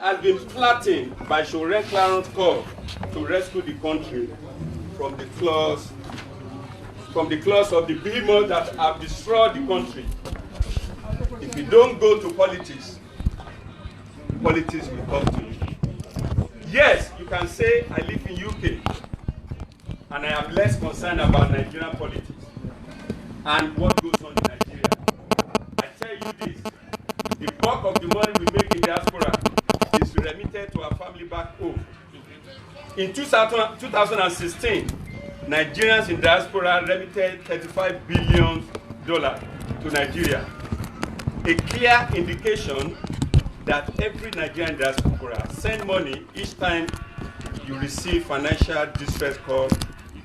Has been flattened by Sowore Clarence call to rescue the country from the claws of the behemoths that have destroyed the country. If you don't go to politics, politics will come to you. Yes, you can say I live in UK and I am less concerned about Nigerian politics and what goes on in Nigeria. I tell you this, the bulk of the money we make in diaspora is remitted to our family back home. In 2016, Nigerians in diaspora remitted $35 billion to Nigeria. A clear indication that every Nigerian diaspora send money each time you receive financial distress call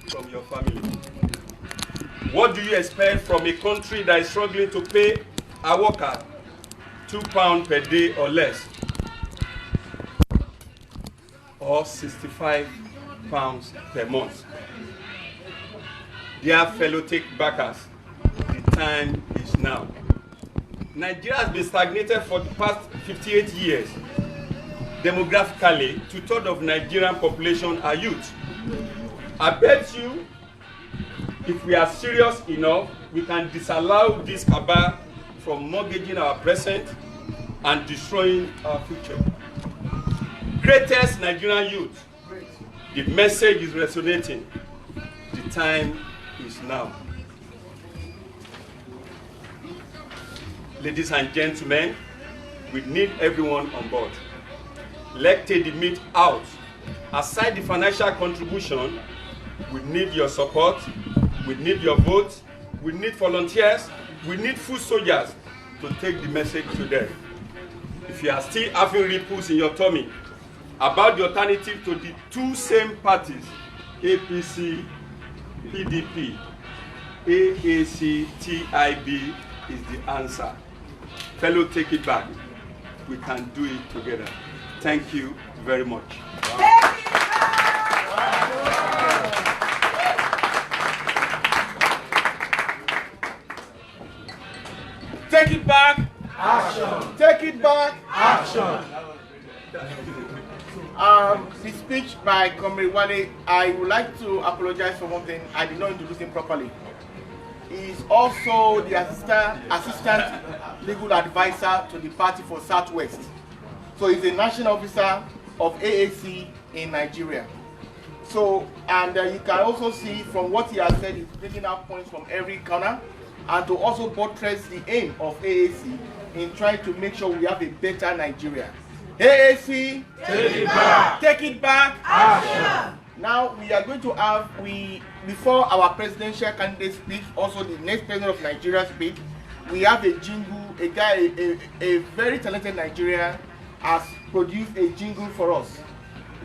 from your family. What do you expect from a country that is struggling to pay a worker £2 per day or less, or £65 per month? Dear fellow take-backers, the time is now. Nigeria has been stagnated for the past 58 years. Demographically, 2/3 of Nigerian population are youth. I bet you, if we are serious enough, we can disallow this cabal from mortgaging our present and destroying our future. Greatest Nigerian youth, the message is resonating. The time is now. Ladies and gentlemen, we need everyone on board. Let's take the meat out. Aside the financial contribution, we need your support, we need your vote, we need volunteers, we need food soldiers to take the message to them. If you are still having ripples in your tummy about the alternative to the two same parties, APC, PDP, AAC, TIB is the answer. Fellow, take it back. We can do it together. Thank you very much. Take it back. Action. Take it back. Action. The speech by Comrade Wale, I would like to apologize for one thing. I did not introduce him properly. He is also the assistant legal advisor to the party for Southwest. So he's a national officer of AAC in Nigeria. So, and you can also see from what he has said, he's bringing out points from every corner, and to also buttress the aim of AAC in trying to make sure we have a better Nigeria. AAC, take it back. Take it back. Action. Now we are going to have, before our presidential candidate speaks, also the next president of Nigeria speaks, we have a jingle. A guy, a very talented Nigerian has produced a jingle for us.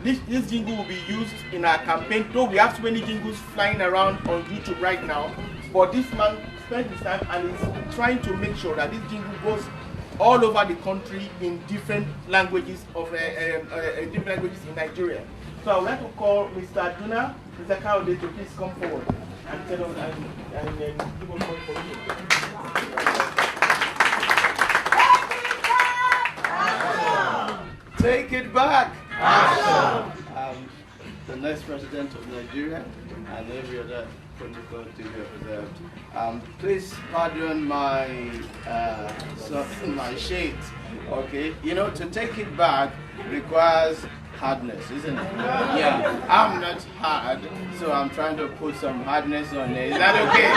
This jingle will be used in our campaign, though we have so many jingles flying around on YouTube right now, but this man spent his time and is trying to make sure that this jingle goes all over the country in different languages in Nigeria. So I would like to call Mr. Duna, Mr. Kaode to please come forward and tell us and give us more information. Take it back! Action! The next president of Nigeria and every other protocol to be observed. Please pardon my my shades. Okay, you know, to take it back requires hardness, isn't it? Yeah, I'm not hard, so I'm trying to put some hardness on it. Is that okay?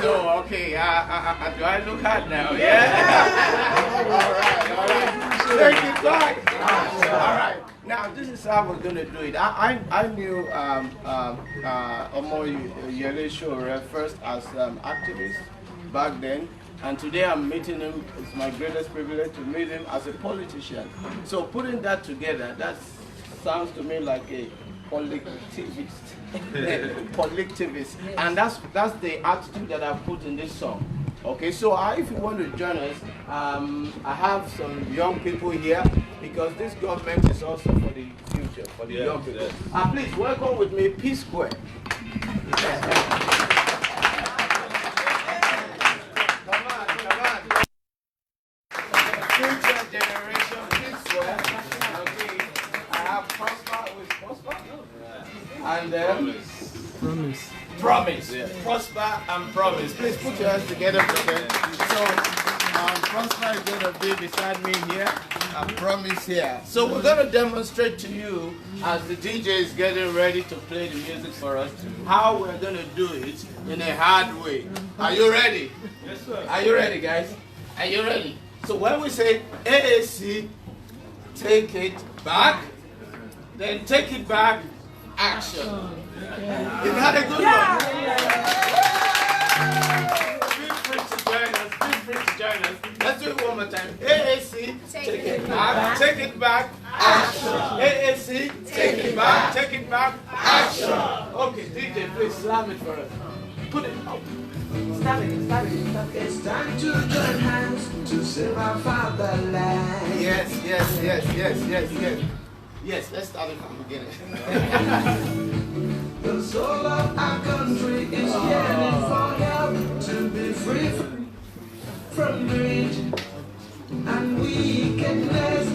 So, okay, do I look hard now? Yeah? All right. Take it back. All right. Now, this is how we're going to do it. I knew Omoyele Sowore first as activist back then. And today I'm meeting him. It's my greatest privilege to meet him as a politician. So putting that together, that sounds to me like a collectivist. Collectivist. And that's the attitude that I've put in this song. Okay, so if you want to join us, I have some young people here because this government is also for the future, for the young people. Please welcome with me P Square. Future generation, P Square. And Promise. promise. Yeah. Prosper and promise. Please put your hands together for them. So, Prosper is going to be beside me here. And promise here. So we're going to demonstrate to you, as the DJ is getting ready to play the music for us, how we're going to do it in a hard way. Are you ready? Yes, sir. Are you ready, guys? Are you ready? So when we say AAC, take it back, then take it back, action. Is that a good one? Feel free to join us. Feel free to join us. Let's do it one more time. AAC, take it back, action. AAC, take it back, action. Okay, DJ, please slam it for us. Put it up. Start it. It's time to join hands to save our fatherland. Yes. Yes, let's start it from the beginning. The soul of our country is yearning for help to be free from greed and wickedness.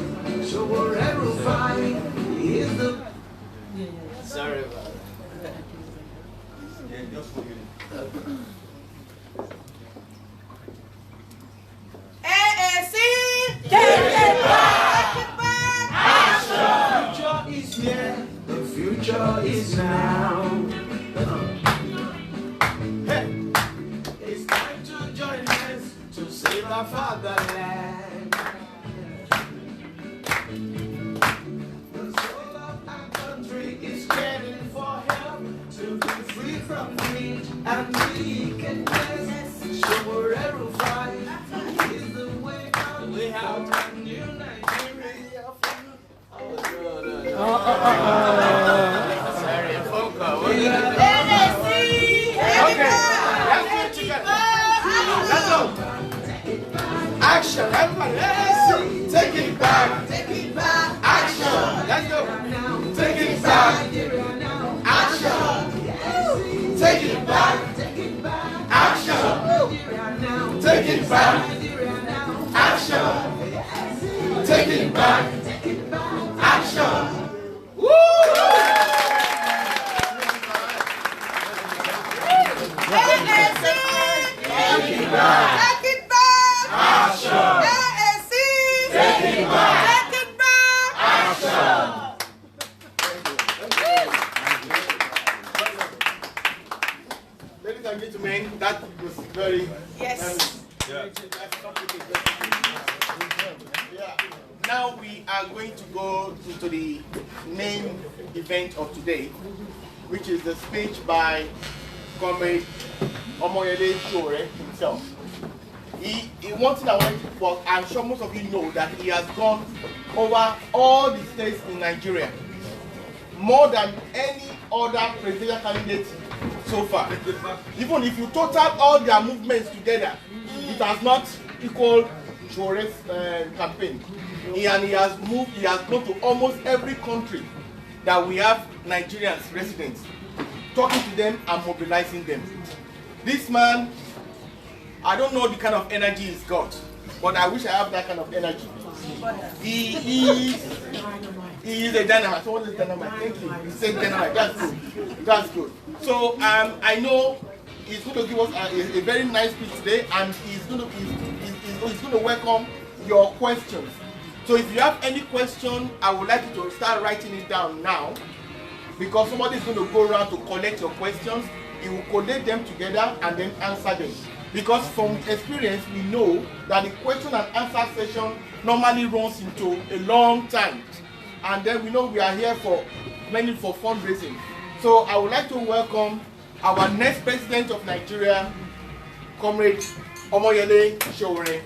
So wherever we find is the... Sorry about it. AAC, take it back, future is here, the future is now. Hey, it's time to join hands to save our fatherland. The soul of our country is yearning for help to be free from greed and wickedness. So wherever we find is the way out. We have New Nigeria. Sorry, Foka. AAC, Okay, let's do it together. Let's go. Action, everybody. AAC, take it back. Action. Let's go. Take it back. Action. Take it back. Action. Take it back. Action. Take it back. Action. Woo! AAC, take it back, action. AAC, take it back, action. Ladies and gentlemen, that was very... Yes. Yeah. Now we are going to go to the main event of today, which is the speech by Comrade Omoyele Sowore himself. One thing I want to, well, I'm sure most of you know that he has gone over all the states in Nigeria, more than any other presidential candidate so far. Even if you total all their movements together, it has not equaled Sowore's campaign. He has gone to almost every country that we have Nigerians residents, talking to them and mobilizing them. This man, I don't know the kind of energy he's got, but I wish I have that kind of energy. He is a dynamite. So what is dynamite? Thank you. He said dynamite. That's good. That's good. So I know he's going to give us a very nice speech today, and he's going to welcome your questions. So if you have any question, I would like you to start writing it down now, because somebody is going to go around to collect your questions. He will collate them together and then answer them. Because from experience, we know that the question and answer session normally runs into a long time. And then we know we are here for mainly for fundraising. So I would like to welcome our next president of Nigeria, Comrade Omoyele Sowore.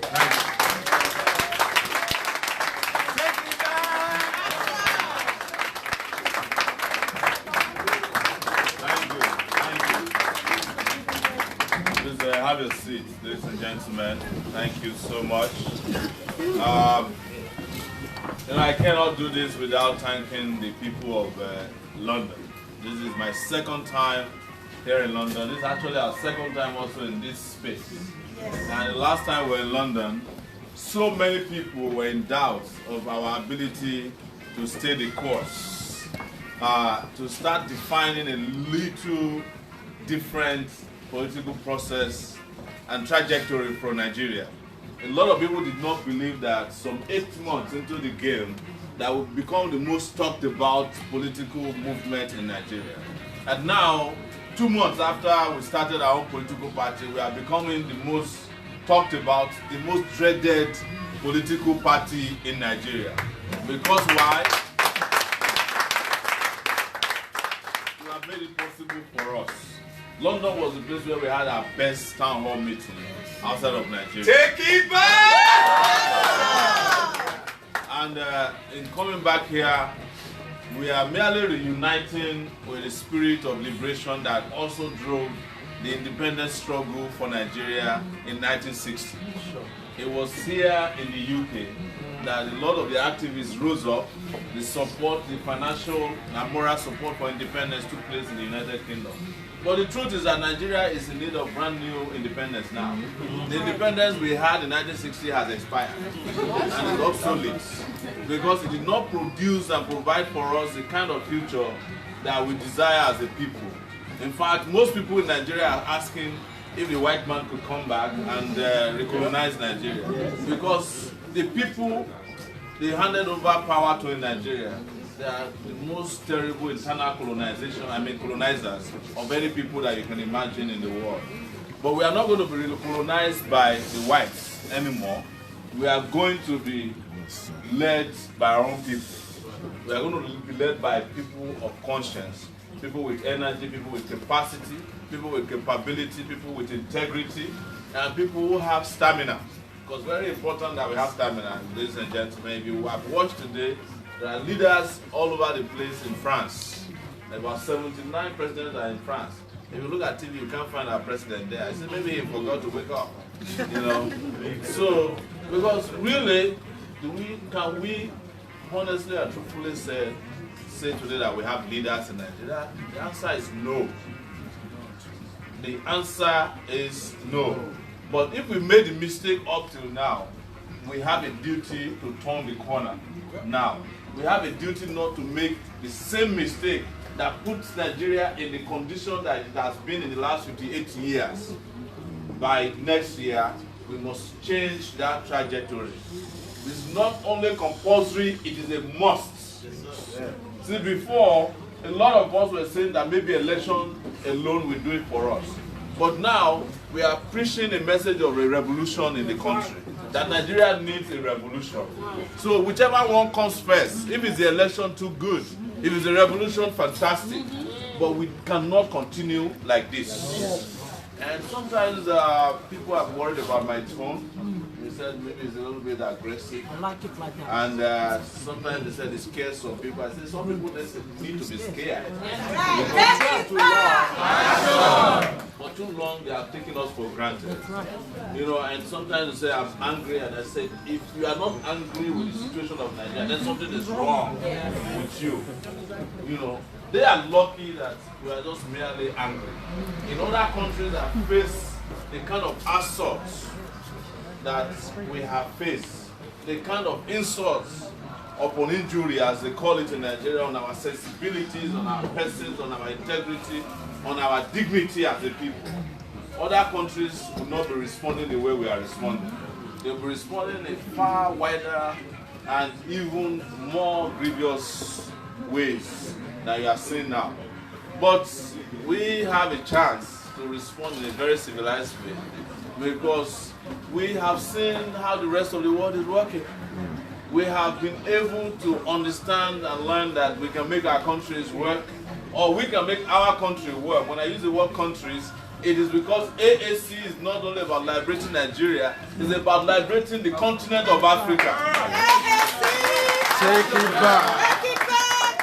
Have a seat, ladies and gentlemen. Thank you so much. I cannot do this without thanking the people of London. This is my second time here in London. This is actually our second time also in this space. Yes. And the last time we were in London, so many people were in doubt of our ability to stay the course. to start defining a little different political process and trajectory for Nigeria. A lot of people did not believe that some 8 months into the game that would become the most talked about political movement in Nigeria. And now, 2 months after we started our own political party, we are becoming the most talked about, the most dreaded political party in Nigeria. Because why? You have made it possible for us. London was the place where we had our best town hall meeting outside of Nigeria. Take it back! And in coming back here, we are merely reuniting with the spirit of liberation that also drove the independence struggle for Nigeria in 1960. It was here in the UK that a lot of the activists rose up. The support, the financial and moral support for independence took place in the United Kingdom. But the truth is that Nigeria is in need of brand new independence now. The independence we had in 1960 has expired and is obsolete because it did not produce and provide for us the kind of future that we desire as a people. In fact, most people in Nigeria are asking if the white man could come back and recolonize Nigeria, because the people they handed over power to in Nigeria, they are the most terrible internal colonizers of any people that you can imagine in the world. But we are not going to be colonized by the whites anymore. We are going to be led by our own people. We are going to be led by people of conscience, people with energy, people with capacity, people with capability, people with integrity, and people who have stamina. Because it's very important that we have stamina, ladies and gentlemen. If you have watched today, there are leaders all over the place in France. About 79 presidents are in France. If you look at TV, you can't find our president there. I said maybe he forgot to wake up. You know. So, because really, can we honestly and truthfully say today that we have leaders in Nigeria? The answer is no. The answer is no. But if we made a mistake up till now, we have a duty to turn the corner now. We have a duty not to make the same mistake that puts Nigeria in the condition that it has been in the last 58 years. By next year, we must change that trajectory. It's not only compulsory, it is a must. See, before, a lot of us were saying that maybe election alone will do it for us. But now, we are preaching a message of a revolution in the country. That Nigeria needs a revolution. So whichever one comes first, if it's the election, too good. If it's a revolution, fantastic. But we cannot continue like this. And sometimes people are worried about my tone. They said maybe it's a little bit aggressive. I like it like that. And sometimes they said it scares some people. I said some people need to be scared. For too long they are taking us for granted. You know, and sometimes they say I'm angry, and I said if you are not angry with the situation of Nigeria, then something is wrong with you. You know, they are lucky that we are just merely angry. In other countries that face the kind of assaults that we have faced, the kind of insults upon injury, as they call it in Nigeria, on our sensibilities, on our persons, on our integrity, on our dignity as a people. Other countries will not be responding the way we are responding. They'll be responding in far wider and even more grievous ways than you are seeing now. But we have a chance to respond in a very civilized way because we have seen how the rest of the world is working. We have been able to understand and learn that we can make our countries work, or we can make our country work. When I use the word countries, it is because AAC is not only about liberating Nigeria, it's about liberating the continent of Africa. Take it back.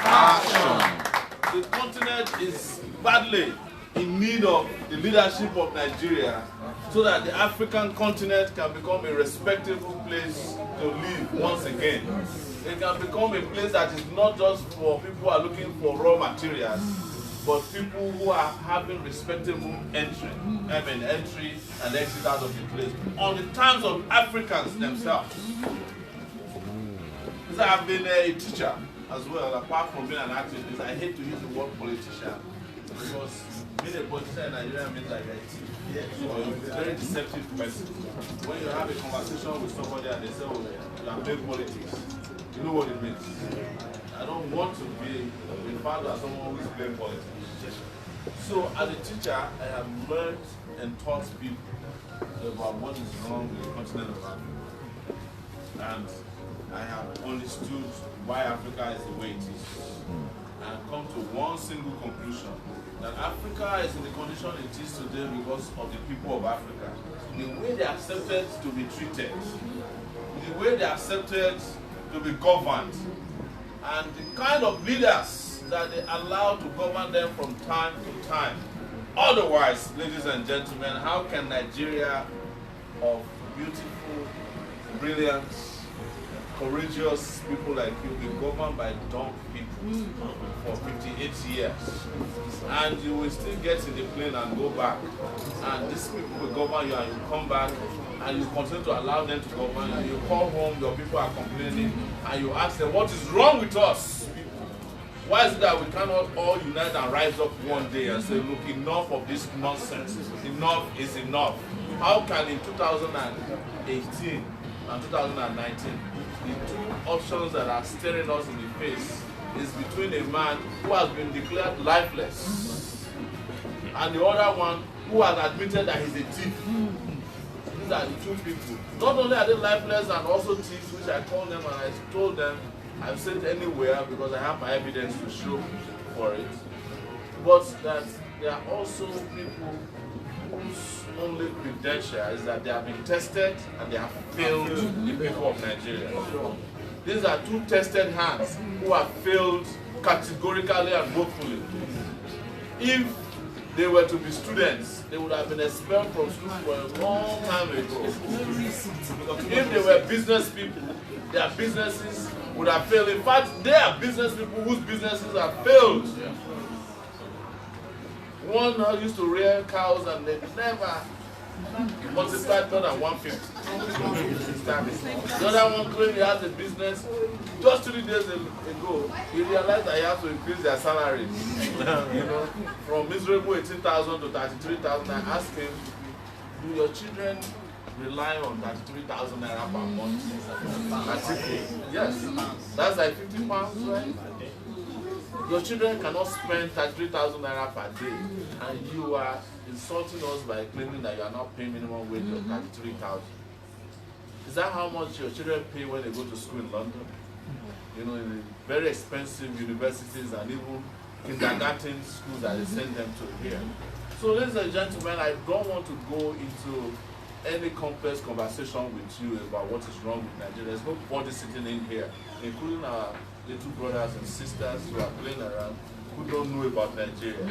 Action. The continent is badly in need of the leadership of Nigeria so that the African continent can become a respectable place to live once again. It can become a place that is not just for people who are looking for raw materials, but people who are having respectable entry and exit out of the place on the terms of Africans themselves. Because I've been a teacher as well, apart from being an activist. I hate to use the word politician because being a politician in Nigeria means like a thief. Or a very deceptive person. When you have a conversation with somebody and they say, oh, you are playing politics, you know what it means. I don't want to be referred to as someone who is playing politics. So as a teacher, I have learned and taught people about what is wrong with the continent of Africa. And I have understood why Africa is the way it is. And come to one single conclusion, that Africa is in the condition it is today because of the people of Africa. The way they accepted to be treated, the way they accepted to be governed, and the kind of leaders that they allow to govern them from time to time. Otherwise, ladies and gentlemen, how can Nigeria of beautiful, brilliant, courageous people like you be governed by dumb people for 58 years? And you will still get in the plane and go back. And these people will govern you and you come back and you continue to allow them to govern you. You call home, your people are complaining, and you ask them, what is wrong with us? Why is it that we cannot all unite and rise up one day and say, look, enough of this nonsense. Enough is enough. How can in 2018 and 2019, the two options that are staring us in the face is between a man who has been declared lifeless and the other one who has admitted that he's a thief. These are the two people. Not only are they lifeless and also thieves, which I called them and I told them, I've said anywhere because I have my evidence to show for it, but that there are also people whose only credential is that they have been tested and they have failed the people of Nigeria. These are two tested hands who have failed categorically and woefully. If they were to be students, they would have been expelled from school for a long time ago. If they were business people, their businesses would have failed. In fact, they are business people whose businesses have failed. One used to rear cows and they never multiplied more than 150. The other one claimed he has a business. Just 3 days ago, he realized that he has to increase their salary. You know, from miserable 18,000 to 33,000. I asked him, do your children rely on 33,000 naira per month? Yes, that's like 50 pounds, right? Your children cannot spend 33,000 naira per day, and you are insulting us by claiming that you are not paying minimum wage of 33,000. Is that how much your children pay when they go to school in London? You know, in very expensive universities and even kindergarten schools that they send them to here. So, ladies and gentlemen, I don't want to go into any complex conversation with you about what is wrong with Nigeria. There's nobody sitting in here, including our little brothers and sisters who are playing around, who don't know about Nigeria.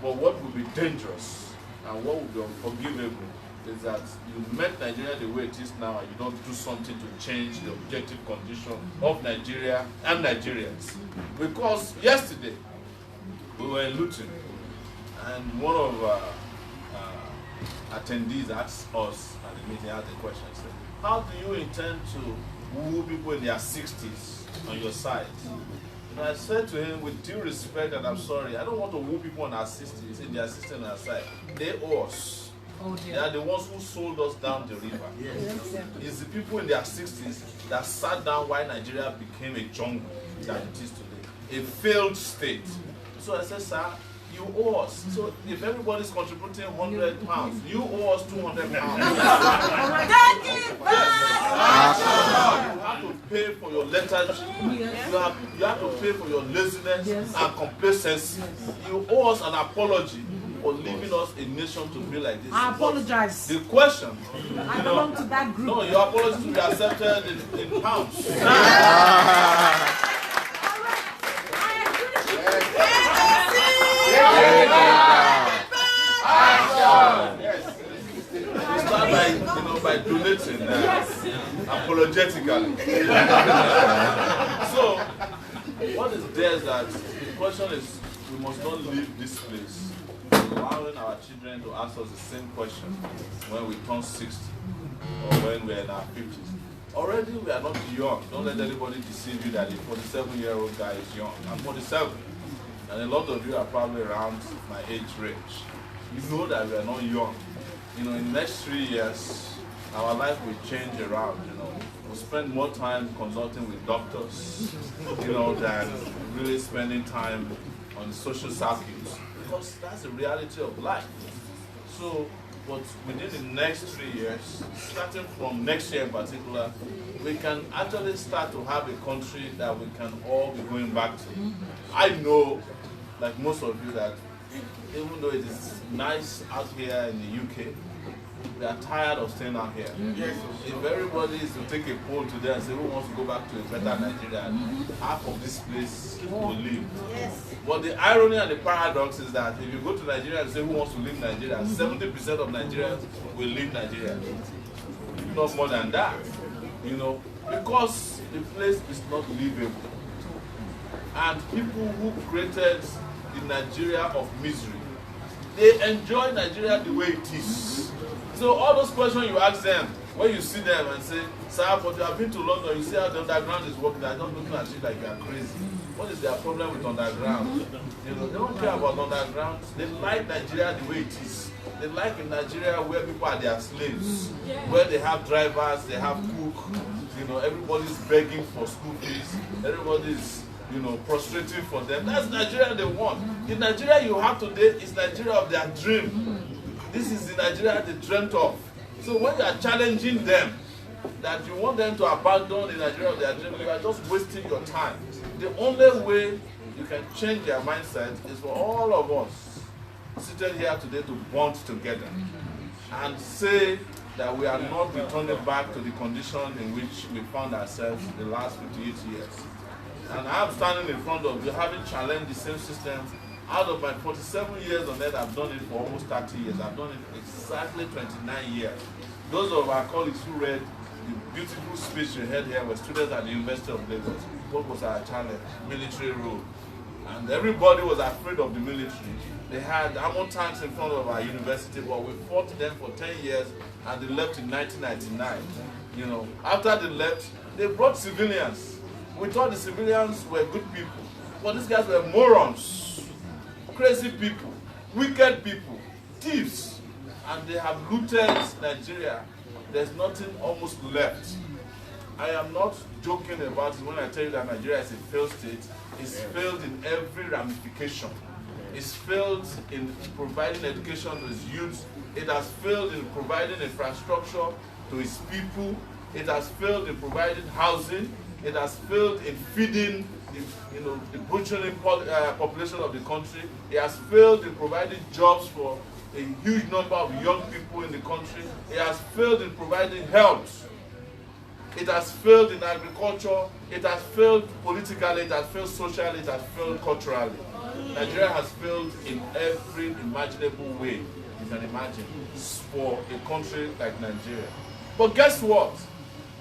But what would be dangerous and what would be unforgivable is that you make Nigeria the way it is now and you don't do something to change the objective condition of Nigeria and Nigerians. Because yesterday, we were in Luton and one of our attendees asked us at the meeting, asked a question, said, how do you intend to woo people in their 60s on your side? And I said to him, with due respect, and I'm sorry, I don't want to woo people on our 60s, in their 60s on our side. They owe us. Oh, they are the ones who sold us down the river. Yes. It's the people in their 60s that sat down why Nigeria became a jungle that it is today, a failed state. So I said, sir, you owe us. So if everybody's contributing £100, you owe us £200. You have to pay for your lethargy. You have to pay for your laziness and complacency. You owe us an apology for leaving us a nation to be like this. I apologize. The question, I belong to that group. No, your apology will be accepted in pounds. Start by donating apologetically. So, what is there is that the question is, we must not leave this place allowing our children to ask us the same question when we turn 60 or when we're in our 50s. Already we are not young. Don't let anybody deceive you that a 47-year-old guy is young. I'm 47. And a lot of you are probably around my age range. You know that we are not young. You know, in the next 3 years, our life will change around, you know. We'll spend more time consulting with doctors, you know, than really spending time on social circuits. Because that's the reality of life. So, but within the next 3 years, starting from next year in particular, we can actually start to have a country that we can all be going back to. I know, like most of you, that even though it is nice out here in the UK, we are tired of staying out here. Yes. If everybody is to take a poll today and say who wants to go back to a better Nigeria, half of this place will leave. Yes. But the irony and the paradox is that if you go to Nigeria and say who wants to leave Nigeria, 70% of Nigerians will leave Nigeria. Not more than that, you know, because the place is not livable. And people who created the Nigeria of misery, they enjoy Nigeria the way it is. So all those questions you ask them, when you see them and say, sir, but you have been to London, you see how the underground is working, they're not looking at you like you are crazy. What is their problem with underground? You know, they don't care about underground. They like Nigeria the way it is. They like in Nigeria where people are their slaves, where they have drivers, they have cook, you know, everybody's begging for school fees, everybody's, you know, prostrating for them. That's Nigeria they want. The Nigeria you have today is Nigeria of their dream. This is the Nigeria they dreamt of. So when you are challenging them, that you want them to abandon the Nigeria of their dream, you are just wasting your time. The only way you can change their mindset is for all of us seated here today to bond together and say that we are not returning back to the condition in which we found ourselves the last 58 years. And I'm standing in front of you having challenged the same systems. Out of my 47 years on earth, I've done it for almost 30 years. I've done it exactly 29 years. Those of our colleagues who read the beautiful speech you heard here were students at the University of Lagos. What was our challenge? Military rule. And everybody was afraid of the military. They had ammo tanks in front of our university, but we fought them for 10 years and they left in 1999. You know, after they left, they brought civilians. We thought the civilians were good people, but these guys were morons, crazy people, wicked people, thieves, and they have looted Nigeria. There's nothing almost left. I am not joking about it when I tell you that Nigeria is a failed state. It's failed in every ramification. It's failed in providing education to its youth. It has failed in providing infrastructure to its people. It has failed in providing housing. It has failed in feeding the butchering population of the country. It has failed in providing jobs for a huge number of young people in the country. It has failed in providing health. It has failed in agriculture. It has failed politically. It has failed socially. It has failed culturally. Nigeria has failed in every imaginable way you can imagine for a country like Nigeria. But guess what?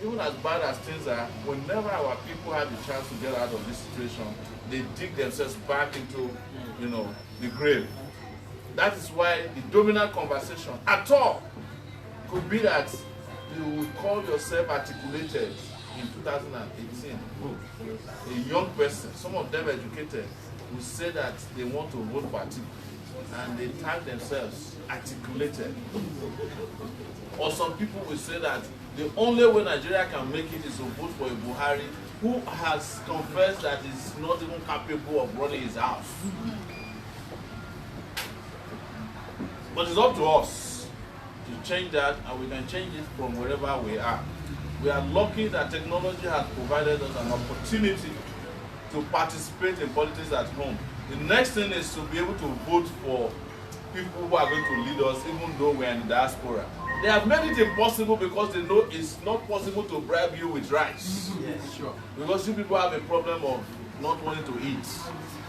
Even as bad as things are, whenever our people have the chance to get out of this situation, they dig themselves back into, the grave. That is why the dominant conversation at all could be that you would call yourself articulated in 2018. A young person, some of them educated, will say that they want to vote for Atiku, and they tag themselves articulated. Or some people will say that the only way Nigeria can make it is to vote for a Buhari who has confessed that he's not even capable of running his house. But it's up to us to change that, and we can change it from wherever we are. We are lucky that technology has provided us an opportunity to participate in politics at home. The next thing is to be able to vote for people who are going to lead us, even though we're in the diaspora. They have made it impossible because they know it's not possible to bribe you with rice. Yes, sure. Because you people have a problem of not wanting to eat.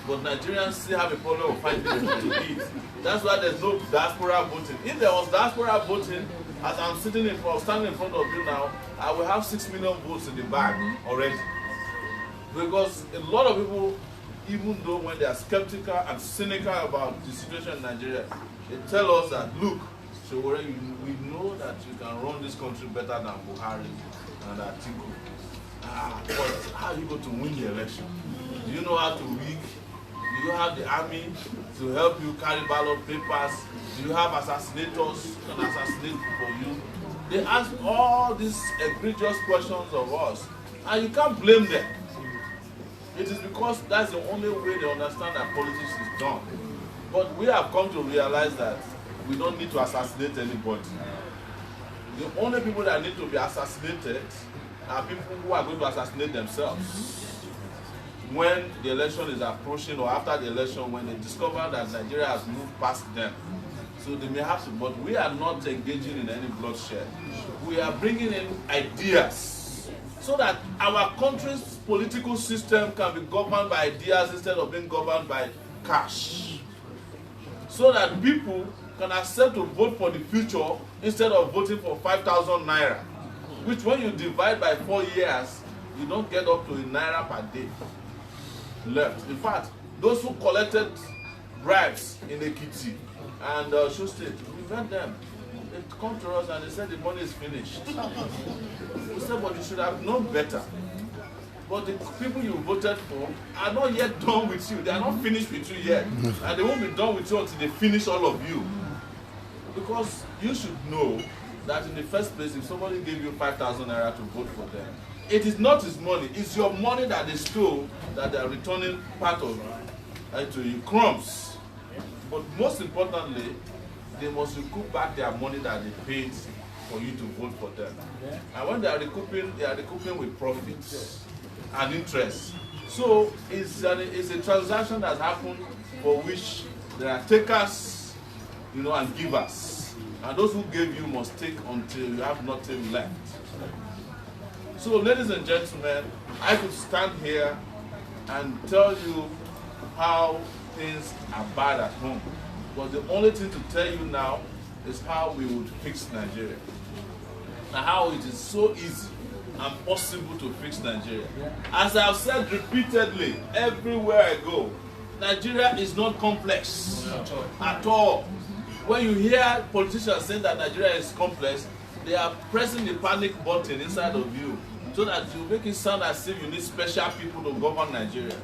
But Nigerians still have a problem of finding food to eat. That's why there's no diaspora voting. If there was diaspora voting, as I'm standing in front of you now, I will have 6 million votes in the bag already. Because a lot of people, even though when they are skeptical and cynical about the situation in Nigeria, they tell us that, look, Sowore, we know that you can run this country better than Buhari and Atiku. But how are you going to win the election? Do you know how to rig? Do you have the army to help you carry ballot papers? Do you have assassinators who can assassinate for you? They ask all these egregious questions of us, and you can't blame them. It is because that's the only way they understand that politics is done. But we have come to realize that we don't need to assassinate anybody. The only people that need to be assassinated are people who are going to assassinate themselves. When the election is approaching or after the election, when they discover that Nigeria has moved past them. So they may have to, but we are not engaging in any bloodshed. We are bringing in ideas so that our country's political system can be governed by ideas instead of being governed by cash. So that people can accept to vote for the future instead of voting for 5,000 naira, which when you divide by 4 years, you don't get up to a naira per day left. In fact, those who collected bribes in Ekiti and Osho State, we met them. They come to us and they said the money is finished. We said, but you should have known better. But the people you voted for are not yet done with you. They are not finished with you yet. And they won't be done with you until they finish all of you. Because you should know that in the first place, if somebody gave you 5,000 naira to vote for them, it is not his money. It's your money that they stole that they are returning part of to you, crumbs. But most importantly, they must recoup back their money that they paid for you to vote for them. And when they are recouping with profits and interest. So it's a transaction that happened for which there are takers, and givers. And those who gave you must take until you have nothing left. So ladies and gentlemen, I could stand here and tell you how things are bad at home. But the only thing to tell you now is how we would fix Nigeria. And how it is so easy and possible to fix Nigeria. As I've said repeatedly, everywhere I go, Nigeria is not complex at all. When you hear politicians saying that Nigeria is complex, they are pressing the panic button inside of you so that you make it sound as if you need special people to govern Nigeria.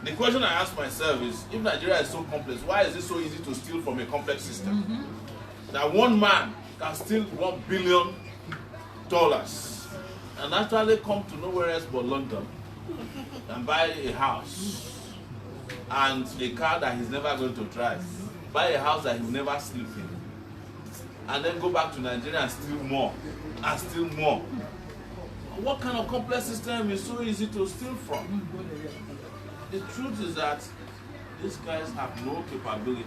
The question I ask myself is, if Nigeria is so complex, why is it so easy to steal from a complex system? That one man can steal $1 billion and actually come to nowhere else but London and buy a house and a car that he's never going to drive, buy a house that he'll never sleep in, and then go back to Nigeria and steal more and steal more. What kind of complex system is so easy to steal from? The truth is that these guys have no capability.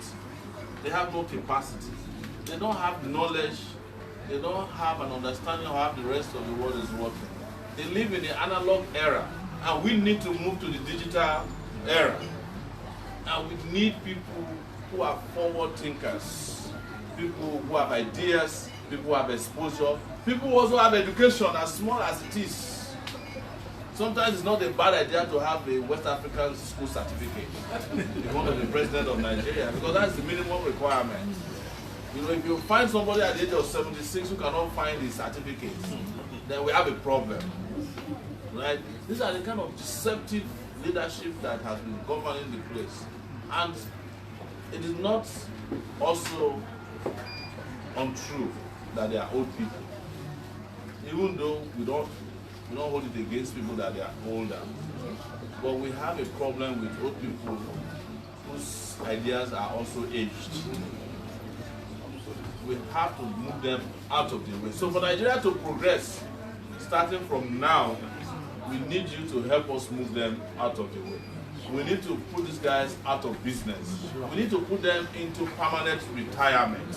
They have no capacity. They don't have knowledge. They don't have an understanding of how the rest of the world is working. They live in the analog era, and we need to move to the digital era. And we need people who are forward thinkers, people who have ideas, people who have exposure, people who also have education, as small as it is. Sometimes it's not a bad idea to have a West African school certificate if you want to be president of Nigeria, because that's the minimum requirement. If you find somebody at the age of 76 who cannot find his certificate, then we have a problem. Right? These are the kind of deceptive leadership that has been governing the place. And it is not also untrue that they are old people. Even though we don't hold it against people that they are older. But we have a problem with old people whose ideas are also aged. We have to move them out of the way. So for Nigeria to progress, starting from now, we need you to help us move them out of the way. We need to put these guys out of business. We need to put them into permanent retirement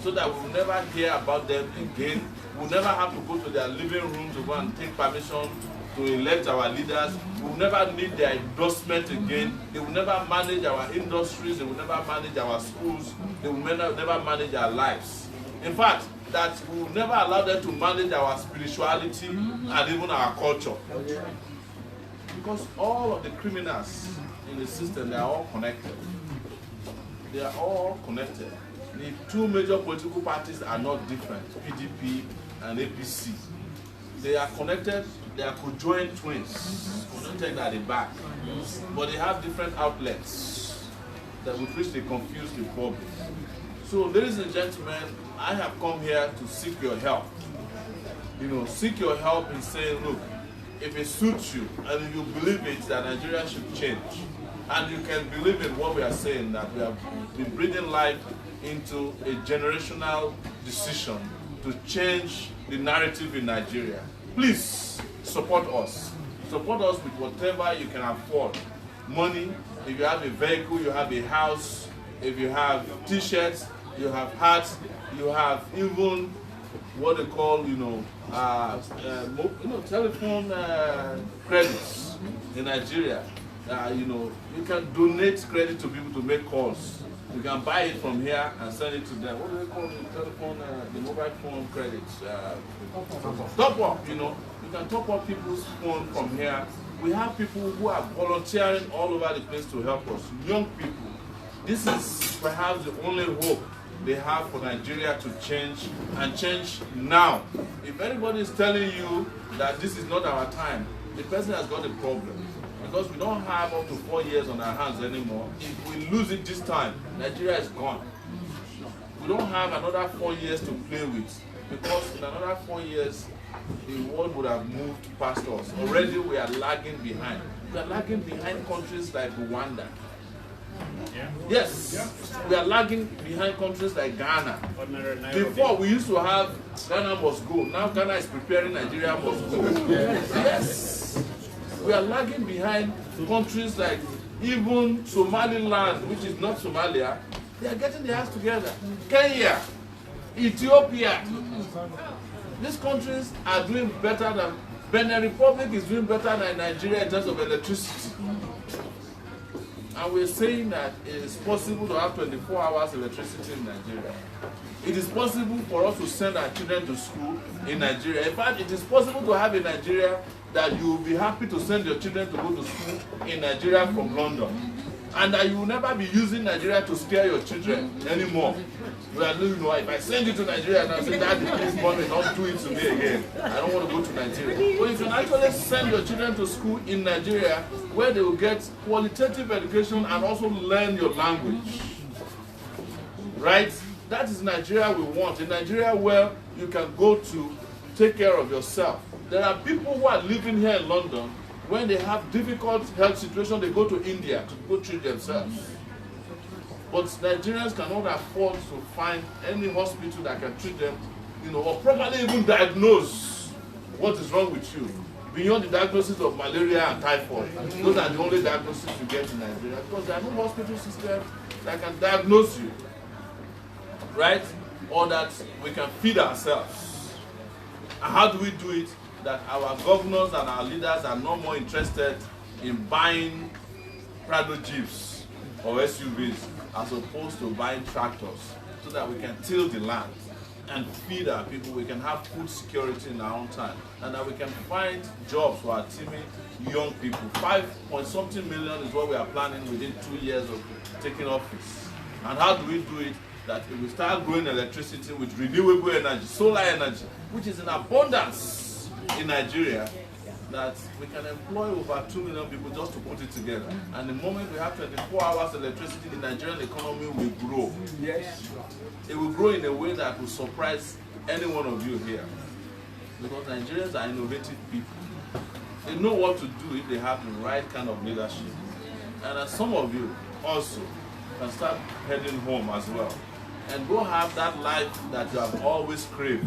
so that we will never hear about them again. We'll never have to go to their living room to go and take permission to elect our leaders. We'll never need their endorsement again. They will never manage our industries. They will never manage our schools. They will never manage our lives. In fact, that we will never allow them to manage our spirituality and even our culture. Because all of the criminals in the system, they are all connected. They are all connected. The two major political parties are not different, PDP and APC. They are connected, they are conjoined twins, connected at the back, but they have different outlets that with which they confuse the public. So, ladies and gentlemen, I have come here to seek your help. You know, seek your help in saying, look, if it suits you and if you believe it, that Nigeria should change, and you can believe in what we are saying, that we have been breathing life into a generational decision to change the narrative in Nigeria, please support us. Support us with whatever you can afford. Money, if you have a vehicle, you have a house, if you have t-shirts, you have hats, you have even what they call, telephone credits in Nigeria. You can donate credit to people to make calls. You can buy it from here and send it to them. What do they call it? Telephone, the mobile phone credits. Top up, you can top up people's phone from here. We have people who are volunteering all over the place to help us. Young people. This is perhaps the only hope they have for Nigeria to change, and change now. If anybody is telling you that this is not our time, the person has got a problem. Because we don't have up to 4 years on our hands anymore. If we lose it this time, Nigeria is gone. We don't have another 4 years to play with, because in another 4 years, the world would have moved past us. Already we are lagging behind. We are lagging behind countries like Rwanda. Yes, we are lagging behind countries like Ghana. Before, we used to have Ghana must go. Now Ghana is preparing Nigeria must go. Yes. We are lagging behind countries like even Somaliland, which is not Somalia. They are getting their hands together. Kenya, Ethiopia. These countries are doing better than Benin Republic is doing better than Nigeria in terms of electricity. And we're saying that it is possible to have 24 hours electricity in Nigeria. It is possible for us to send our children to school in Nigeria. In fact, it is possible to have a Nigeria that you will be happy to send your children to go to school in Nigeria from London. And that you will never be using Nigeria to scare your children anymore. If I send you to Nigeria and I say, Daddy, please mommy, don't do it to me again. I don't want to go to Nigeria. But you can actually send your children to school in Nigeria where they will get qualitative education and also learn your language. Right? That is Nigeria we want. In Nigeria where you can go to take care of yourself. There are people who are living here in London. When they have difficult health situation, they go to India to go treat themselves. But Nigerians cannot afford to find any hospital that can treat them, or properly even diagnose what is wrong with you. Beyond the diagnosis of malaria and typhoid. Those are the only diagnoses you get in Nigeria, because there are no hospital systems that can diagnose you, right? Or that we can feed ourselves. And how do we do it? That our governors and our leaders are no more interested in buying Prado Jeeps or SUVs as opposed to buying tractors, so that we can till the land and feed our people. We can have food security in our own time, and that we can find jobs for our teeming young people. 5-point-something million is what we are planning within 2 years of taking office. And how do we do it? That if we start growing electricity with renewable energy, solar energy, which is in abundance in Nigeria, that we can employ over 2 million people just to put it together. And the moment we have 24 hours electricity, the Nigerian economy will grow. Yes. It will grow in a way that will surprise any one of you here. Because Nigerians are innovative people. They know what to do if they have the right kind of leadership. And some of you also can start heading home as well. And go have that life that you have always craved.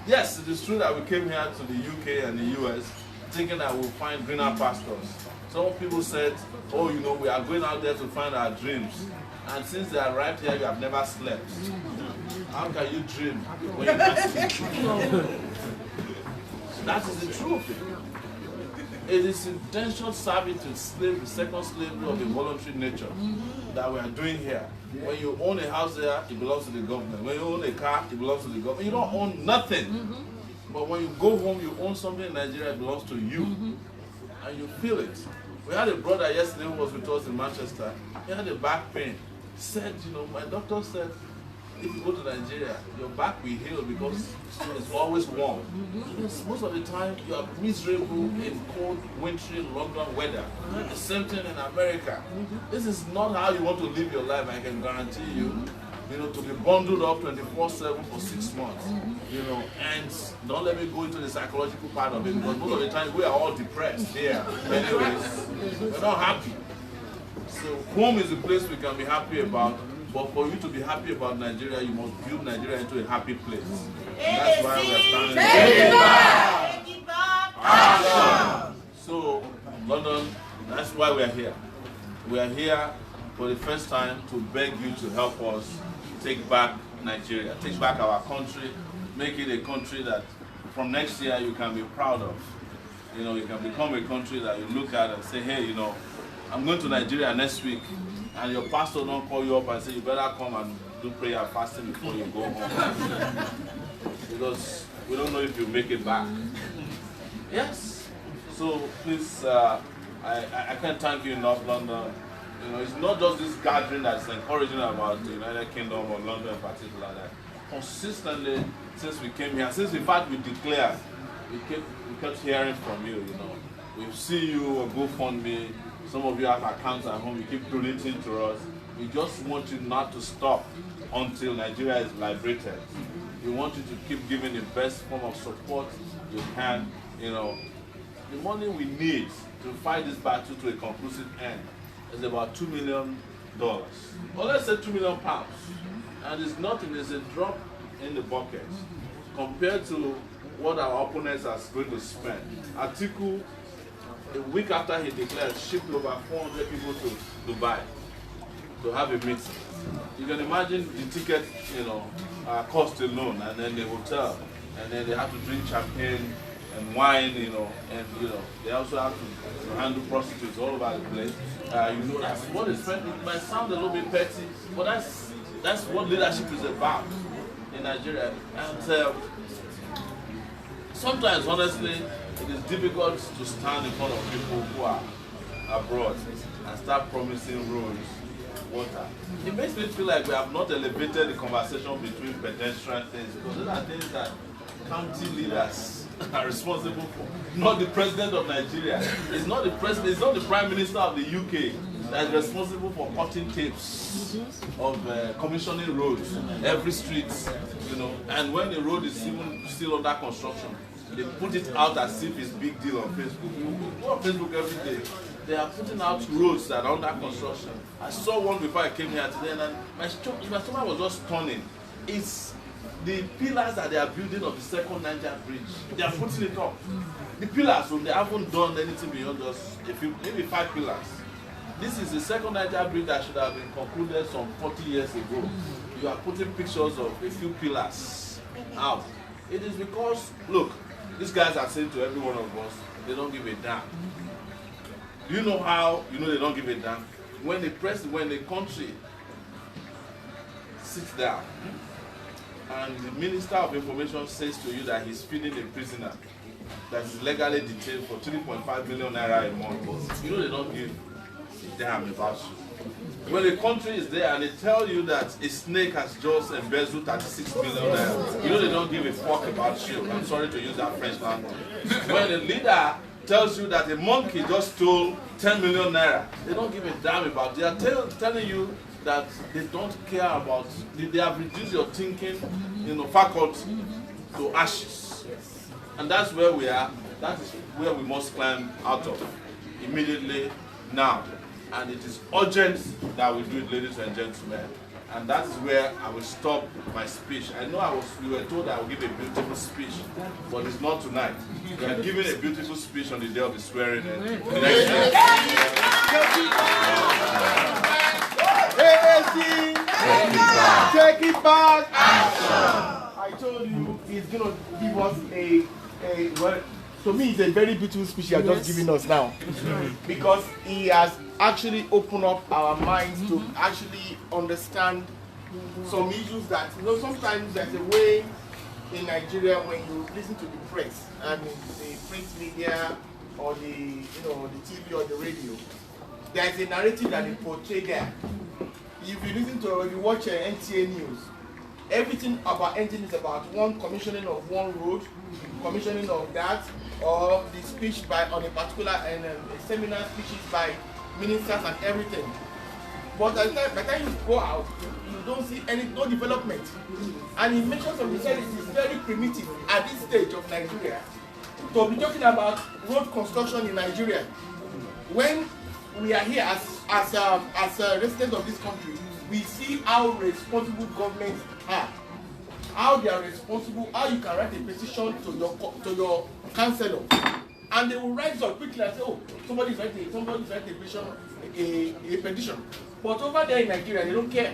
Yes, it is true that we came here to the UK and the US thinking that we'll find greener pastures. Some people said, oh, we are going out there to find our dreams. And since they arrived here, you have never slept. How can you dream when you can't sleep? That is the truth. It is intentional service to slave, the second slavery of the voluntary nature that we are doing here. When you own a house there, it belongs to the government. When you own a car, it belongs to the government. You don't own nothing. But when you go home, you own something in Nigeria, it belongs to you. And you feel it. We had a brother yesterday who was with us in Manchester. He had a back pain. said, you know, my doctor said, if you go to Nigeria, your back will heal because it's always warm. Because most of the time, you are miserable in cold, wintry London weather. The same thing in America. This is not how you want to live your life, I can guarantee you. You know, to be bundled up 24/7 for 6 months. You know, and don't let me go into the psychological part of it, because most of the time we are all depressed here. Anyways, we're not happy. So home is a place we can be happy about. But for you to be happy about Nigeria, you must build Nigeria into a happy place. And that's why we are standing here. So, London, that's why we are here. We are here for the first time to beg you to help us take back Nigeria, take back our country, make it a country that from next year you can be proud of. You know, you can become a country that you look at and say, hey, you know, I'm going to Nigeria next week. And your pastor don't call you up and say, you better come and do prayer and fasting before you go home. Because we don't know if you make it back. Yes. So please, I can't thank you enough, London. You know, it's not just this gathering that's encouraging about the United Kingdom or London in particular. That consistently, since we came here, since in fact we declared, we kept hearing from you, you know. We see you on GoFundMe. Some of you have accounts at home, you keep donating to us. We just want you not to stop until Nigeria is liberated. We want you to keep giving the best form of support you can. You know, the money we need to fight this battle to a conclusive end is about $2 million. Or let's say £2 million. And it's nothing, it's a drop in the bucket compared to what our opponents are going to spend. Atiku, a week after he declared, shipped over 400 people to Dubai to have a meeting. You can imagine the ticket, you know, cost alone, and then the hotel, and then they have to drink champagne and wine, you know, and you know they also have to handle prostitutes all over the place. You know, that's what is friendly. It might sound a little bit petty, but that's what leadership is about in Nigeria. And sometimes, honestly, it is difficult to stand in front of people who are abroad and start promising roads, water. It makes me feel like we have not elevated the conversation between pedestrian things, because those are things that county leaders are responsible for. Not the president of Nigeria. It's not the president. It's not the prime minister of the UK that is responsible for cutting tapes of commissioning roads, every street, you know. And when the road is even still under construction, they put it out as if it's big deal on Facebook. You go on Facebook every day. They are putting out roads that are under construction. I saw one before I came here today, and my stomach was just turning. It's the pillars that they are building of the second Niger bridge. They are putting it up. The pillars, so they haven't done anything beyond just a few, maybe 5 pillars. This is the second Niger bridge that should have been concluded some 40 years ago. You are putting pictures of a few pillars out. It is because, look, these guys are saying to every one of us, they don't give a damn. Do you know how you know they don't give a damn? When the country sits down and the Minister of Information says to you that he's feeding a prisoner that is legally detained for 3.5 million naira a month, you know they don't give a damn about you. When the country is there and they tell you that a snake has just embezzled 36 million naira, you know they don't give a fuck about you. I'm sorry to use that French language. When a leader tells you that a monkey just stole 10 million naira, they don't give a damn about it. They are telling you that they don't care about, they have reduced your thinking, you know, faculty to ashes. And that's where we are. That is where we must climb out of immediately now. And it is urgent that we do it, ladies and gentlemen. And that is where I will stop my speech. I know we were told I would give a beautiful speech, but it's not tonight. We are giving a beautiful speech on the day of the swearing in. Take it back. Action. I told you he's going to give us well, to me, it's a very beautiful speech he has just given us now. Because he has actually opened up our minds to actually understand some issues that, you know, sometimes there's a way in Nigeria when you listen to the press, and the print media or the, you know, the TV or the radio, there's a narrative that they portray there. if you listen to, if you watch NTA News, everything about engine is about one commissioning of one road, commissioning of that, or the speech by on a particular and seminar speeches by ministers and everything. But by the time you go out, you don't see no development. And he mentioned something, he said it is very primitive at this stage of Nigeria to be talking about road construction in Nigeria when we are here as residents of this country. We see how responsible governments are, how they are responsible, how you can write a petition to your councillor, and they will rise up quickly and say, oh, somebody's writing a petition. But over there in Nigeria, they don't care.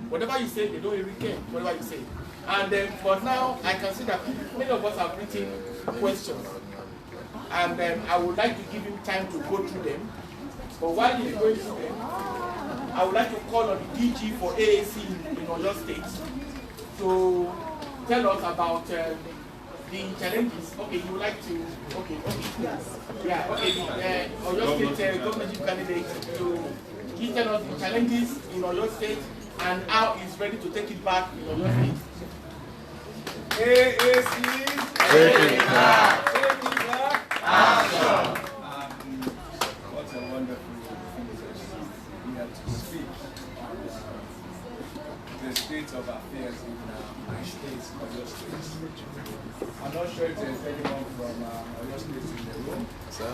Whatever you say, they don't even care. Whatever you say. And but now I can see that many of us have written questions, and I would like to give him time to go through them. But while he's going through them, I would like to call on the DG for AAC in Oyo State to tell us about the challenges. Okay, you would like to, okay. Yeah, okay, Oyo State governorship candidate to tell us the challenges in Oyo State and how he's ready to take it back in Oyo State. AAC, take it back, action. What a wonderful we have to speak on the state of affairs in my state, Oyo State. I'm not sure if there's anyone from Oyo State in the room. Sir?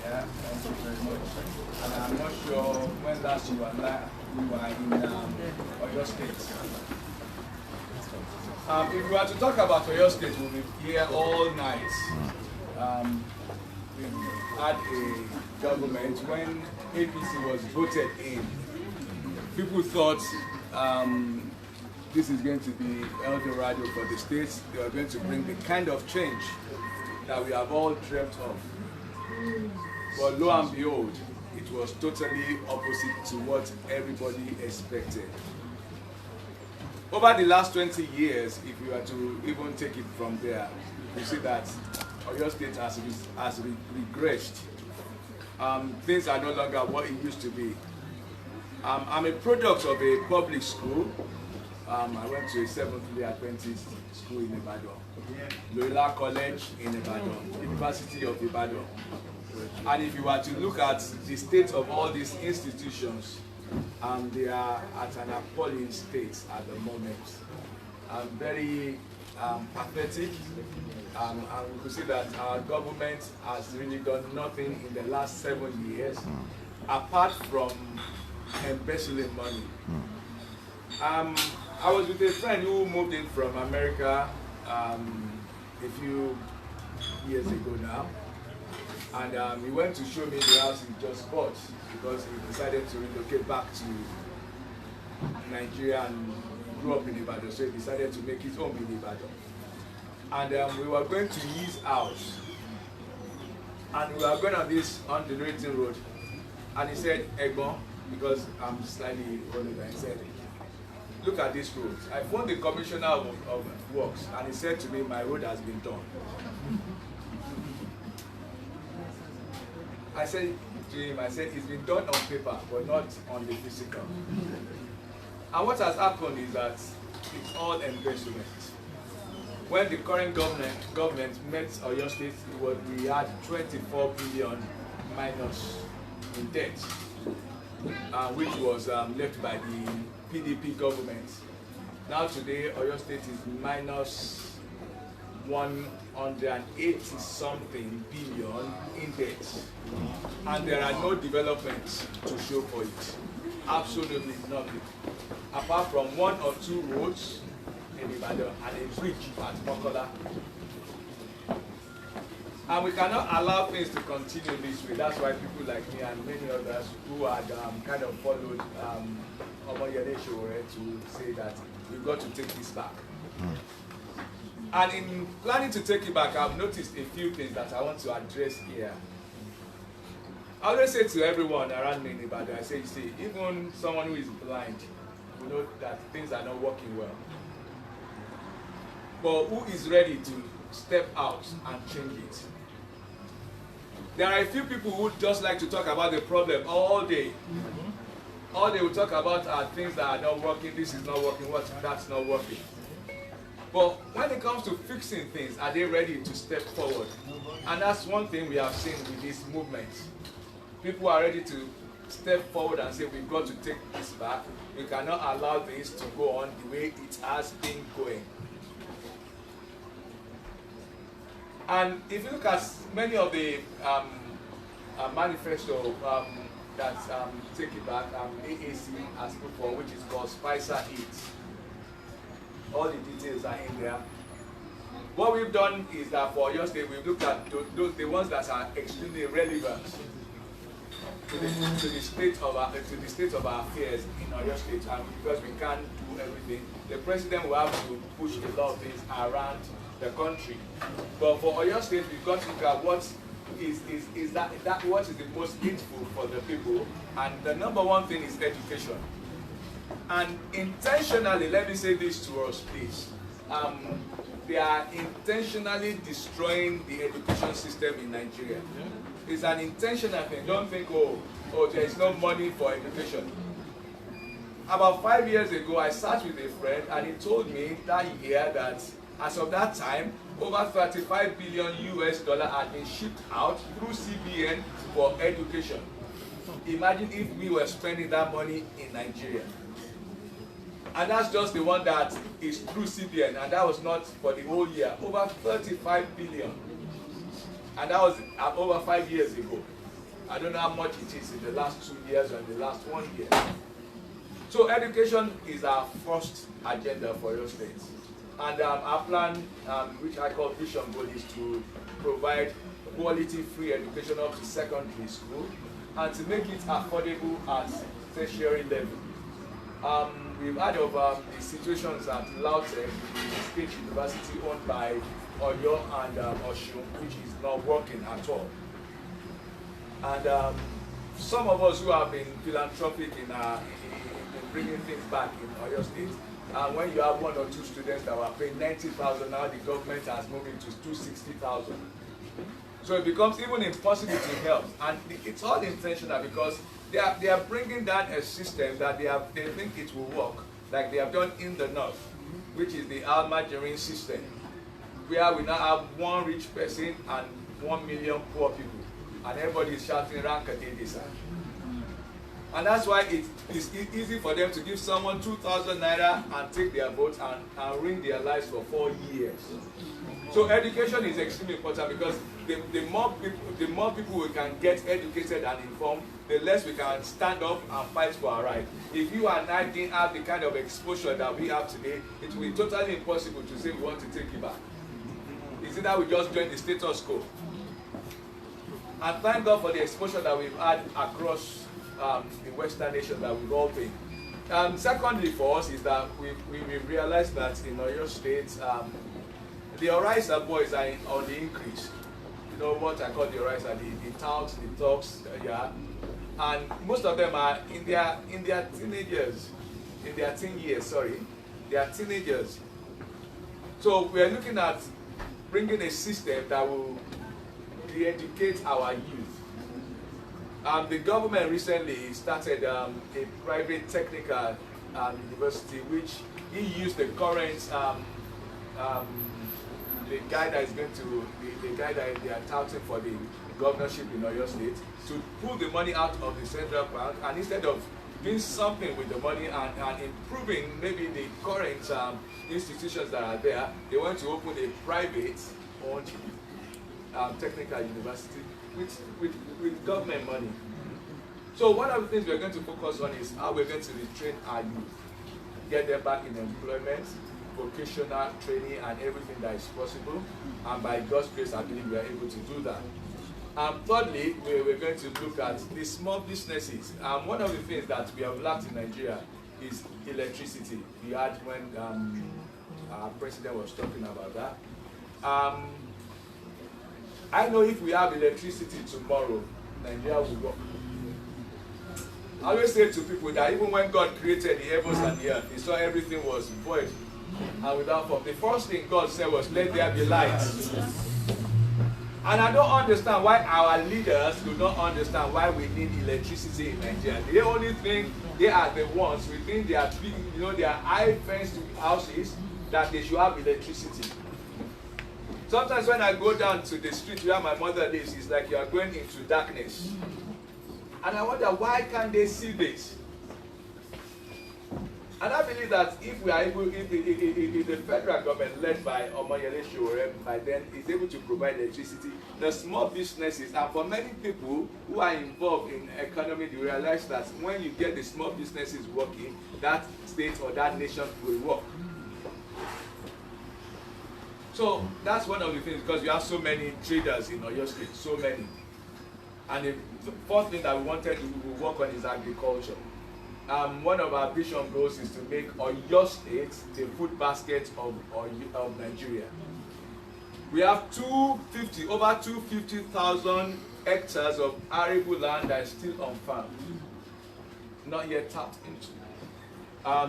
Yeah, thank you very much. And I'm not sure when last you were in Oyo State. If we were to talk about Oyo State, we'll be here all night. We had a government when APC was voted in. People thought this is going to be El Dorado for the states. They are going to bring the kind of change that we have all dreamt of. But lo and behold, it was totally opposite to what everybody expected. Over the last 20 years, if you were to even take it from there, you see that Oyo State has regressed. Things are no longer what it used to be. I'm a product of a public school. I went to a Seventh-day Adventist school in Ibadan, Loyola College in Ibadan, University of Ibadan. And if you were to look at the state of all these institutions, they are at an appalling state at the moment. Very pathetic, and we could see that our government has really done nothing in the last 7 years, apart from embezzling money. I was with a friend who moved in from America a few years ago now, and he went to show me the house he just bought because he decided to relocate back to Nigeria and grew up in Ibadan, so he decided to make his home in Ibadan. And we were going to his house, and we were going on the Newton Road, and he said, Egbon, because I'm slightly older, he said, look at this road. I phoned the commissioner of works, and he said to me, my road has been done. I said to him, it's been done on paper, but not on the physical. And what has happened is that it's all embezzlement. When the current government met Oyo State, we had 24 billion minus in debt, which was left by the PDP government. Now today, Oyo State is minus 180 something billion in debt, and there are no developments to show for it. Absolutely nothing, apart from 1 or 2 roads in Ibadan and a bridge at Mokola. And we cannot allow things to continue this way. That's why people like me and many others who had kind of followed Omoyele Sowore to say that we've got to take this back. And in planning to take it back, I've noticed a few things that I want to address here. I always say to everyone around me in Ibadan, I say, you see, even someone who is blind will know that things are not working well. But who is ready to step out and change it? There are a few people who just like to talk about the problem all day. all they will talk about are things that are not working, this is not working, that's not working. But when it comes to fixing things, are they ready to step forward? And that's one thing we have seen with this movement. People are ready to step forward and say, we've got to take this back. We cannot allow this to go on the way it has been going. And if you look at many of the manifesto that Take It Back, AAC has put for, which is called Spicer Eats. All the details are in there. What we've done is that for your state, we've looked at the ones that are extremely relevant to the state of our affairs in Oyo State, and because we can't do everything, the president will have to push a lot of things around the country. But for Oyo State, we've got to look at what what is the most needful for the people, and the number one thing is education. And intentionally, let me say this to us, please. They are intentionally destroying the education system in Nigeria. It's an intentional thing. Don't think, oh, there is no money for education. About 5 years ago, I sat with a friend, and he told me that year that as of that time, over $35 billion had been shipped out through CBN for education. Imagine if we were spending that money in Nigeria. And that's just the one that is through CBN, and that was not for the whole year. Over 35 billion. And that was over 5 years ago. I don't know how much it is in the last 2 years or in the last 1 year. So education is our first agenda for your state. And our plan, which I call Vision Goal, is to provide quality free education up to secondary school and to make it affordable at tertiary level. We've heard of the situations at Lautech, the state university owned by Oyo and Oshun, which is not working at all. And some of us who have been philanthropic in bringing things back in Oyo State, when you have 1 or 2 students that were paying 90,000, now the government has moved it to 260,000. So it becomes even impossible to help, and it's all intentional because they are bringing down a system that they think it will work, like they have done in the north, which is the Almajerine system, where we now have 1 rich person and 1 million poor people, and everybody is shouting Rankadedisa. And that's why it is easy for them to give someone 2,000 naira and take their vote and ruin their lives for 4 years. So education is extremely important because the more people we can get educated and informed, the less we can stand up and fight for our right. If you and I didn't have the kind of exposure that we have today, it will be totally impossible to say we want to take it back. It's either we just join the status quo. And thank God for the exposure that we've had across the Western nations that we've all been. Secondly for us is that we realized that in Oyo State, the Orisa boys are on the increase. You know what I call the Orisa, the touts, the talks, yeah. And most of them are in their teenagers, in their teen years, sorry. They are teenagers. So we are looking at bringing a system that will re-educate our youth. The government recently started a private technical university, which he used the current the guy that is going to the guy that they are touting for the governorship in Oyo State to pull the money out of the central bank, and instead of doing something with the money and improving maybe the current institutions that are there, they want to open a private owned technical university with government money. So one of the things we're going to focus on is how we're going to retrain our youth, get them back in employment, vocational training, and everything that is possible. And by God's grace, I believe we are able to do that. Thirdly, we're going to look at the small businesses. One of the things that we have lacked in Nigeria is electricity. We had when our president was talking about that. I know if we have electricity tomorrow, Nigeria will work. I always say to people that even when God created the heavens and the earth, He saw everything was void and without form. The first thing God said was, "Let there be light." And I don't understand why our leaders do not understand why we need electricity in Nigeria. They only think they are the ones, we think they are big, you know, they are high fenced houses, that they should have electricity. Sometimes when I go down to the street where my mother lives, it's like you are going into darkness. And I wonder, why can't they see this? And I believe that if we are able, if the federal government led by Omoyele Sowore by then is able to provide electricity, the small businesses, and for many people who are involved in economy, they realize that when you get the small businesses working, that state or that nation will work. So that's one of the things, because we have so many traders in Oyo State, so many. And the fourth thing that we wanted to work on is agriculture. One of our vision goals is to make Oyo State the food basket of Nigeria. We have over 250,000 hectares of arable land that is still unfarmed, not yet tapped into.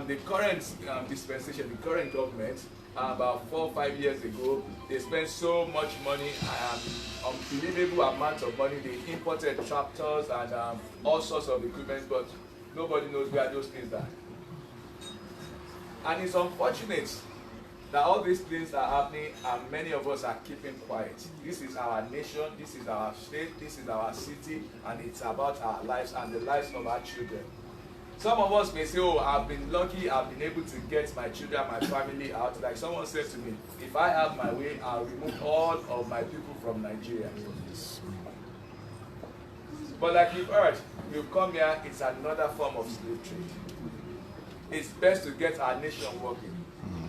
The current dispensation, the current government, about 4 or 5 years ago, they spent so much money, unbelievable amount of money. They imported tractors and all sorts of equipment, but nobody knows where those things are. And it's unfortunate that all these things are happening and many of us are keeping quiet. This is our nation, this is our state, this is our city, and it's about our lives and the lives of our children. Some of us may say, oh, I've been lucky, I've been able to get my children, my family out. Like someone said to me, if I have my way, I'll remove all of my people from Nigeria. But like you've heard, we've come here, it's another form of slave trade. It's best to get our nation working.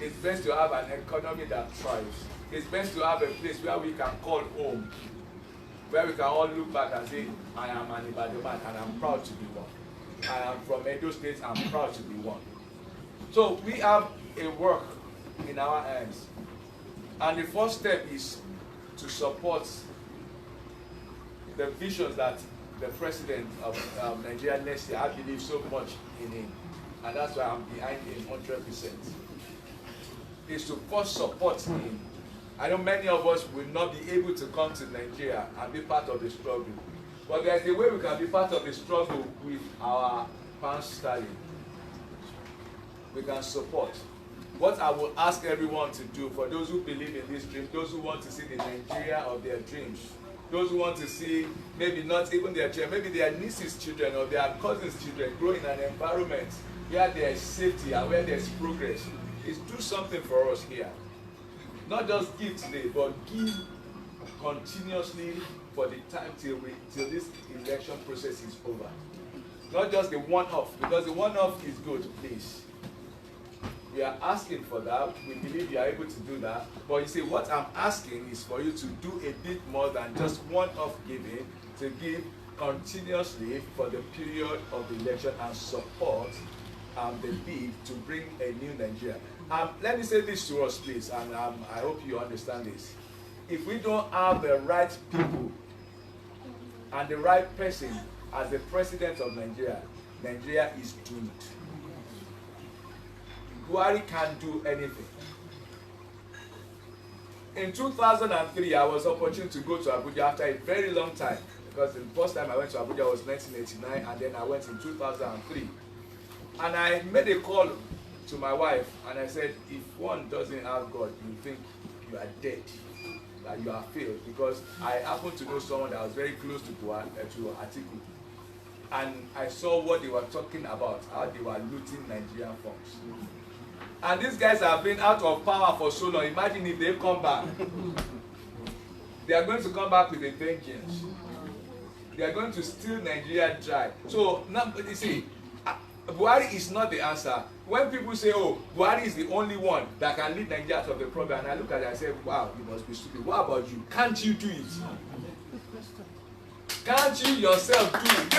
It's best to have an economy that thrives. It's best to have a place where we can call home, where we can all look back and say, I am an Ibadan man and I'm proud to be one. I am from Edo State, I'm proud to be one. So we have a work in our hands. And the first step is to support the visions that the president of Nigeria next year, I believe so much in him. And that's why I'm behind him 100%. Is to first support him. I know many of us will not be able to come to Nigeria and be part of the struggle. But there's a way we can be part of the struggle with our pound sterling. We can support. What I will ask everyone to do, for those who believe in this dream, those who want to see the Nigeria of their dreams, those who want to see maybe not even their children, maybe their nieces' children or their cousins' children grow in an environment where there is safety and where there is progress, is do something for us here. Not just give today, but give continuously for the time till this election process is over. Not just the one-off, because the one-off is good, please. We are asking for that. We believe you are able to do that. But you see, what I'm asking is for you to do a bit more than just one-off giving, to give continuously for the period of the election and support the bid to bring a new Nigeria. Let me say this to us, please, and I hope you understand this. If we don't have the right people and the right person as the president of Nigeria, Nigeria is doomed. Buhari can't do anything. In 2003, I was opportune to go to Abuja after a very long time, because the first time I went to Abuja was 1989, and then I went in 2003. And I made a call to my wife, and I said, if one doesn't have God, you think you are dead, that you are failed, because I happen to know someone that was very close to Atiku. And I saw what they were talking about, how they were looting Nigerian funds. And these guys have been out of power for so long. Imagine if they come back. They are going to come back with a vengeance. They are going to steal Nigeria dry. So, now, you see, Buhari is not the answer. When people say, oh, Buhari is the only one that can lead Nigeria out of the problem, and I look at it and say, wow, you must be stupid. What about you? Can't you do it? Can't you yourself do it?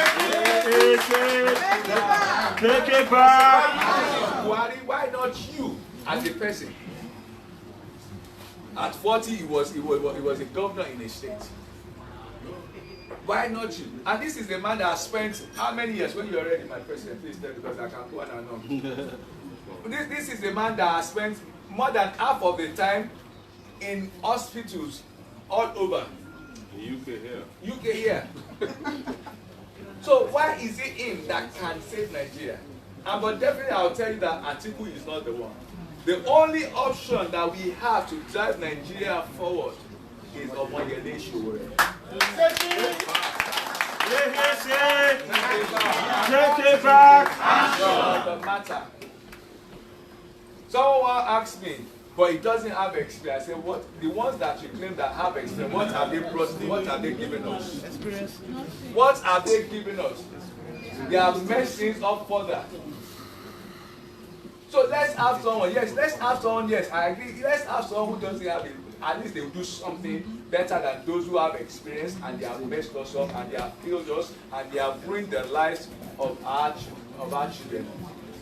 Take it back. Buhari, why not you as a person? At 40, he was a governor in a state. Why not you? And this is the man that has spent how many years? When you are ready, my president, please tell me, because I can go on and on. This is the man that has spent more than half of the time in hospitals all over. UK here. So why is it him that can save Nigeria? But definitely I'll tell you that Atiku is not the one. The only option that we have to drive Nigeria forward is Omoyele Sowore. Take it back. The matter. Someone asked me, but he doesn't have experience. I said, what? The ones that you claim that have experience, what have they brought? What have they given us? Experience. What have they given us? They have messed things up further. So let's have someone. Yes, let's have someone. Yes, I agree. Let's have someone who doesn't have it. At least they will do something better than those who have experience and they have messed us up and they have failed us and they have ruined the lives of our children.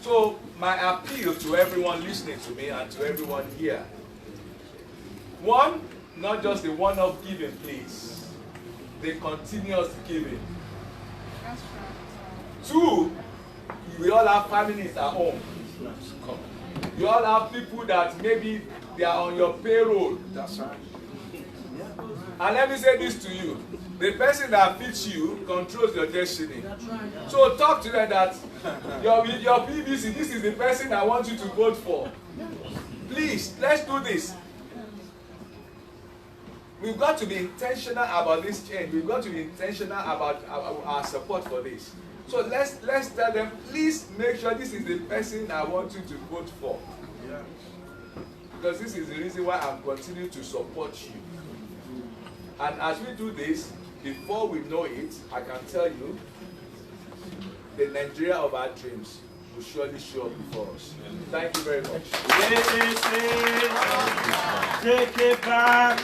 So my appeal to everyone listening to me and to everyone here: one, not just the one-off giving, please. The continuous giving. Two, we all have families at home. You all have people that maybe they are on your payroll. That's right. And let me say this to you: the person that feeds you controls your destiny. That's right. So talk to them that your PVC, this is the person I want you to vote for. Please, let's do this. We've got to be intentional about this change. We've got to be intentional about our support for this. So let's tell them, please make sure this is the person I want you to vote for. Yeah. Because this is the reason why I'm continuing to support you. And as we do this, before we know it, I can tell you, the Nigeria of our dreams will surely show up before us. Thank you very much. Take it back.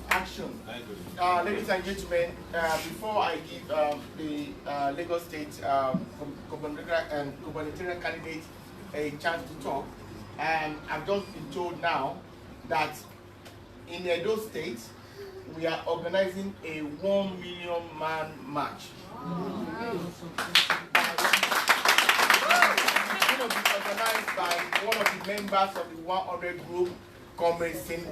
Action. Ladies and gentlemen, before I give the Lagos State gubernatorial candidate a chance to talk, I've just been told now that in Edo State, we are organizing a 1 million man march. It's going to be organized by one of the members of the 100 group, Comrade Singh.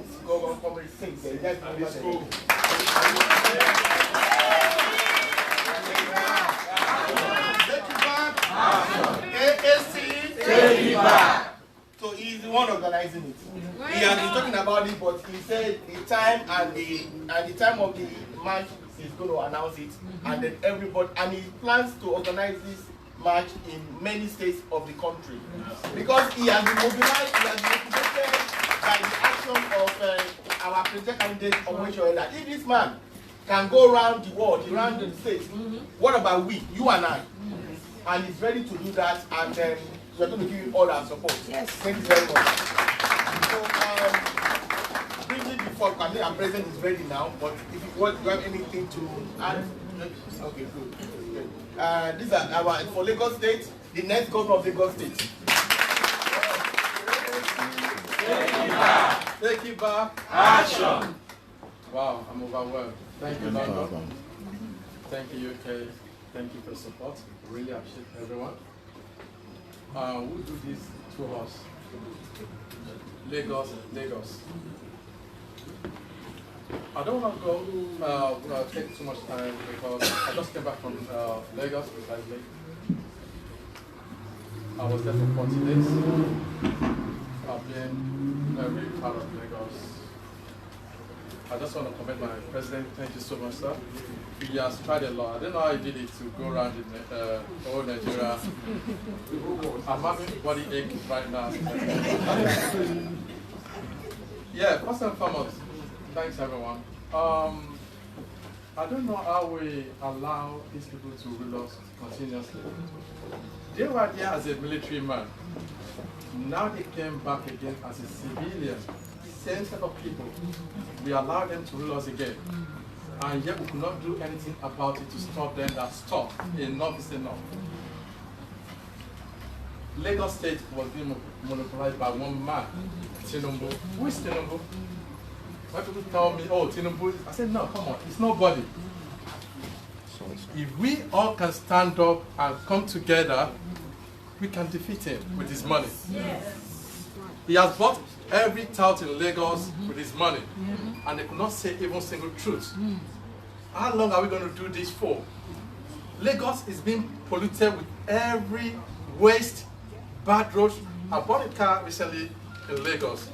So he's the one organizing it. He has been talking about it, but he said the time and the time of the march is going to announce it, and then everybody, and he plans to organize this march in many states of the country because he has been mobilized, he has been motivated by the action of our presidential candidate Omoyele Sowore. If this man can go around the world, around the states, what about we, you and I? And he's ready to do that, and we're going to give him all our support. Yes. Thank you very much. So, briefly before, I mean, our president is ready now, but if you have anything to add, okay, good. These are our, for Lagos State, the next governor of Lagos State. Take it back. Action. Wow, I'm overwhelmed. Thank you, London. Thank you, UK. Thank you for support. Really appreciate everyone. Who do this to us? Lagos. I don't want to go take too much time because I just came back from Lagos precisely. I was there for 40 days. I've been very proud of Lagos. I just want to commend my president. Thank you so much, sir. He has tried a lot. I don't know how he did it to go around in whole Nigeria. I'm having body ache right now. Yeah, first and foremost, thanks everyone. I don't know how we allow these people to rule us continuously. They were there as a military man. Now they came back again as a civilian. Same set of people. We allowed them to rule us again. And yet we could not do anything about it to stop them. That stop. Enough is enough. Lagos State was being monopolized by one man, Tinubu. Who is Tinubu? When people tell me, oh, Tinubu, I said, no, come on, it's nobody. If we all can stand up and come together, we can defeat him with his money. Yes. He has bought every tout in Lagos with his money, and they could not say even single truth. How long are we going to do this for? Lagos is being polluted with every waste, bad roads. I bought a car recently in Lagos.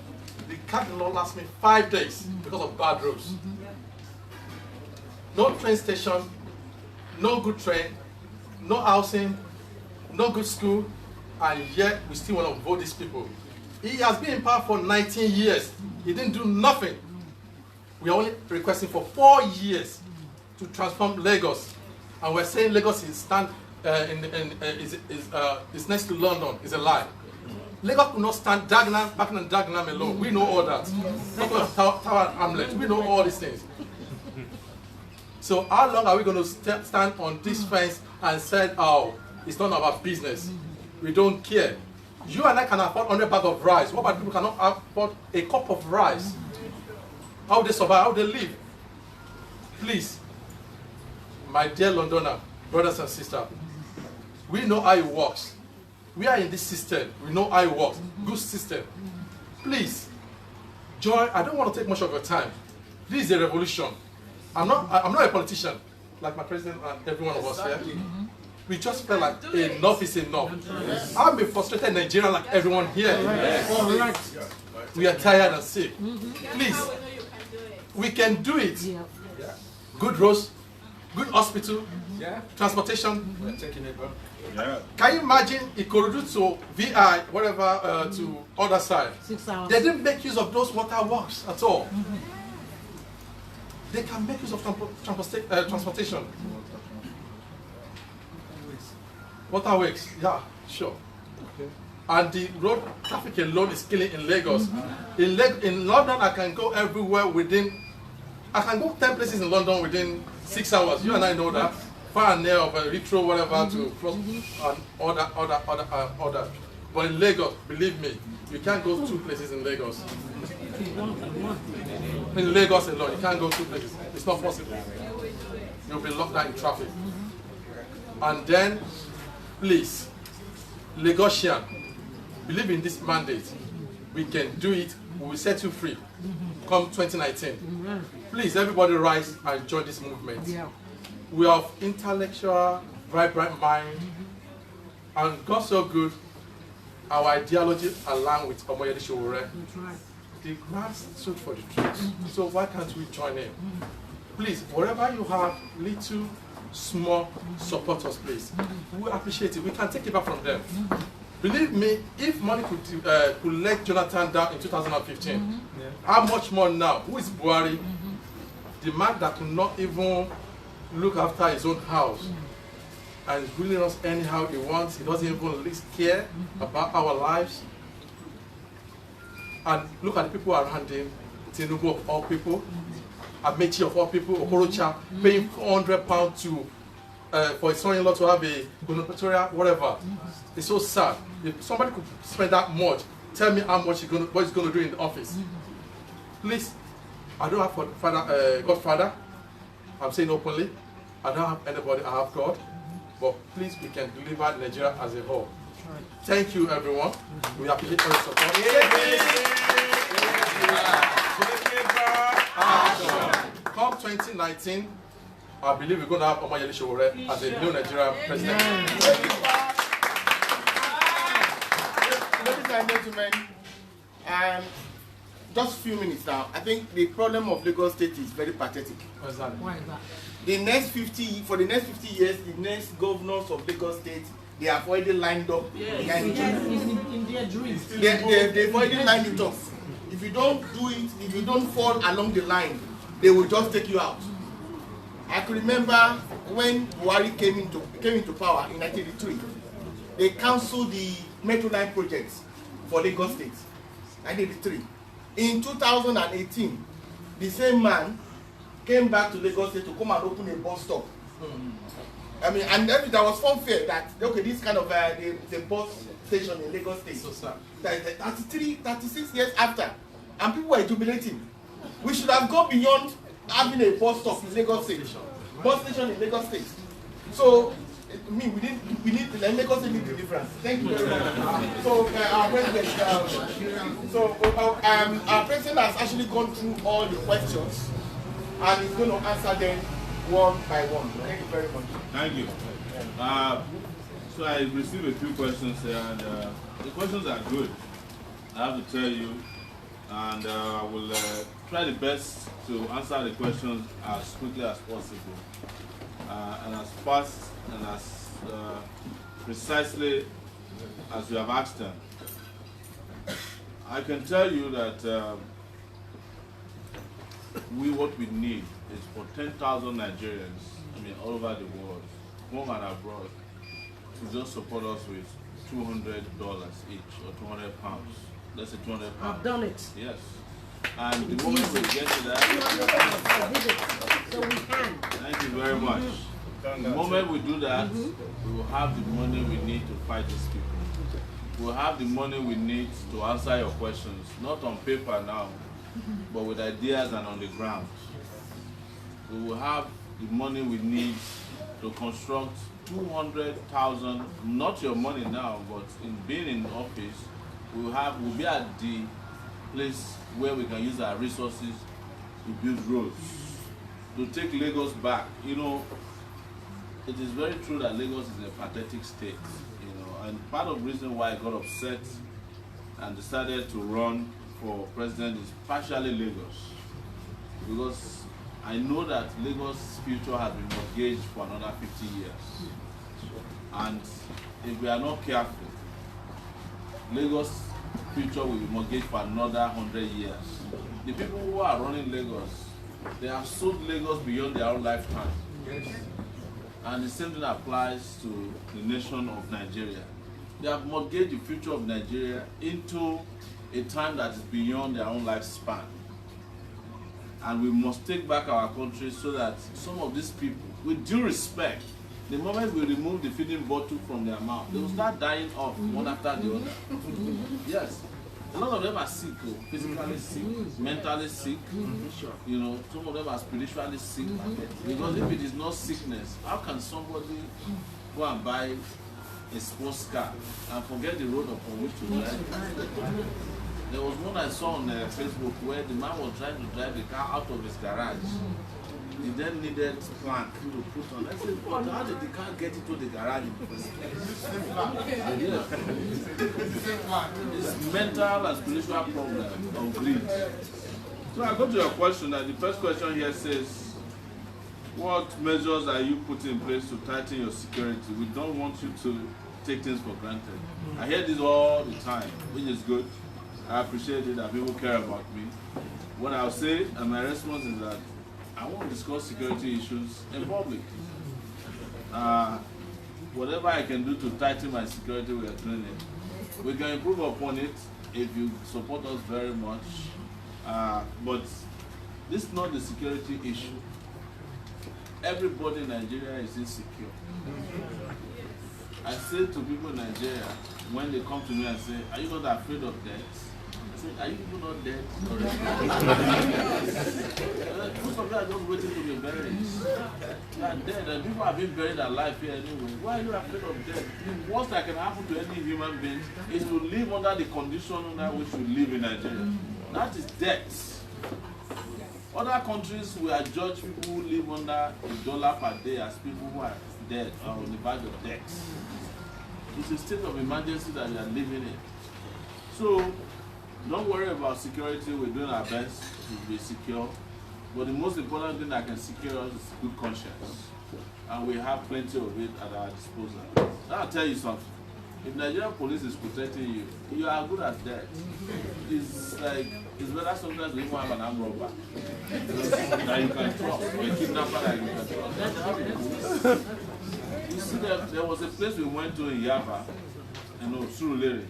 The car did not last me 5 days because of bad roads. No train station, no good train, no housing, no good school, and yet we still want to vote these people. He has been in power for 19 years. He didn't do nothing. We are only requesting for 4 years to transform Lagos, and we're saying Lagos is is next to London. Is a lie. Lagos will not stand Dagenham and Dagenham alone. We know all that. Talking of Tower and Hamlet, we know all these things. So how long are we going to stand on this fence and say, oh, it's none of our business? We don't care. You and I can afford 100 bags of rice. What about people who cannot afford a cup of rice? How they survive, how they live? Please, my dear Londoner, brothers and sisters, we know how it works. We are in this system. We know how it works. Good system. Please, join. I don't want to take much of your time. This is a revolution. I'm not a politician, like my president and every one of us here. We just felt like enough is enough. I'm a frustrated Nigerian like everyone here. We are tired and sick. Please, we can do it. Good roads, good hospital, transportation. Can you imagine Ikorodu to VI, whatever, to other side? 6 hours. They didn't make use of those water works at all. They can make use of transportation. Waterworks, yeah, sure. Okay. And the road traffic alone is killing in Lagos. In London, I can go everywhere I can go 10 places in London within 6 hours. You and I know that. Far and near of a retro, whatever, to cross and order. But in Lagos, believe me, you can't go 2 places in Lagos. In Lagos alone, you can't go 2 places. It's not possible. You'll be locked down in traffic. And then, please, Lagosian, believe in this mandate. We can do it. We will set you free. Come 2019. Please, everybody rise and join this movement. We are of intellectual, vibrant mind, and God so good, our ideology align with Omoyele Sowore. The grass stood for the trees. So why can't we join in? Please, wherever you have little, small, support us, please. We appreciate it. We can take it back from them. Believe me, if money could let Jonathan down in 2015, how much more now? Who is Buhari? The man that could not even look after his own house and really runs anyhow he wants. He doesn't even least care about our lives. And look at the people around him. Tinubu of all people, Amechi of all people, Okorocha, paying £400 to for his son-in-law to have a gubernatorial whatever. It's so sad. If somebody could spend that much, tell me how much what he's going to do in the office. Please, I don't have Godfather. I'm saying openly, I don't have anybody, I have God. But please, we can deliver Nigeria as a whole. Thank you, everyone. We appreciate your support. Come 2019, I believe we're going to have Omoyele Sowore as a new Nigerian president. Ladies and gentlemen, just a few minutes now. I think the problem of Lagos State is very pathetic. What's that? Why is that? For the next 50 years, the next governors of Lagos State, they have already lined up behind each other. In their dreams. They've already lined it up. If you don't do it, if you don't fall along the line, they will just take you out. I can remember when Buhari came into power in 1983, they cancelled the Metro Line projects for Lagos State. 1983. In 2018, the same man came back to Lagos State to come and open a bus stop. I mean, and then there was funfair that, okay, this kind of the bus station in Lagos State. So sad. 36 years after, and people were jubilating. We should have gone beyond having a bus stop in Lagos State. Bus station in Lagos State. So, we need Lagos need the difference. Thank you very much. So our president, our president has actually gone through all the questions and is going to answer them one by one. Thank you very much. Thank you. So I received a few questions here, and the questions are good, I have to tell you, and I will try the best to answer the questions as quickly as possible, and as fast and as precisely as you have asked them. I can tell you that what we need is for 10,000 Nigerians, all over the world, home and abroad, to just support us with $200 each, or 200 pounds. Let's say 200 pounds. I've done it. Yes. And the moment we get to that, so we can. thank you very much. The moment we do that, we will have the money we need to fight these people. We will have the money we need to answer your questions, not on paper now, but with ideas and on the ground. We will have the money we need to construct 200,000, not your money now, but in being in office, we'll be at the place where we can use our resources to build roads, to take Lagos back. It is very true that Lagos is in a pathetic state, and part of the reason why I got upset and decided to run for president is partially Lagos, because I know that Lagos' future has been mortgaged for another 50 years. And if we are not careful, Lagos' future will be mortgaged for another 100 years. The people who are running Lagos, they have sold Lagos beyond their own lifetime. And the same thing applies to the nation of Nigeria. They have mortgaged the future of Nigeria into a time that is beyond their own lifespan. And we must take back our country so that some of these people, with due respect, the moment we remove the feeding bottle from their mouth, they will start dying off one after the other. Yes. A lot of them are sick, physically sick, mentally sick. Some of them are spiritually sick. Because if it is not sickness, how can somebody go and buy a sports car and forget the road upon which to drive? There was one I saw on Facebook where the man was trying to drive the car out of his garage. He then needed plank to put on. I said, but how did the car get into the garage in the first place? It's mental and spiritual problem of greed. So I go to your question, and the first question here says, what measures are you putting in place to tighten your security? We don't want you to take things for granted. I hear this all the time, which is good. I appreciate it that people care about me. What I'll say, and my response is that I won't discuss security issues in public. Whatever I can do to tighten my security, we are doing it. We can improve upon it if you support us very much. But this is not the security issue. Everybody in Nigeria is insecure. I say to people in Nigeria, when they come to me and say, are you not afraid of death? I say, are you people not dead already? Most of them are just waiting to be buried. They are dead, and people have been buried alive here anyway. Why are you afraid of death? The worst that can happen to any human being is to live under the condition under which you live in Nigeria. That is death. Other countries will judge people who live under $1 per day as people who are dead or on the verge of death. It's a state of emergency that we are living in. So, don't worry about security. We're doing our best to be secure. But the most important thing that can secure us is good conscience. And we have plenty of it at our disposal. Now I'll tell you something. If Nigerian police is protecting you, you are good at that. It's better sometimes to even have an armed robber that you can trust, or a kidnapper that you can trust. You see, there was a place we went to in Yaba, Surulere.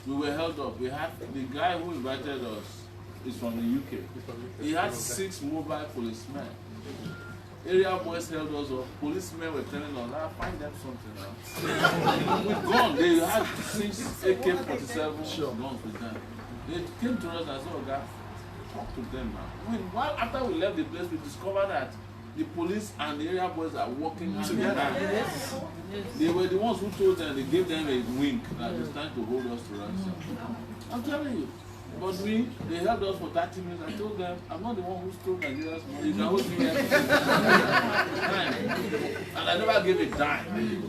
We were held up. We had the guy who invited us is from the UK. He had 6 mobile policemen. Area boys held us up. Policemen were telling us, find them something now. We've gone. They had 6 AK-47 guns with them. They came to us and said, talk to them now. After we left the place, we discovered that the police and the area boys are working hand in hand. They were the ones who told them, they gave them a wink that it's time to hold us to ransom. I'm telling you. But they held us for 30 minutes. I told them, I'm not the one who stole Nigeria's money. You can hold me here. And I never gave a dime.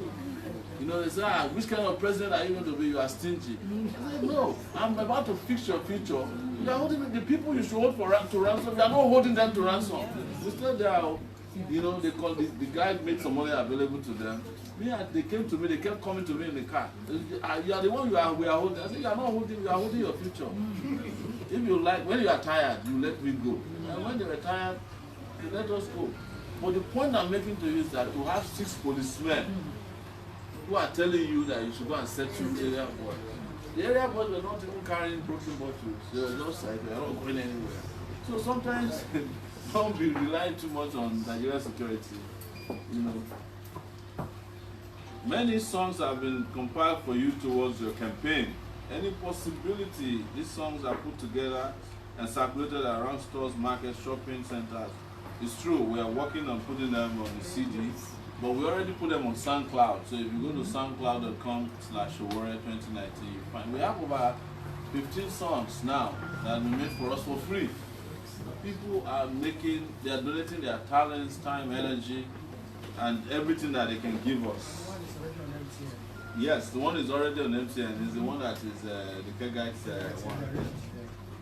You know, they say, which kind of president are you going to be? You are stingy. I said, no, I'm about to fix your future. You are holding the people you should hold to ransom. You are not holding them to ransom. Instead, they are, you know, they call the guy made some money available to them. They came to me, they kept coming to me in the car. You are the one we are holding. I said, you are not holding, you are holding your future. If you like, when you are tired, you let me go. And when they were tired, they let us go. But the point I'm making to you is that to have 6 policemen who are telling you that you should go and settle area boys. The area boys were not even carrying broken bottles. They were just like, they are not going anywhere. So sometimes, don't be relying too much on Nigerian security. You know. Many songs have been compiled for you towards your campaign. Any possibility these songs are put together and circulated around stores, markets, shopping centers? It's true, we are working on putting them on the CD, but we already put them on SoundCloud. So if you go to soundcloud.com/Sowore2019, you find we have over 15 songs now that we made for us for free. People are they are donating their talents, time, energy, and everything that they can give us. Yes, the one is already on MTN. It's the one that is the Kegate's one.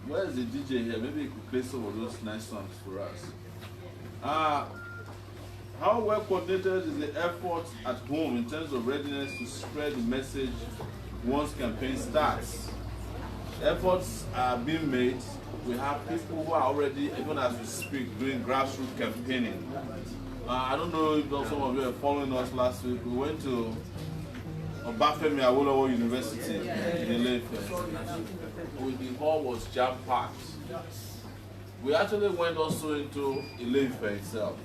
Where is the DJ here? Maybe he could play some of those nice songs for us. How well coordinated is the effort at home in terms of readiness to spread the message once campaign starts? Efforts are being made. We have people who are already, even as we speak, doing grassroots campaigning. I don't know if some of you are following us last week. We went to Obafemi Awolowo University in Ile-Ife. The hall was jam-packed. We actually went also into Ile-Ife itself,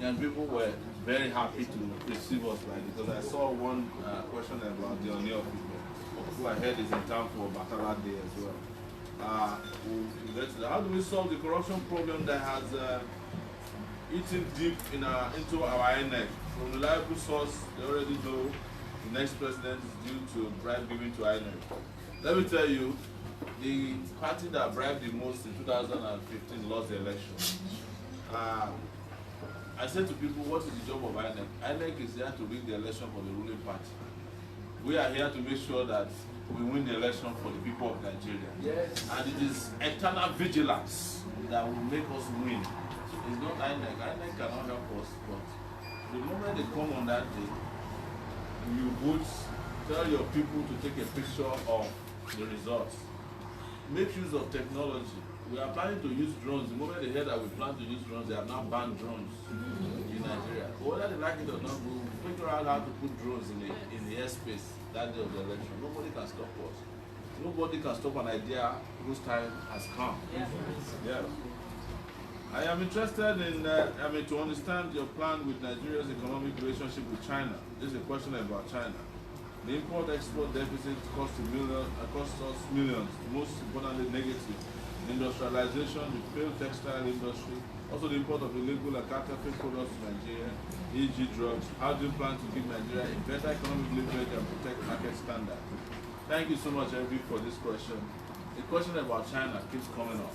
and people were very happy to receive us because I saw one question about the Omoyele people who I heard is in town for Batala Day as well. How do we solve the corruption problem that has eaten deep into our INEC? From reliable source, they already know the next president is due to bribe giving to INEC. Let me tell you, the party that bribed the most in 2015 lost the election. I said to people, what is the job of INEC? INEC is here to win the election for the ruling party. We are here to make sure that we win the election for the people of Nigeria. Yes. And it is eternal vigilance that will make us win. It's not INEC. INEC cannot help us, but the moment they come on that day, you would tell your people to take a picture of the results. Make use of technology. We are planning to use drones. The moment they hear that we plan to use drones, they have now banned drones in Nigeria. But whether they like it or not, we'll figure out how to put drones in the airspace that day of the election. Nobody can stop us. Nobody can stop an idea whose time has come. Yeah. I am interested in, to understand your plan with Nigeria's economic relationship with China. This is a question about China. The import-export deficit costs us millions, most importantly negative. Industrialization, the failed textile industry, also the import of illegal and counterfeit products to Nigeria, e.g. drugs. How do you plan to give Nigeria a better economic leverage and protect market standards? Thank you so much, Evie, for this question. The question about China keeps coming up.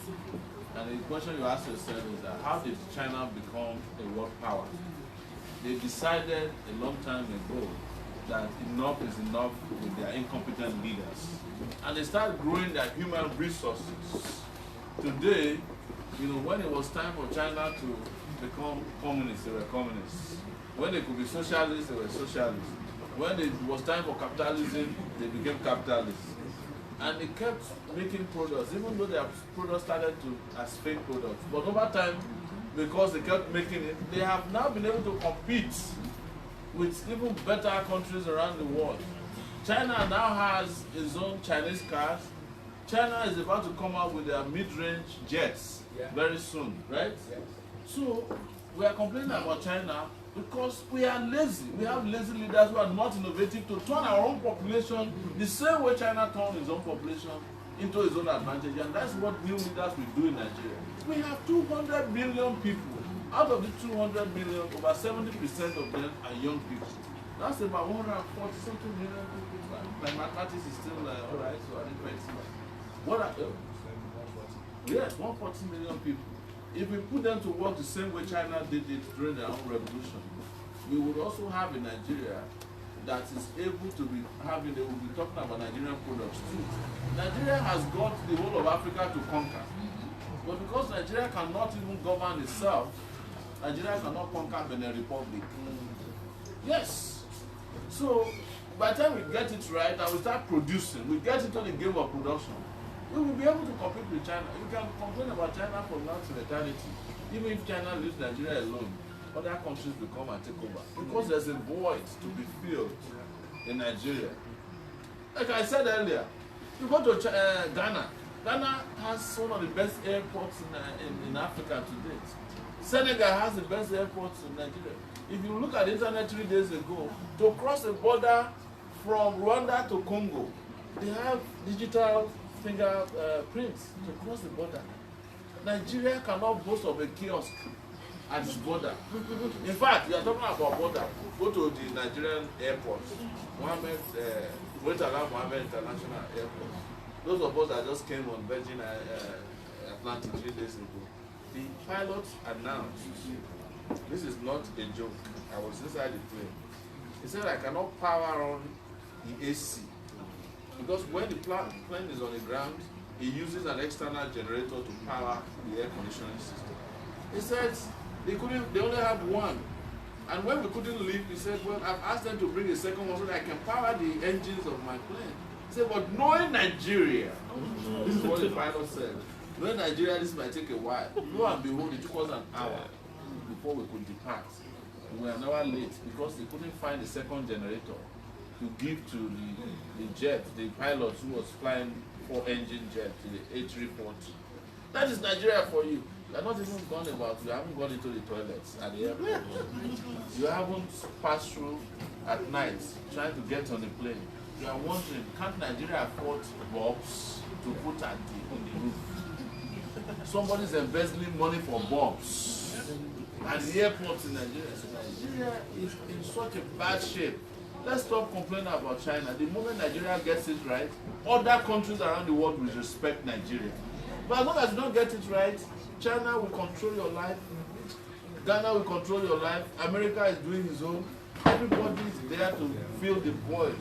And the question you ask yourself is that how did China become a world power? They decided a long time ago that enough is enough with their incompetent leaders. And they started growing their human resources. Today, when it was time for China to become communists, they were communists. When they could be socialists, they were socialists. When it was time for capitalism, they became capitalists. And they kept making products, even though their products started as fake products. But over time, because they kept making it, they have now been able to compete with even better countries around the world. China now has its own Chinese cars. China is about to come out with their mid-range jets very soon, right? Yes. So we are complaining about China because we are lazy. We have lazy leaders who are not innovative to turn our own population the same way China turned its own population into its own advantage. And that's what new leaders will do in Nigeria. We have 200 million people Out of the 200 million, over 70% of them are young people. That's about 140 something million people. My mathematics is still alright, so I didn't quite see that. What are, yes, 140 million people. If we put them to work the same way China did it during their own revolution, we would also have a Nigeria that is able to be having, they will be talking about Nigerian products too. Nigeria has got the whole of Africa to conquer. But because Nigeria cannot even govern itself, Nigeria cannot conquer Benin Republic. Yes. So by the time we get it right and we start producing, we get into the game of production, we will be able to compete with China. You can complain about China from now to eternity. Even if China leaves Nigeria alone, other countries will come and take over. Because there's a void to be filled in Nigeria. Like I said earlier, you go to Ghana. Ghana has one of the best airports in Africa to date. Senegal has the best airports in Nigeria. If you look at the internet 3 days ago, to cross the border from Rwanda to Congo, they have digital fingerprints to cross the border. Nigeria cannot boast of a kiosk at its border. In fact, you are talking about border. Go to the Nigerian airport, Mohammed International Airport. Those of us that just came on Virgin Atlantic 3 days ago, the pilot announced, this is not a joke, I was inside the plane. He said, I cannot power on the AC. Because when the plane is on the ground, he uses an external generator to power the air conditioning system. He said they only have one. And when we couldn't leave, he said, well, I've asked them to bring a second one so that I can power the engines of my plane. He said, but knowing Nigeria, this is what the pilot said, knowing Nigeria, this might take a while. Lo and behold, it took us an hour before we could depart. We were an hour late because they couldn't find a second generator to give to the jet, the pilot who was flying 4-engine jet, the A340. That is Nigeria for you. You are not even gone about, you haven't gone into the toilets at the airport. You haven't passed through at night trying to get on the plane. You are wondering, can't Nigeria afford bombs to put on the roof? Somebody's embezzling money for bombs at the airport in Nigeria. So Nigeria is in such a bad shape. Let's stop complaining about China. The moment Nigeria gets it right, other countries around the world will respect Nigeria. But as long as you don't get it right, China will control your life, Ghana will control your life, America is doing his own. Everybody is there to fill the void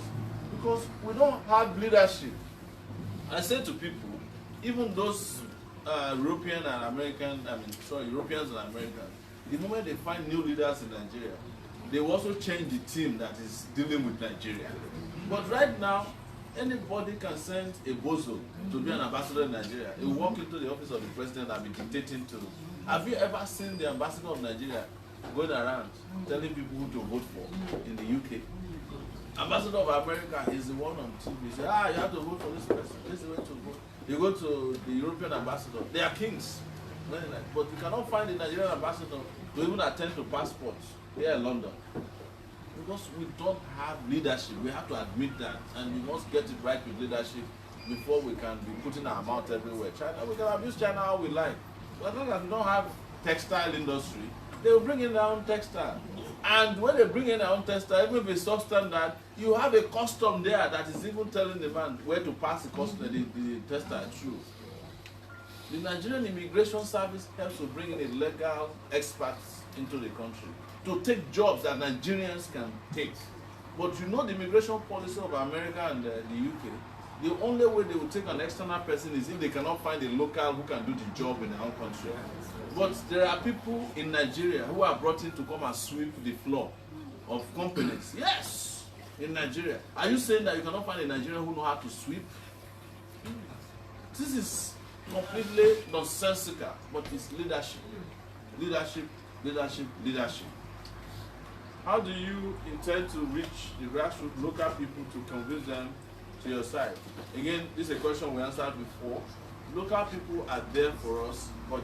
because we don't have leadership. I say to people, even those Europeans and Americans, the moment they find new leaders in Nigeria, they will also change the team that is dealing with Nigeria. But right now, anybody can send a bozo to be an ambassador in Nigeria. He will walk into the office of the president and be dictating to. Have you ever seen the ambassador of Nigeria going around telling people who to vote for in the UK? Ambassador of America is the one on TV. He says, you have to vote for this person. This is the way to vote. You go to the European ambassador. They are kings. But you cannot find a Nigerian ambassador to even attend to passports here in London. Because we don't have leadership. We have to admit that. And we must get it right with leadership before we can be putting our mouth everywhere. China, we can abuse China how we like. But as long as we don't have textile industry, they will bring in their own textile. And when they bring in their own textile, even if it's substandard, you have a custom there that is even telling the man where to pass the textile through. The Nigerian Immigration Service helps to bring in illegal experts into the country to take jobs that Nigerians can take. But you know the immigration policy of America and the UK, the only way they will take an external person is if they cannot find a local who can do the job in their own country. But there are people in Nigeria who are brought in to come and sweep the floor of companies. Yes, in Nigeria. Are you saying that you cannot find a Nigerian who knows how to sweep? This is completely nonsensical, but it's leadership. Leadership, leadership, leadership. How do you intend to reach the grassroots local people to convince them to your side? Again, this is a question we answered before. Local people are there for us, but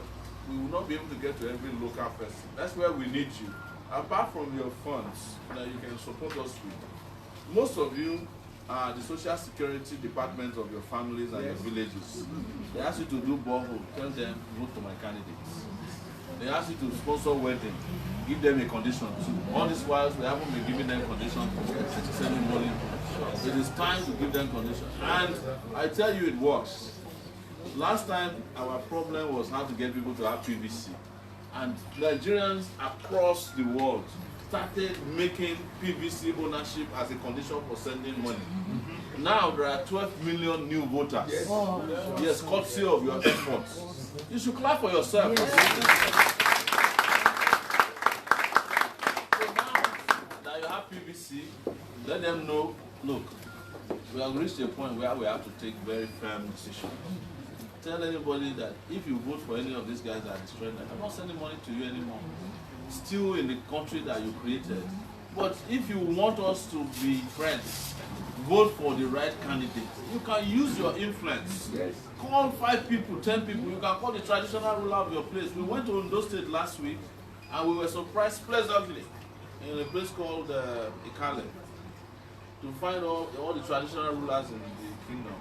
we will not be able to get to every local person. That's where we need you. Apart from your funds that you can support us with, most of you are the social security departments of your families and your villages. They ask you to do borehole. Tell them, vote for my candidates. they ask you to sponsor wedding, give them a condition too. All these while we haven't been giving them conditions to send money. It is time to give them conditions. And I tell you, it works. Last time our problem was how to get people to have PVC. And Nigerians across the world started making PVC ownership as a condition for sending money. Now there are 12 million new voters. Yes, courtesy of your efforts. You should clap for yourself. So now that you have PVC, let them know, look, we have reached a point where we have to take very firm decisions. Tell anybody that if you vote for any of these guys that are destroying them, I'm not sending money to you anymore. Still in the country that you created. But if you want us to be friends, vote for the right candidate. You can use your influence. Yes. Call 5 people, 10 people. You can call the traditional ruler of your place. We went to Ondo State last week and we were surprised pleasantly in a place called Ikale to find all the traditional rulers in the kingdom.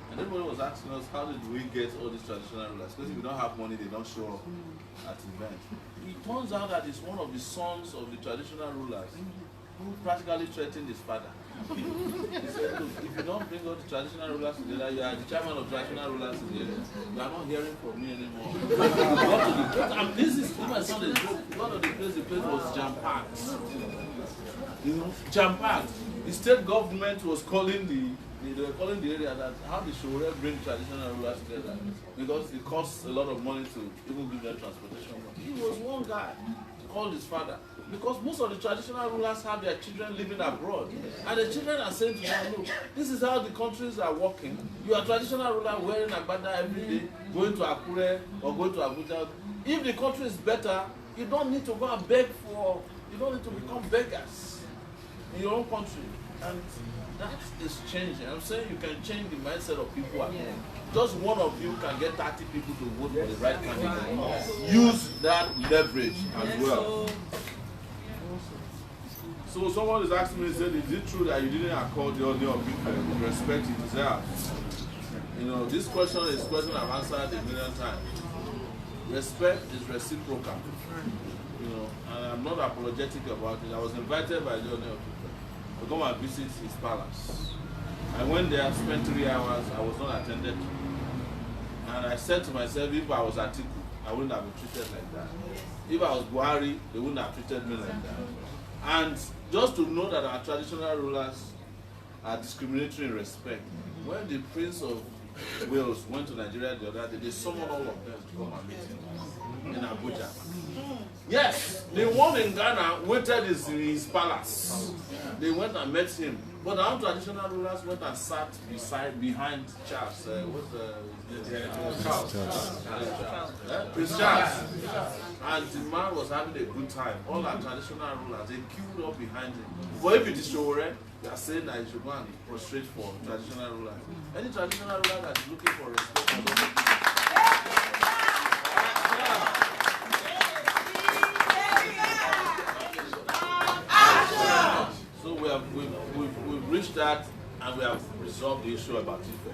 And everybody was asking us, how did we get all these traditional rulers? Because if we don't have money, they don't show up at events. It turns out that it's one of the sons of the traditional rulers who practically threatened his father. He said, look, if you don't bring all the traditional rulers together, you are the chairman of traditional rulers together. You are not hearing from me anymore. And this is my son is joke. A lot of the place was jam-packed. You know, jam-packed. The state government was calling they were calling the area that how the Sowore bring traditional rulers together because it costs a lot of money to even give them transportation. He was one guy called his father because most of the traditional rulers have their children living abroad, and the children are saying to them, look, this is how the countries are working. You are traditional ruler wearing agbada every day, going to Akure or going to Abuja. If the country is better, you don't need to go and beg for. You don't need to become beggars in your own country. And that is changing. I'm saying you can change the mindset of people at home. Just one of you can get 30 people to vote for the right candidate. Use that leverage as well. So someone is asking me, said, is it true that you didn't accord the order of people the respect he deserves? You know, this question is a question I've answered a million times. Respect is reciprocal. You know, and I'm not apologetic about it. I was invited by the order of people to come and visit his palace. I went there, spent 3 hours, I was not attended to. And I said to myself, if I was Atiku, I wouldn't have been treated like that. If I was Buhari, they wouldn't have treated me like that. And just to know that our traditional rulers are discriminatory in respect. When the Prince of Wales went to Nigeria the other day, they summoned all of them to come and meet him in Abuja. Yes, the one in Ghana waited in his palace. They went and met him. But our traditional rulers went and sat behind Charles. Prince Charles. And the man was having a good time. All our traditional rulers, they queued up behind him. But if it is Sowore, they are saying that you should go and prostrate for traditional rulers. Any traditional ruler that is looking for respect, so we've reached that and we have resolved the issue about Ife.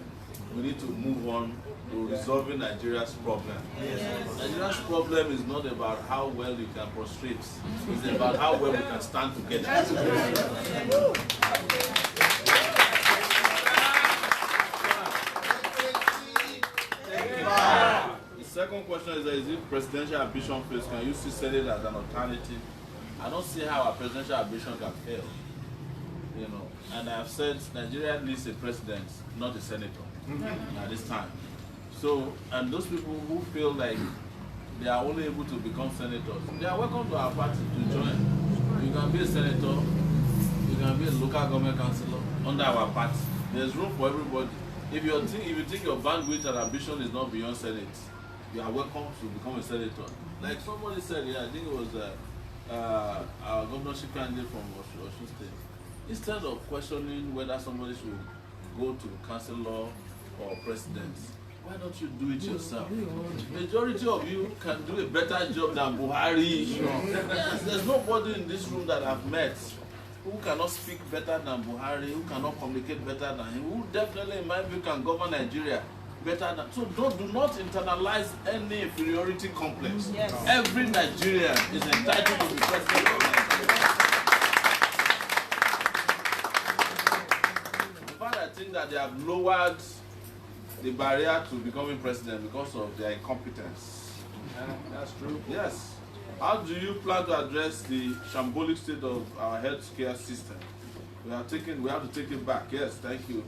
We need to move on to resolving Nigeria's problem. Nigeria's problem is not about how well you can prostrate, it's about how well we can stand together. The second question is if presidential ambition fails, can you see Senate as an alternative? I don't see how a presidential ambition can fail. You know, and I've said Nigeria needs a president, not a senator at this time. So, and those people who feel like they are only able to become senators, they are welcome to our party to join. You can be a senator, you can be a local government councillor under our party. There's room for everybody. If you think your bandwidth and ambition is not beyond Senate, you are welcome to become a senator. Like somebody said, yeah, I think it was our governorship candidate from Osun State. Instead of questioning whether somebody should go to councillor or president, why don't you do it yourself? Majority of you can do a better job than Buhari. Yes, there's nobody in this room that I've met who cannot speak better than Buhari, who cannot communicate better than him, who definitely, in my view, can govern Nigeria better than. So do not internalize any inferiority complex. Yes. Every Nigerian is entitled to be president of Nigeria. In fact, I think that they have lowered the barrier to becoming president because of their incompetence. That's true. Yes. How do you plan to address the shambolic state of our healthcare system? We have to take it back. Yes, thank you.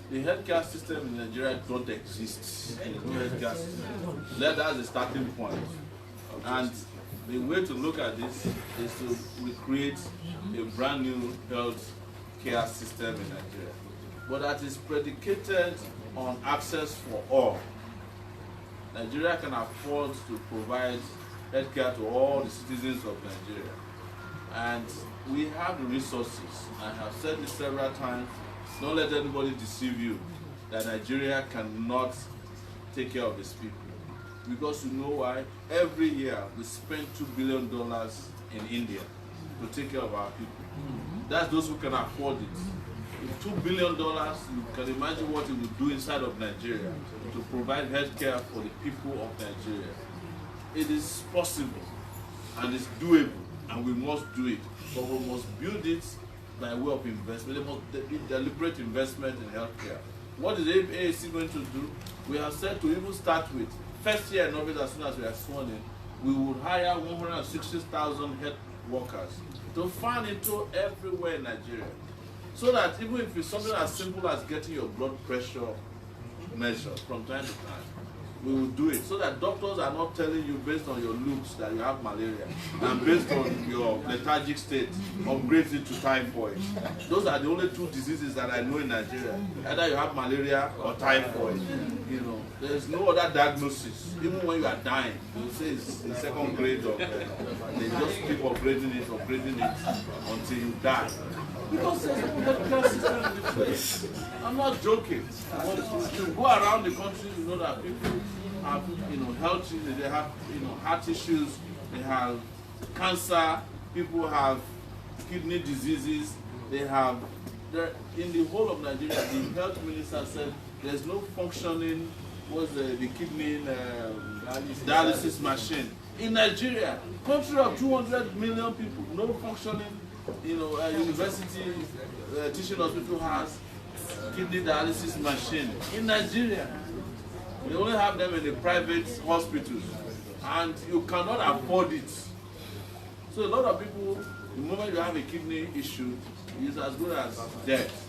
The healthcare system in Nigeria don't exist. There's no healthcare system. That's the starting point. And the way to look at this is to recreate a brand new health care system in Nigeria. But that is predicated on access for all. Nigeria can afford to provide healthcare to all the citizens of Nigeria. And we have the resources. I have said this several times. Don't let anybody deceive you that Nigeria cannot take care of its people. Because you know why? Every year we spend $2 billion in India to take care of our people. That's those who can afford it. With $2 billion, you can imagine what it will do inside of Nigeria to provide health care for the people of Nigeria. It is possible and it's doable, and we must do it. But we must build it by way of investment. There must be deliberate investment in healthcare. What is the AAC going to do? We have said to even start with, first year in office, as soon as we are sworn in, we would hire 160,000 health workers to fan into everywhere in Nigeria. So that even if it's something as simple as getting your blood pressure measured from time to time, we will do it so that doctors are not telling you based on your looks that you have malaria and based on your lethargic state upgrade it to typhoid. Those are the only two diseases that I know in Nigeria. Either you have malaria or typhoid. You know, there's no other diagnosis. Even when you are dying, you say it's in second grade or they just keep upgrading it until you die. Because there's no healthcare system in the place. I'm not joking. You go around the country, you know that people have, health issues, they have, heart issues, they have cancer, people have kidney diseases, they have, in the whole of Nigeria, the health minister said there's no functioning, the kidney dialysis machine. In Nigeria, country of 200 million people, no functioning, university, teaching hospital has kidney dialysis machine. In Nigeria, they only have them in the private hospitals, and you cannot afford it. So a lot of people, the moment you have a kidney issue, it's as good as death.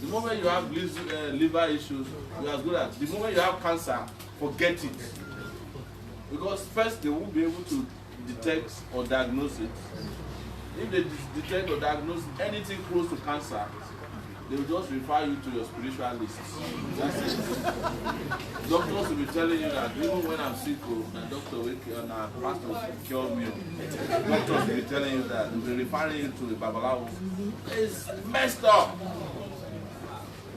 The moment you have liver issues, you're as good as. The moment you have cancer, forget it. Because first they won't be able to detect or diagnose it. If they detect or diagnose anything close to cancer, they will just refer you to your spiritualist. That's it. Doctors will be telling you that even when I'm sick, my doctor and our pastor will cure me. Doctors will be telling you that, they'll be referring you to the Babalawo. It's messed up.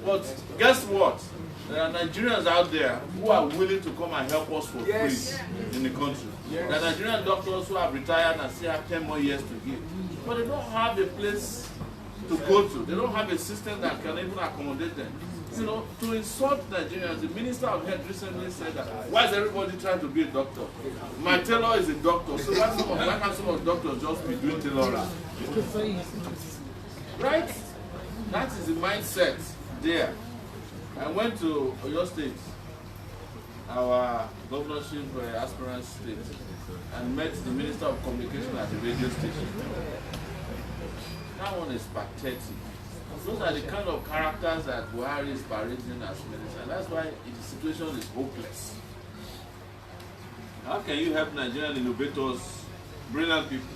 But guess what? There are Nigerians out there who are willing to come and help us for free in the country. There are Nigerian doctors who have retired and still have 10 more years to give. But they don't have a place to go to. They don't have a system that can even accommodate them. To insult Nigerians, the Minister of Health recently said that, why is everybody trying to be a doctor? My tailor is a doctor, so why can't some of the doctors just be doing tailoring? Right? That is the mindset there. I went to Oyo State, our governorship aspirant state, and met the Minister of Communication at the radio station. That one is pathetic. Those are the kind of characters that Buhari is parading as minister. And that's why the situation is hopeless. How can you help Nigerian innovators, brilliant people?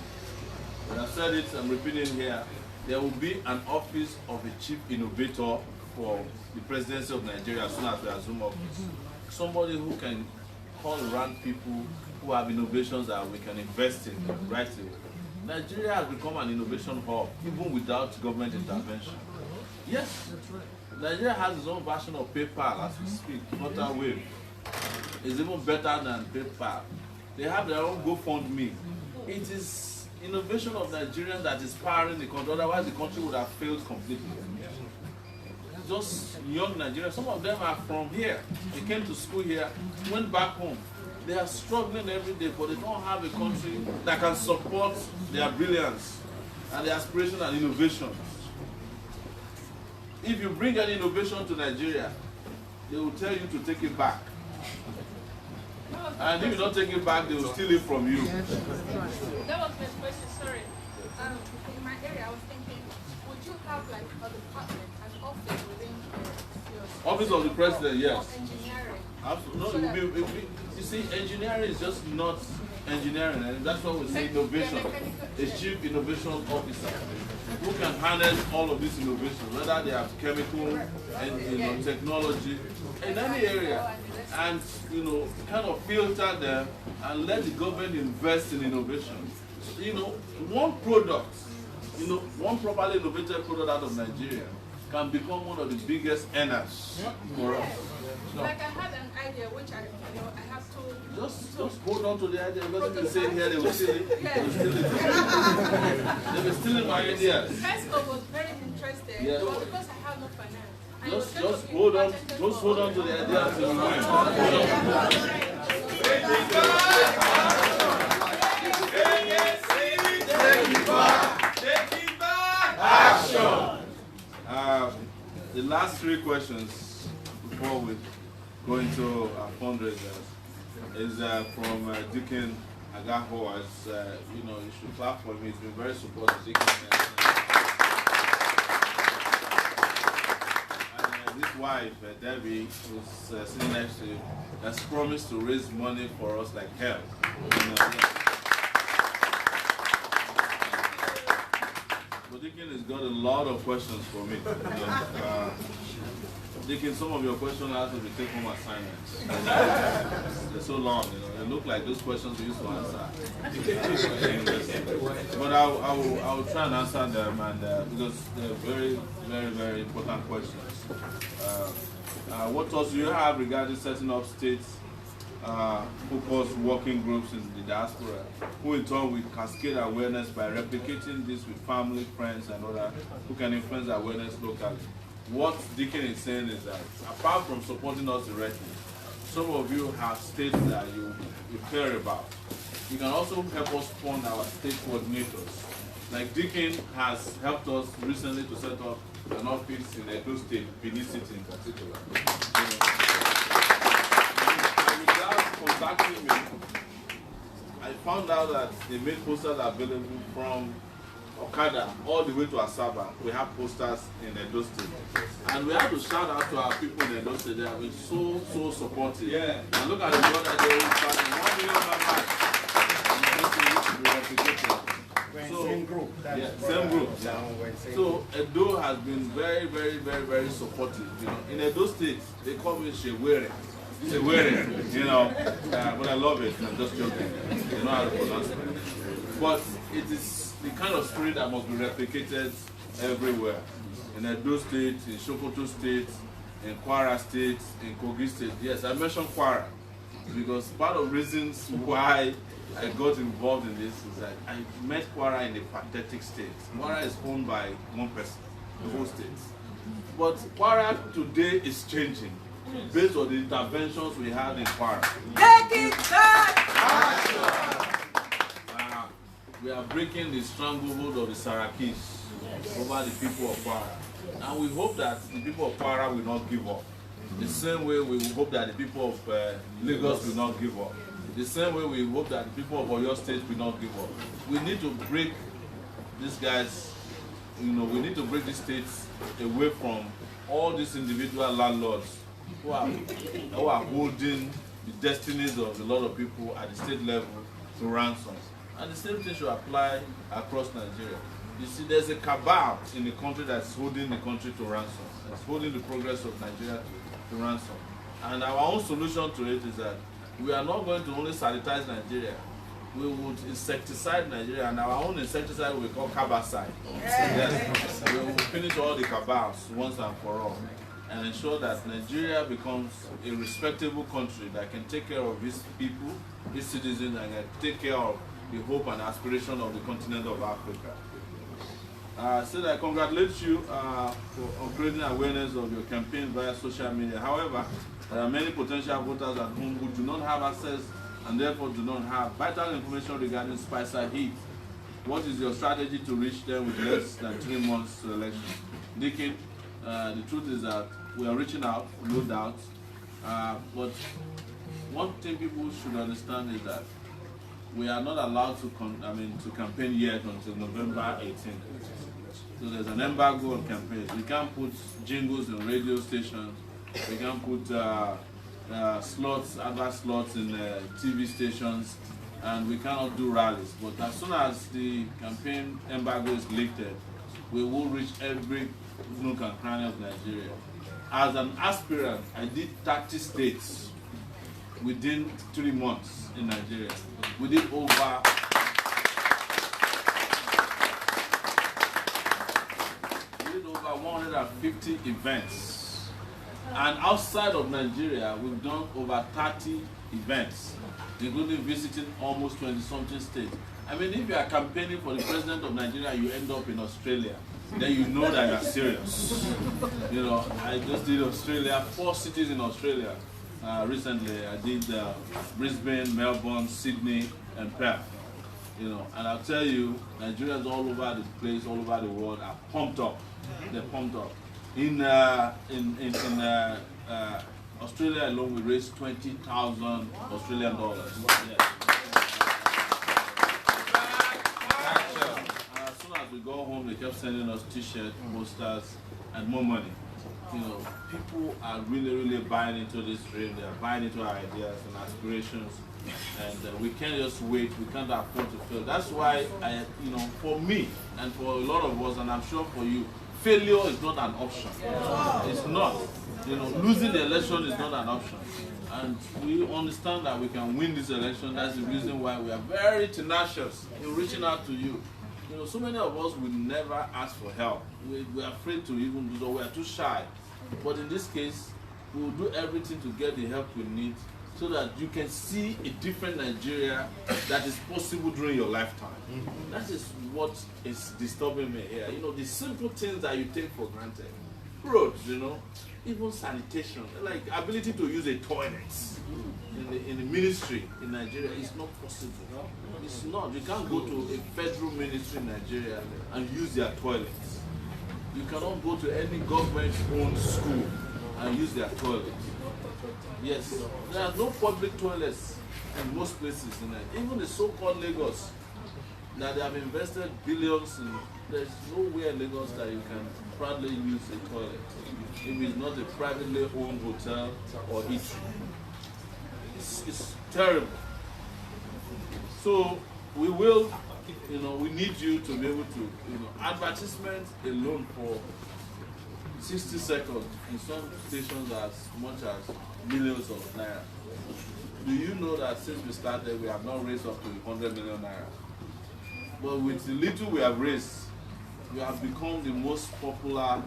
When I said it, I'm repeating here. There will be an office of a chief innovator for the presidency of Nigeria as soon as we assume office. Somebody who can call around people who have innovations that we can invest in right away. Nigeria has become an innovation hub, even without government intervention. Yes, Nigeria has its own version of PayPal as we speak, Flutterwave. It's even better than PayPal. They have their own GoFundMe. It is innovation of Nigerians that is powering the country, otherwise the country would have failed completely. just young Nigerians. Some of them are from here. They came to school here, went back home. They are struggling every day, but they don't have a country that can support their brilliance and their aspiration and innovation. If you bring any innovation to Nigeria, they will tell you to take it back. And if you don't take it back, they will steal it from you. That was my question, sorry. In my area, I was thinking, would you have like a department, an office within your Office of the President, yes. Or engineering? Absolutely. No, you see, engineering is just not engineering, and that's why we say innovation. A chief innovation officer who can harness all of these innovations, whether they are chemical and technology in any area, and kind of filter them and let the government invest in innovation. One product, one properly innovated product out of Nigeria can become one of the biggest earners for us. Like I had an idea which I have to just hold on to the idea, because if you say it here, they will steal it. They will steal it. They will steal my ideas. Fesco was very interested, Yeah. but because I have no finance. Just hold on to the idea until we win. Action! The last three questions before we go into our fundraisers is from Deacon Agaho. You should clap for me. He's been very supportive. Deacon, and his wife, Debbie, who's sitting next to you, has promised to raise money for us like hell. But Deacon has got a lot of questions for me. Deacon, some of your questions have to be take-home assignments. They're so long, They look like those questions we used to answer. But I will try and answer them, and because they're very, very, very important questions. What thoughts do you have regarding setting up states focused working groups in the diaspora, who in turn will cascade awareness by replicating this with family, friends, and others who can influence awareness locally? What Deacon is saying is that, apart from supporting us directly, some of you have states that you care about. You can also help us fund our state coordinators. Like Deacon has helped us recently to set up an office in Edo State, Benin City in particular. Contacting me, I found out that they made posters available from Okada all the way to Asaba. We have posters in Edo State. And we have to shout out to our people in Edo State. They have been so supportive. Yeah. And look at the work that they are starting. 1 million members. So, same group. Yeah, same group. Yeah. So Edo has been very, very, very, very supportive. In Edo State, they call me Shewere. But I love it. I'm just joking. You know how to pronounce it. But it is the kind of spirit that must be replicated everywhere. In Edo State, in Sokoto State, in Kwara State, in Kogi State. Yes, I mentioned Kwara because part of the reasons why I got involved in this is that I met Kwara in a pathetic state. Kwara is owned by one person, the whole state. But Kwara today is changing based on the interventions we had in Kwara. Take it back! We are breaking the stranglehold of the Sarakis over the people of Kwara. And we hope that the people of Kwara will not give up. The same way we hope that the people of Lagos will not give up. The same way we hope that the people of Oyo State will not give up. We need to break these guys, we need to break these states away from all these individual landlords who are holding the destinies of a lot of people at the state level to ransom. And the same thing should apply across Nigeria. You see, there's a cabal in the country that's holding the country to ransom. It's holding the progress of Nigeria to ransom. And our own solution to it is that we are not going to only sanitize Nigeria. We would insecticide Nigeria, and our own insecticide we call cabacide. Yes. We will finish all the cabals once and for all, and ensure that Nigeria becomes a respectable country that can take care of its people, its citizens, and can take care of the hope and aspiration of the continent of Africa. Said I congratulate you for upgrading awareness of your campaign via social media. However, there are many potential voters at home who do not have access and therefore do not have vital information regarding Spicer Heat. What is your strategy to reach them with less than 3 months to election? Deacon, the truth is that we are reaching out, no doubt, but one thing people should understand is that we are not allowed to campaign yet until November 18th. So there's an embargo on campaigns. We can't put jingles in radio stations. We can't put slots, advert slots in TV stations, and we cannot do rallies. But as soon as the campaign embargo is lifted, we will reach every nook and cranny of Nigeria. As an aspirant, I did 30 states within 3 months in Nigeria. We did over 150 events. And outside of Nigeria, we've done over 30 events, including visiting almost 20-something states. I mean, if you are campaigning for the president of Nigeria, you end up in Australia, then you know that you are serious. You know, I just did Australia, 4 cities in Australia recently. I did Brisbane, Melbourne, Sydney, and Perth. You know, and I'll tell you, Nigerians all over the place, all over the world are pumped up. They're pumped up. In Australia alone, we raised 20,000 Australian dollars. Yeah. As soon as we go home, they kept sending us T-shirts, posters, and more money. You know, people are really buying into this dream. They are buying into our ideas and aspirations, and we can't just wait. We can't afford to fail. That's why for me and for a lot of us, and I'm sure for you, failure is not an option. It's not. You know, losing the election is not an option. And we understand that we can win this election. That's the reason why we are very tenacious in reaching out to you. You know, so many of us will never ask for help. We're afraid to even do so. We are too shy. But in this case, we will do everything to get the help we need so that you can see a different Nigeria that is possible during your lifetime. That is what is disturbing me here. You know, the simple things that you take for granted. Roads, you know, even sanitation, like ability to use a toilet in the ministry in Nigeria is not possible. It's not. You can't go to a federal ministry in Nigeria and use their toilets. You cannot go to any government-owned school and use their toilets. Yes, there are no public toilets in most places in Nigeria. Even the so-called Lagos, that they have invested billions in, there's nowhere in Lagos that you can proudly use a toilet if it's not a privately owned hotel or eatery. It's terrible. So we will, you know, we need you to be able to, you know, advertisement alone for 60 seconds in some stations as much as millions of naira. Do you know that since we started, we have not raised up to 100 million naira? But with the little we have raised, we have become the most popular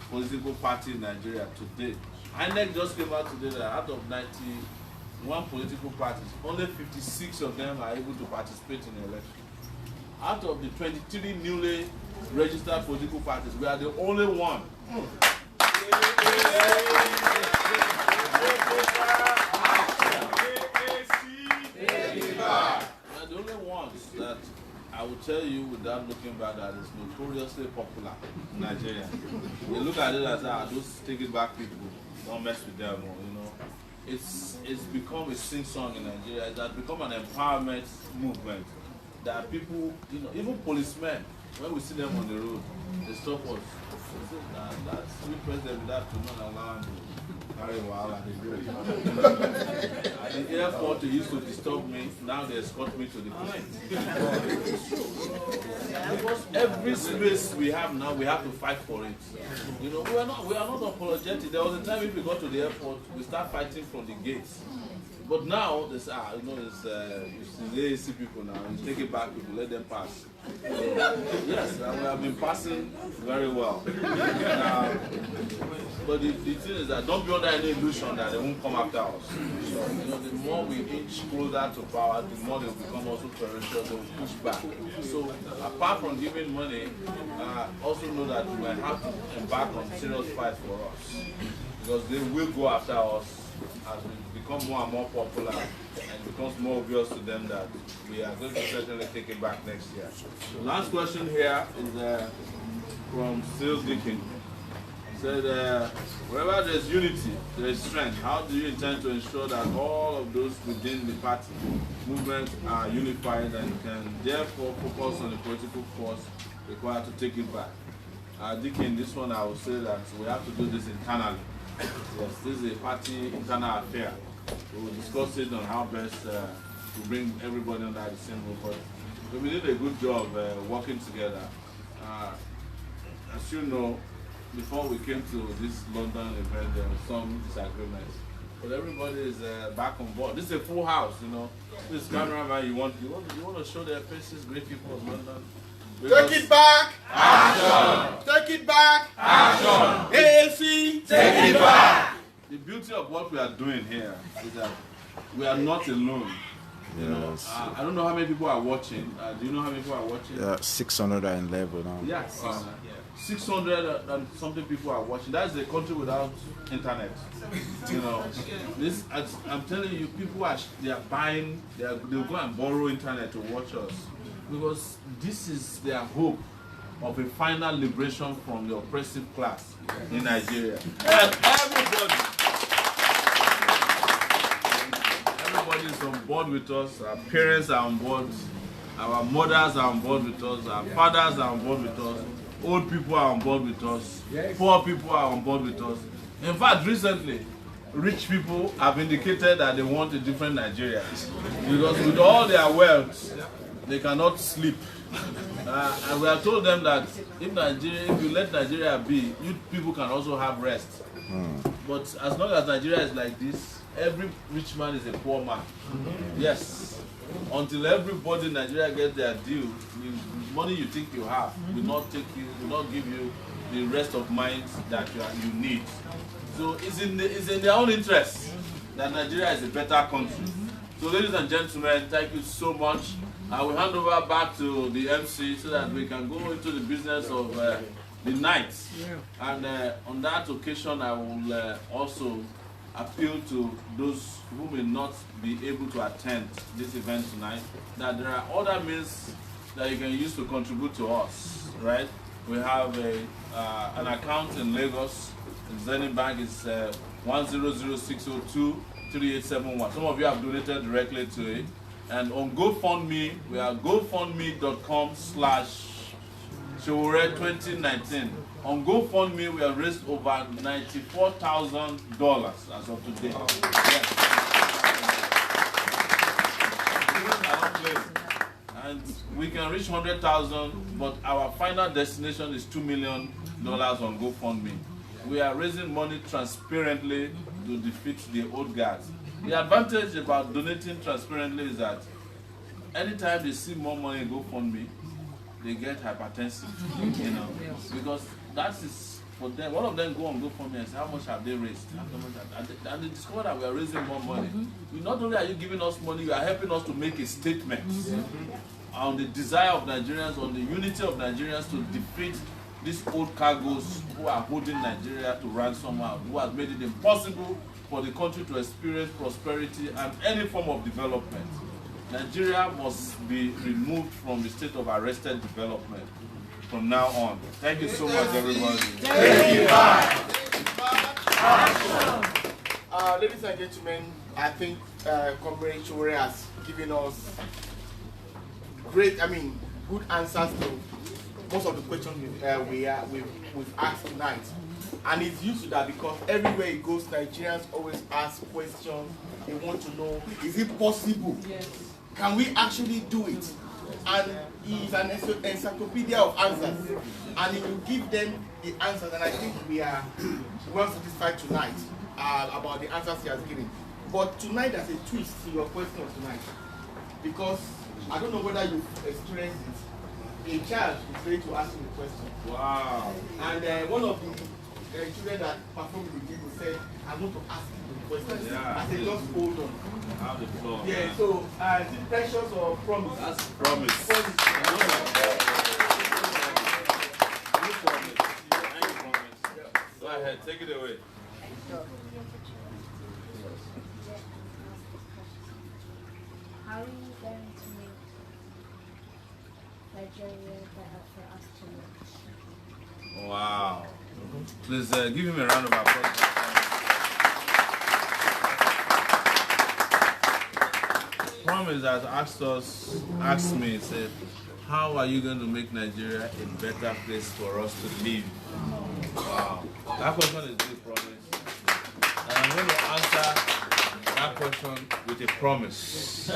political party in Nigeria today. INEC just came out today that out of 91 political parties, only 56 of them are able to participate in the election. Out of the 23 newly registered political parties, we are the only one. We are the only ones that I will tell you without looking back that is notoriously popular in Nigeria. We look at it as those take it back people, don't mess with them, you know. It's become a sing-song in Nigeria. It has become an empowerment movement that people, you know, even policemen, when we see them on the road, they stop us. That's we president with that to not allow them to carry while and they do it. At the airport, they used to disturb me. Now they escort me to the plane. Because every space we have now, we have to fight for it. You know, we are not apologetic. There was a time if we got to the airport, we start fighting from the gates. But now, this, it's the AAC people now. You take it back, people, let them pass. Yes, we have been passing very well. But the thing is that don't be under any illusion that they won't come after us. So, the more we inch closer to power, the more they will become also ferocious, they will push back. So, apart from giving money, also know that we might have to embark on serious fight for us. Because they will go after us as we become more and more popular, and it becomes more obvious to them that we are going to certainly take it back next year. The last question here is from Sales Deacon. Said, wherever there's unity, there is strength. How do you intend to ensure that all of those within the party movement are unified and can therefore focus on the political force required to take it back? Deacon, this one I would say that we have to do this internally. Yes, this is a party internal affair. We will discuss it on how best to bring everybody under the same roof. But we did a good job working together. As you know, before we came to this London event, there were some disagreements. But everybody is back on board. This is a full house, This cameraman, you want to show their faces, great people of London. Take it back! Action! Take it back! Action! AAC! Take it back! The beauty of what we are doing here is that we are not alone. Yes. I don't know how many people are watching. Do you know how many people are watching? Yeah, 611 now. Yeah, 600 and something people are watching. That's a country without internet. This I'm telling you, people they are buying. They'll go and borrow internet to watch us because this is their hope of a final liberation from the oppressive class in Nigeria. And everybody is on board with us. Our parents are on board. Our mothers are on board with us. Our fathers are on board with us. Old people are on board with us. Poor people are on board with us. In fact, recently, rich people have indicated that they want a different Nigeria. Because with all their wealth, they cannot sleep. And we have told them that if you let Nigeria be, you people can also have rest. But as long as Nigeria is like this, every rich man is a poor man. Yes. Until everybody in Nigeria gets their due, the money you think you have will not give you the rest of mind that you need. So it's in their own interest that Nigeria is a better country. So ladies and gentlemen, thank you so much. I will hand over back to the MC so that we can go into the business of the night. And on that occasion, I will also appeal to those who may not be able to attend this event tonight, that there are other means that you can use to contribute to us, right? We have an account in Lagos. Zenith Bank is 10006023871. Some of you have donated directly to it. And on GoFundMe, we are gofundme.com/Sowore2019. On GoFundMe, we have raised over $94,000 as of today. Yes. And we can reach 100,000, but our final destination is $2 million on GoFundMe. We are raising money transparently to defeat the old guards. The advantage about donating transparently is that anytime they see more money in GoFundMe, they get hypertensive, because that is for them. One of them go on GoFundMe and say, how much have they raised? And they discover that we are raising more money. Not only are you giving us money, you are helping us to make a statement on the desire of Nigerians, on the unity of Nigerians to defeat these old cargoes who are holding Nigeria to ransom, who have made it impossible for the country to experience prosperity and any form of development. Nigeria must be removed from the state of arrested development from now on. Thank you so much, everybody. Ladies and gentlemen, I think Comrade Sowore has given us good answers to most of the questions we've asked tonight. And it's used to that because everywhere he goes, Nigerians always ask questions. They want to know, is it possible? Yes. Can we actually do it? And he's an encyclopedia of answers. And he will give them the answers. And I think we are well satisfied tonight about the answers he has given. But tonight there's a twist to your question tonight. Because I don't know whether you've experienced it. A child is ready to ask you a question. Wow. And one of the children that performed with people said, I want to ask you a question. Yeah. I said, just hold on. Have the floor. Yeah, man. so is it precious or promise? That's promise. Promise. You promise. Thank you, promise. Go ahead, take it away. How are you going to make Nigeria better for us to live? Wow. Please give him a round of applause. Promise has asked me, said, how are you going to make Nigeria a better place for us to live? Wow. That question is good, promise. And I'm going to answer that question with a promise.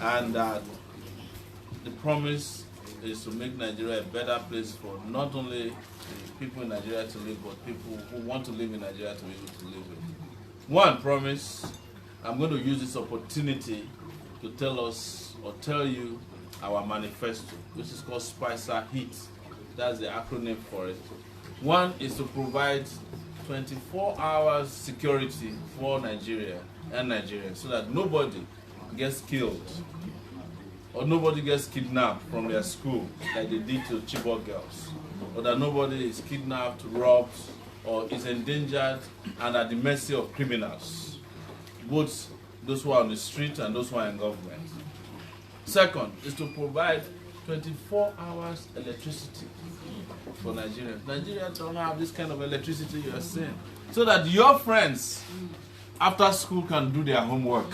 And that the promise is to make Nigeria a better place for not only the people in Nigeria to live, but people who want to live in Nigeria to be able to live it. One promise, I'm going to use this opportunity to tell us or tell you our manifesto, which is called Spicer HEAT. That's the acronym for it. One is to provide 24 hours security for Nigeria and Nigerians so that nobody gets killed or nobody gets kidnapped from their school like they did to Chibok girls, or that nobody is kidnapped, robbed, or is endangered and at the mercy of criminals, both those who are on the street and those who are in government. Second is to provide 24 hours electricity for Nigerians. Nigerians don't have this kind of electricity you are saying, so that your friends after school can do their homework,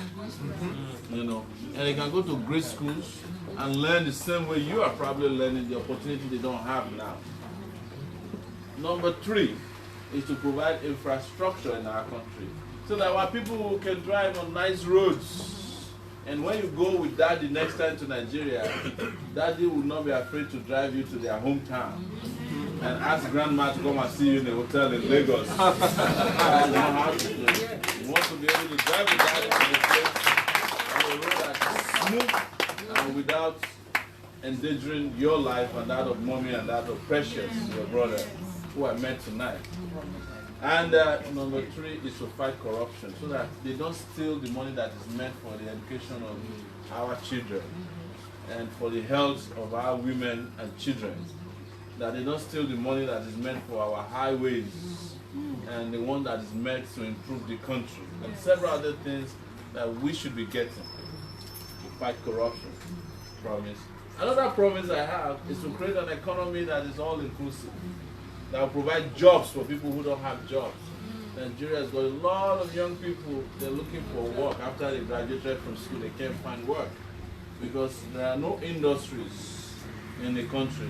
you know, and they can go to great schools and learn the same way you are probably learning, the opportunity they don't have now. Number three is to provide infrastructure in our country so that our people can drive on nice roads. And when you go with daddy next time to Nigeria, daddy will not be afraid to drive you to their hometown and ask grandma to come and see you in a hotel in Lagos. You know how to do it. You want to be able to drive with daddy to the place on a road that is smooth and without endangering your life and that of mommy and that of Precious, your brother, who I met tonight. And number three is to fight corruption so that they don't steal the money that is meant for the education of our children and for the health of our women and children. That they don't steal the money that is meant for our highways and the one that is meant to improve the country and several other things that we should be getting to fight corruption. Promise. Another promise I have is to create an economy that is all inclusive, that will provide jobs for people who don't have jobs. Nigeria has got a lot of young people, they're looking for work. After they graduated from school, they can't find work because there are no industries in the country.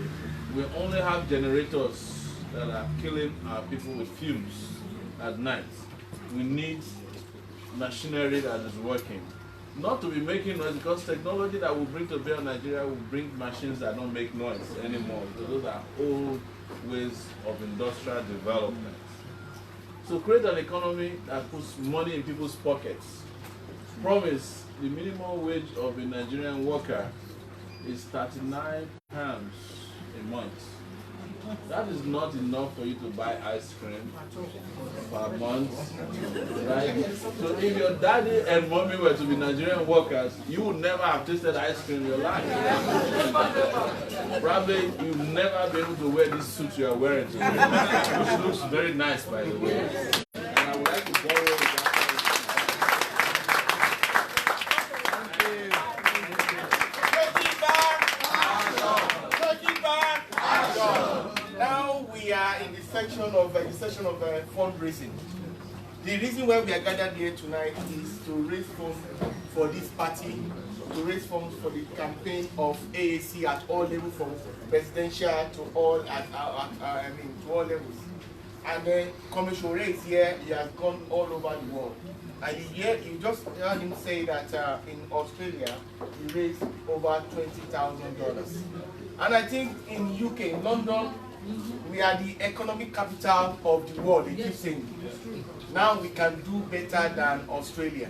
We only have generators that are killing our people with fumes at night. We need machinery that is working. Not to be making noise, because technology that will bring to bear on Nigeria will bring machines that don't make noise anymore. So those are old ways of industrial development. So create an economy that puts money in people's pockets. Promise the minimum wage of a Nigerian worker is 39 pounds a month. That is not enough for you to buy ice cream per month, right? So if your daddy and mommy were to be Nigerian workers, you would never have tasted ice cream in your life. Probably you'll never be able to wear this suit you are wearing today, which looks very nice, by the way. And I would like to borrow that. Now we are in the section of fundraising. The reason why we are gathered here tonight is to raise funds for this party, to raise funds for the campaign of AAC at all levels, from presidential to all to all levels. And then Commissioner is here. He has gone all over the world. And you just heard him say that in Australia he raised over $20,000. And I think in UK, in London, we are the economic capital of the world, they keep saying. Now we can do better than Australia.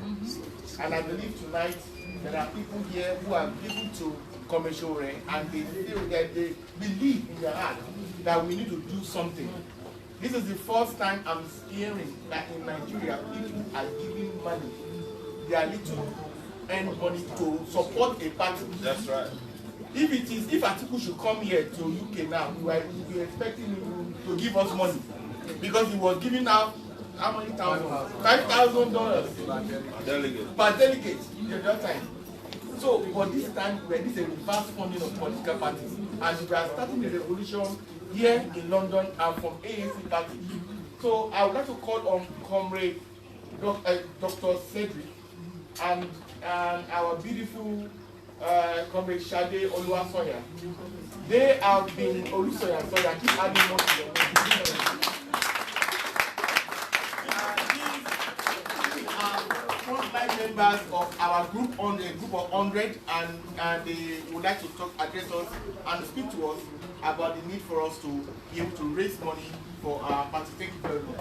And I believe tonight there are people here who are listening to Omoyele and they feel that they believe in their heart that we need to do something. This is the first time I'm hearing that in Nigeria people are giving money, their little earned money to support a party. That's right. If Atiku should come here to UK now, we were expecting him to give us money because he was giving out how many thousand? $5,000 Delegate. per delegate the other time. So for this time, this is a reverse funding of political parties, and we are starting a revolution here in London and from ANC party. So I would like to call on Comrade Dr. Cedric and our beautiful Comrade Shade Oluwasoya. They have been Olusoya, so I keep adding more to them. These are frontline members of our group on a group of 100, and they would like to address us and speak to us about the need for us to be able to raise money for our party. Thank you very much.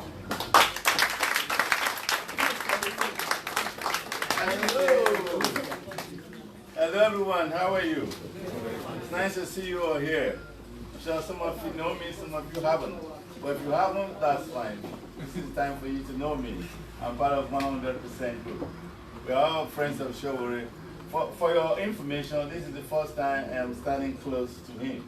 Hello everyone, how are you? It's nice to see you all here. I'm sure some of you know me, some of you haven't. But if you haven't, that's fine. This is the time for you to know me. I'm part of 100% group. We are all friends of Sowore. For your information, this is the first time I'm standing close to him.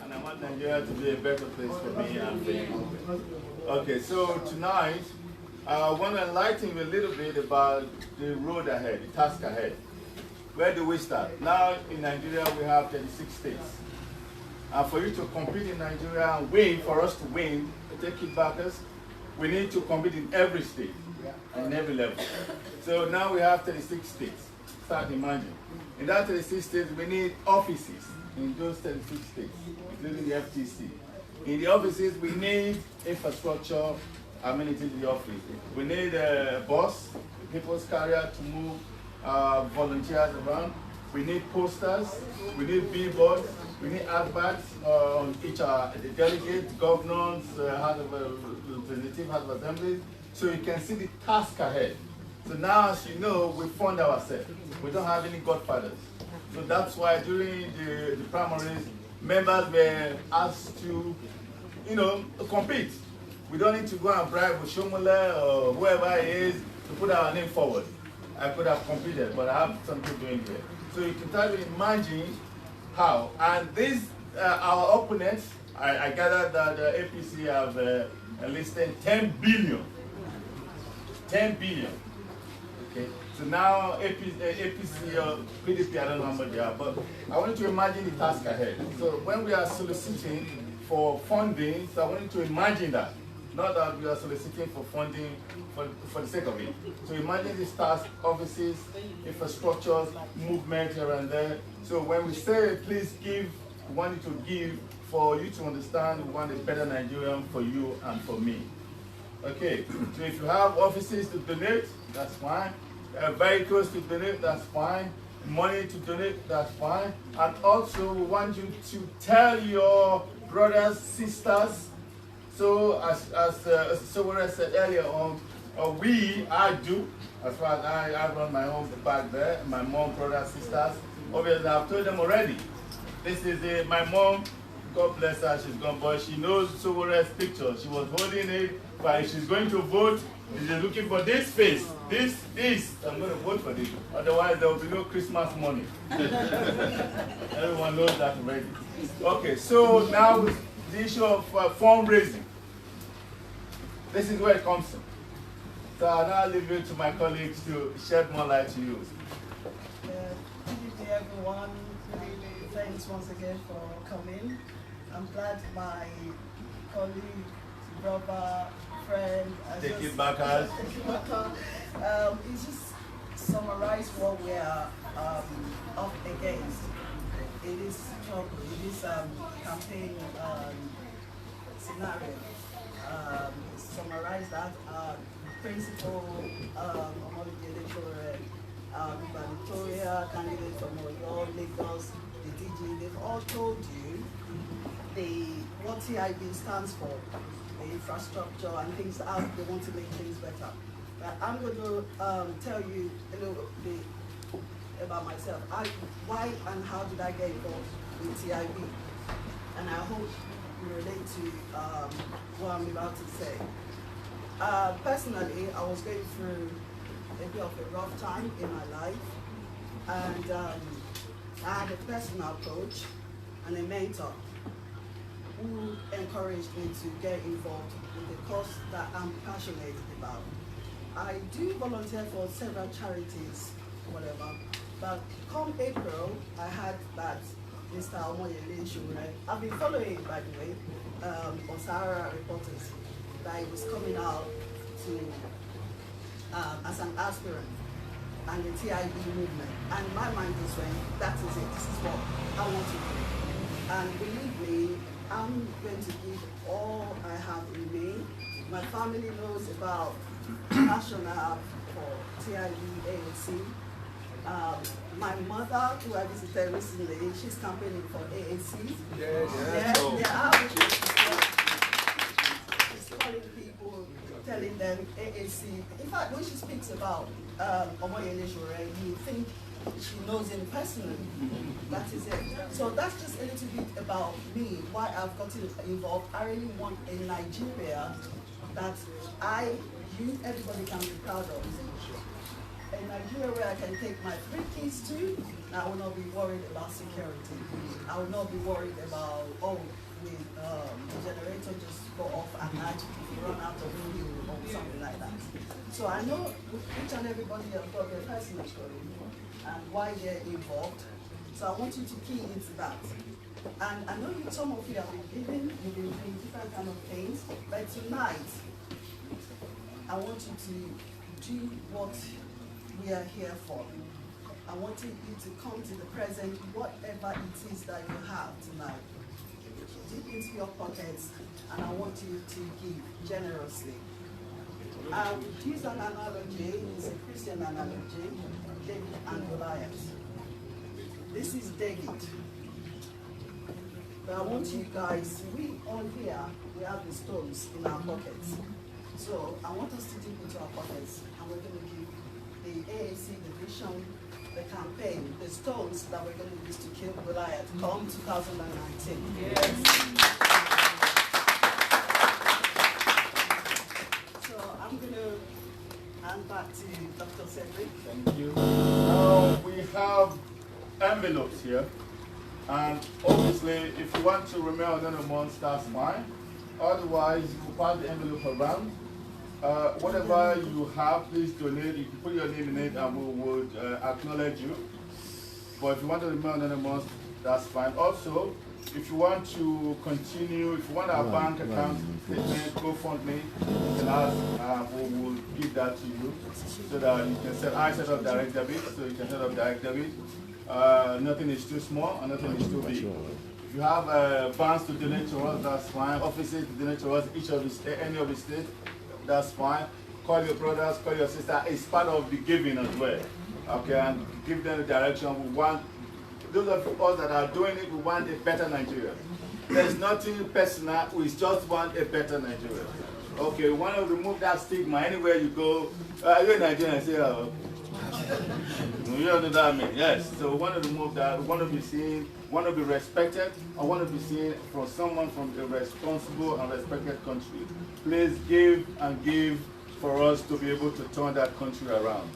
And I want Nigeria to be a better place for me and for you. Okay, so tonight, I want to enlighten you a little bit about the road ahead, the task ahead. Where do we start? Now in Nigeria, we have 36 states. And for you to compete in Nigeria and win, for us to win, take it backers, we need to compete in every state, and every level. So now we have 36 states. Start imagining. In that 36 states, we need offices in those 36 states, including the FTC. In the offices, we need infrastructure, amenities in the office. We need a bus, people's carrier to move volunteers around. We need posters, we need billboards, we need adverts on each the delegates, governors, House of Representatives, House of Assemblies, so you can see the task ahead. So now, as you know, we fund ourselves. We don't have any godfathers. So that's why during the primaries, members were asked to, compete. We don't need to go and bribe Oshomole or whoever it is to put our name forward. I could have competed, but I have something doing here. So you can try to imagine how. And these, our opponents, I gathered that the APC have listed 10 billion. 10 billion. Okay. So now APC or PDP, I don't know how much they are, but I want you to imagine the task ahead. So when we are soliciting for funding, so I want you to imagine that. Not that we are soliciting for funding for the sake of it. So imagine these task, offices, infrastructures, movement here and there. So when we say, please give, we want you to give for you to understand we want a better Nigerian for you and for me. Okay, so if you have offices to donate, that's fine. Vehicles to donate, that's fine. Money to donate, that's fine. And also we want you to tell your brothers, sisters. So as Sowore said earlier on, I do, as far as I run my home back there, my mom, brothers, sisters. Obviously I've told them already. This is my mom, God bless her, she's gone, but she knows Sowore's picture. She was holding it, but if she's going to vote, she's looking for this face, this, I'm going to vote for this. Otherwise there will be no Christmas money. Everyone knows that already. Okay, so now with the issue of fundraising. This is where it comes from. So I'll now leave it to my colleagues to shed more light to you. Good evening, everyone. Really, thanks once again for coming. I'm glad my colleague, brother, friend, Take it back, guys. He just summarized what we are up against. It is trouble. It is campaign scenario. Summarize that principle Omoyele Sowore Victoria, candidate from Oyo, Lagos, the DG, they've all told you what TIB stands for, the infrastructure and things, how they want to make things better. But I'm going to tell you a little bit about myself. Why and how did I get involved with TIB? And I hope you relate to what I'm about to say. Personally, I was going through a bit of a rough time in my life, and I had a personal coach and a mentor who encouraged me to get involved with a cause that I'm passionate about. I do volunteer for several charities, whatever, but come April, I had that Mr. Omoyele Sowore. I've been following, by the way, on Sahara Reporters, that he was coming out to as an aspirant and the TIB movement. And my mind was saying, that is it, this is what I want to do. And believe me, I'm going to give all I have in me. My family knows about the passion I have for TIB AAC. My mother, who I visited recently, she's campaigning for AAC. She's calling people, telling them AAC. In fact, when she speaks about Omoyele Sowore, you think she knows him personally. That is it. So that's just a little bit about me, why I've gotten involved. I really want a Nigeria that everybody can be proud of. A Nigeria where I can take my 3 kids to, I will not be worried about security. I will not be worried about, the generator just go off at night if you run out of fuel or something like that. So I know each and everybody has got their personal story and why they're involved. So I want you to key into that. And I know some of you have been giving, you've been doing different kind of things, but tonight, I want you to do what we are here for. I want you to come to the present, whatever it is that you have tonight. Deep into your pockets, and I want you to give generously. I will use an analogy, it's a Christian analogy, David and Goliath. This is David. But I want you guys, we all here, we have the stones in our pockets. So I want us to dip into our pockets, and we're going to give the AAC, the vision, the campaign, the stones that we're going to use to kill Goliath come 2019. Yes. So I'm going to hand back to Dr. Cedric. Thank you. Now we have envelopes here, and obviously if you want to remain anonymous, that's fine. Otherwise, you pass the envelope around. Whatever you have, please donate. You can put your name in it and we would acknowledge you. But if you want to remain anonymous, that's fine. Also, if you want to continue, if you want our bank account statement, GoFundMe, you can ask, we will give that to you so that you can set up direct debit, so you can set up direct debit. Nothing is too small and nothing is too big. If you have funds to donate to us, that's fine. Offices to donate to us, any of the states, that's fine. Call your brothers, call your sister. It's part of the giving as well. Okay, and give them the direction. We want, those of us that are doing it, we want a better Nigeria. There's nothing personal, we just want a better Nigeria. Okay, we want to remove that stigma. Anywhere you go, you're in Nigeria, say, oh. You know what I mean? Yes. So we want to remove that. We want to be seen, want to be respected. I want to be seen from someone from a responsible and respected country. Please give and give for us to be able to turn that country around.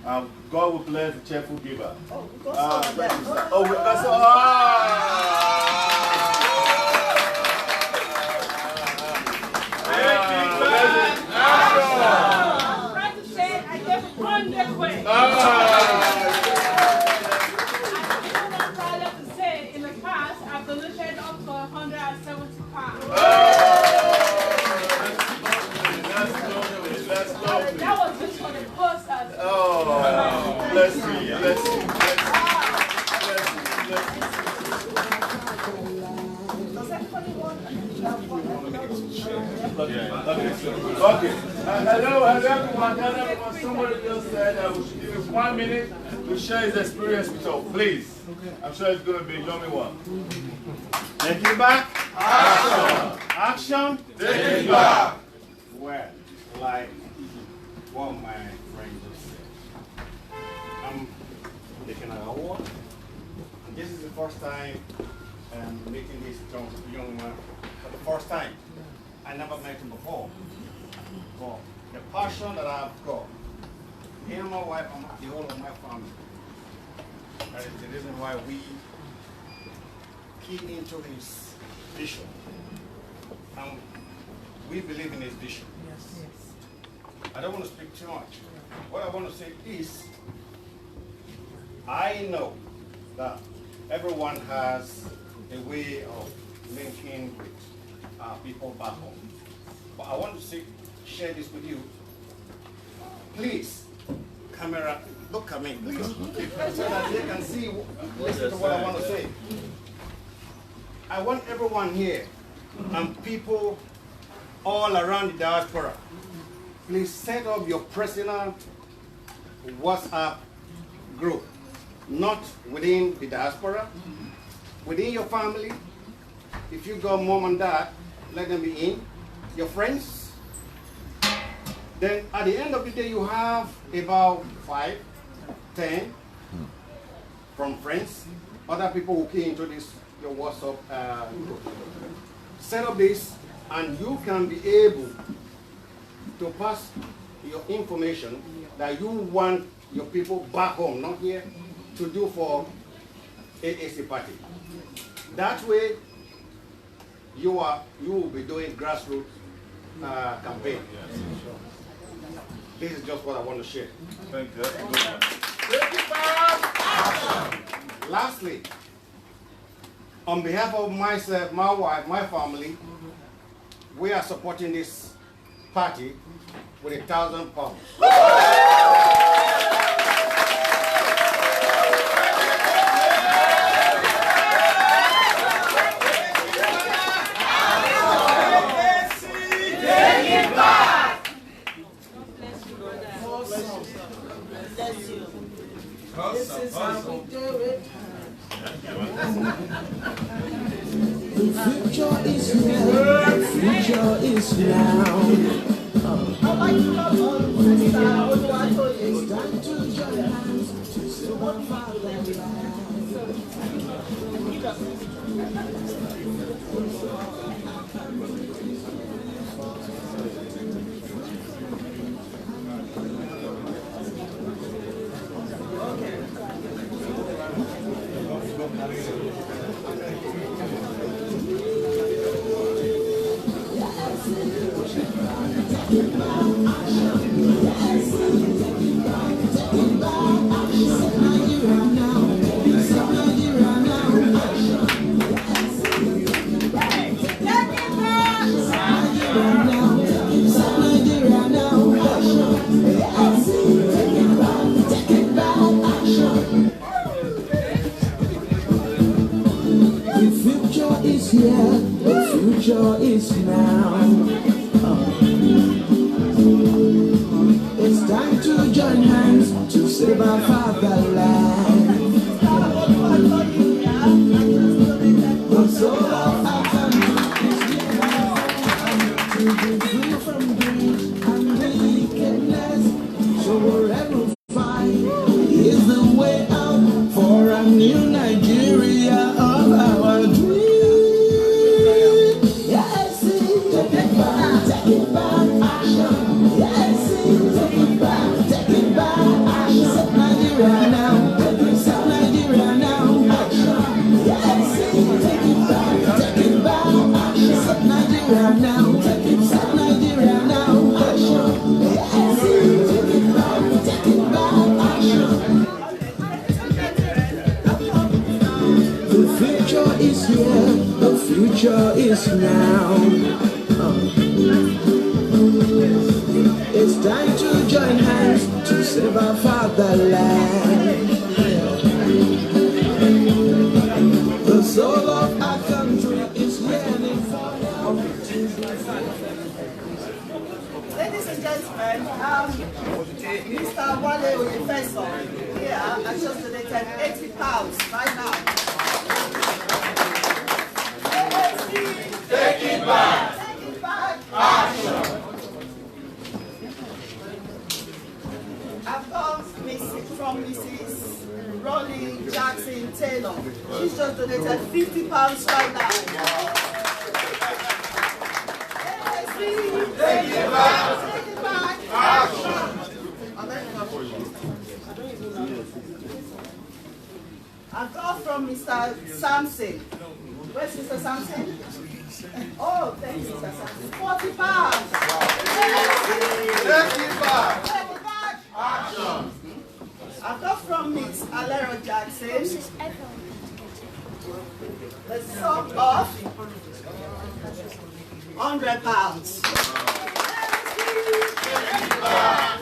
God will bless the cheerful giver. Oh, we got some of them. Oh, we got some. I gave 100 ways. To say, in the past, I've donated up to 170 pounds. That was just for the posters. Oh, bless you, bless you, bless you. Okay. Hello, everyone. Somebody just said we should give 1 minute to share his experience with us, please. I'm sure it's going to be a yummy one. Take it back. Action. Action. Take it back. Well, like what my friend just said, I'm taking an award. This is the first time I'm meeting this young man for the first time. I never met him before. But the passion that I've got, him, my wife, and the whole of my family, that is the reason why we key into his vision. And we believe in his vision. Yes. I don't want to speak too much. What I want to say is, I know that everyone has a way of linking with people back home. But I want to share this with you. Please, camera, look at me, please, so that they can see, listen to what I want to say. I want everyone here and people all around the diaspora, please set up your personal WhatsApp group, not within the diaspora, within your family. If you got mom and dad, let them be in, your friends. Then at the end of the day, you have about 5, 10 from friends, other people who came into this, your WhatsApp group. Set up this, and you can be able to pass your information that you want your people back home, not here, to do for AAC party. That way, you will be doing grassroots campaign. This is just what I want to share. Thank you. Lastly, on behalf of myself, my wife, my family, we are supporting this party with £1,000. This is how we do it. The future is here, the future is now. It's time to join hands to save our fatherland. Here, the future is now. It's time to join hands to save our fatherland. The soul of our country is here to be free from greed and wickedness. So wherever we find is the way out for a new Nigeria of our dreams. The future is now. It's time to join hands to save our fatherland. The soul of our country is yearning for help. Ladies and gentlemen, Mr. Wale Wale Oyefeso here has just donated £80 right now. Take it back. Take it back. Action. I've got from Mrs. Rolly Jackson Taylor. She's just donated £50 right now. Take it back. Take it back. Action. I've got from Mr. Sampson. Where's Mr. Sampson? Oh, thank you, Mr. Sampson. £40. Take it back. Take it back. Action. I've got from Miss Alero Jackson. The sum of £100.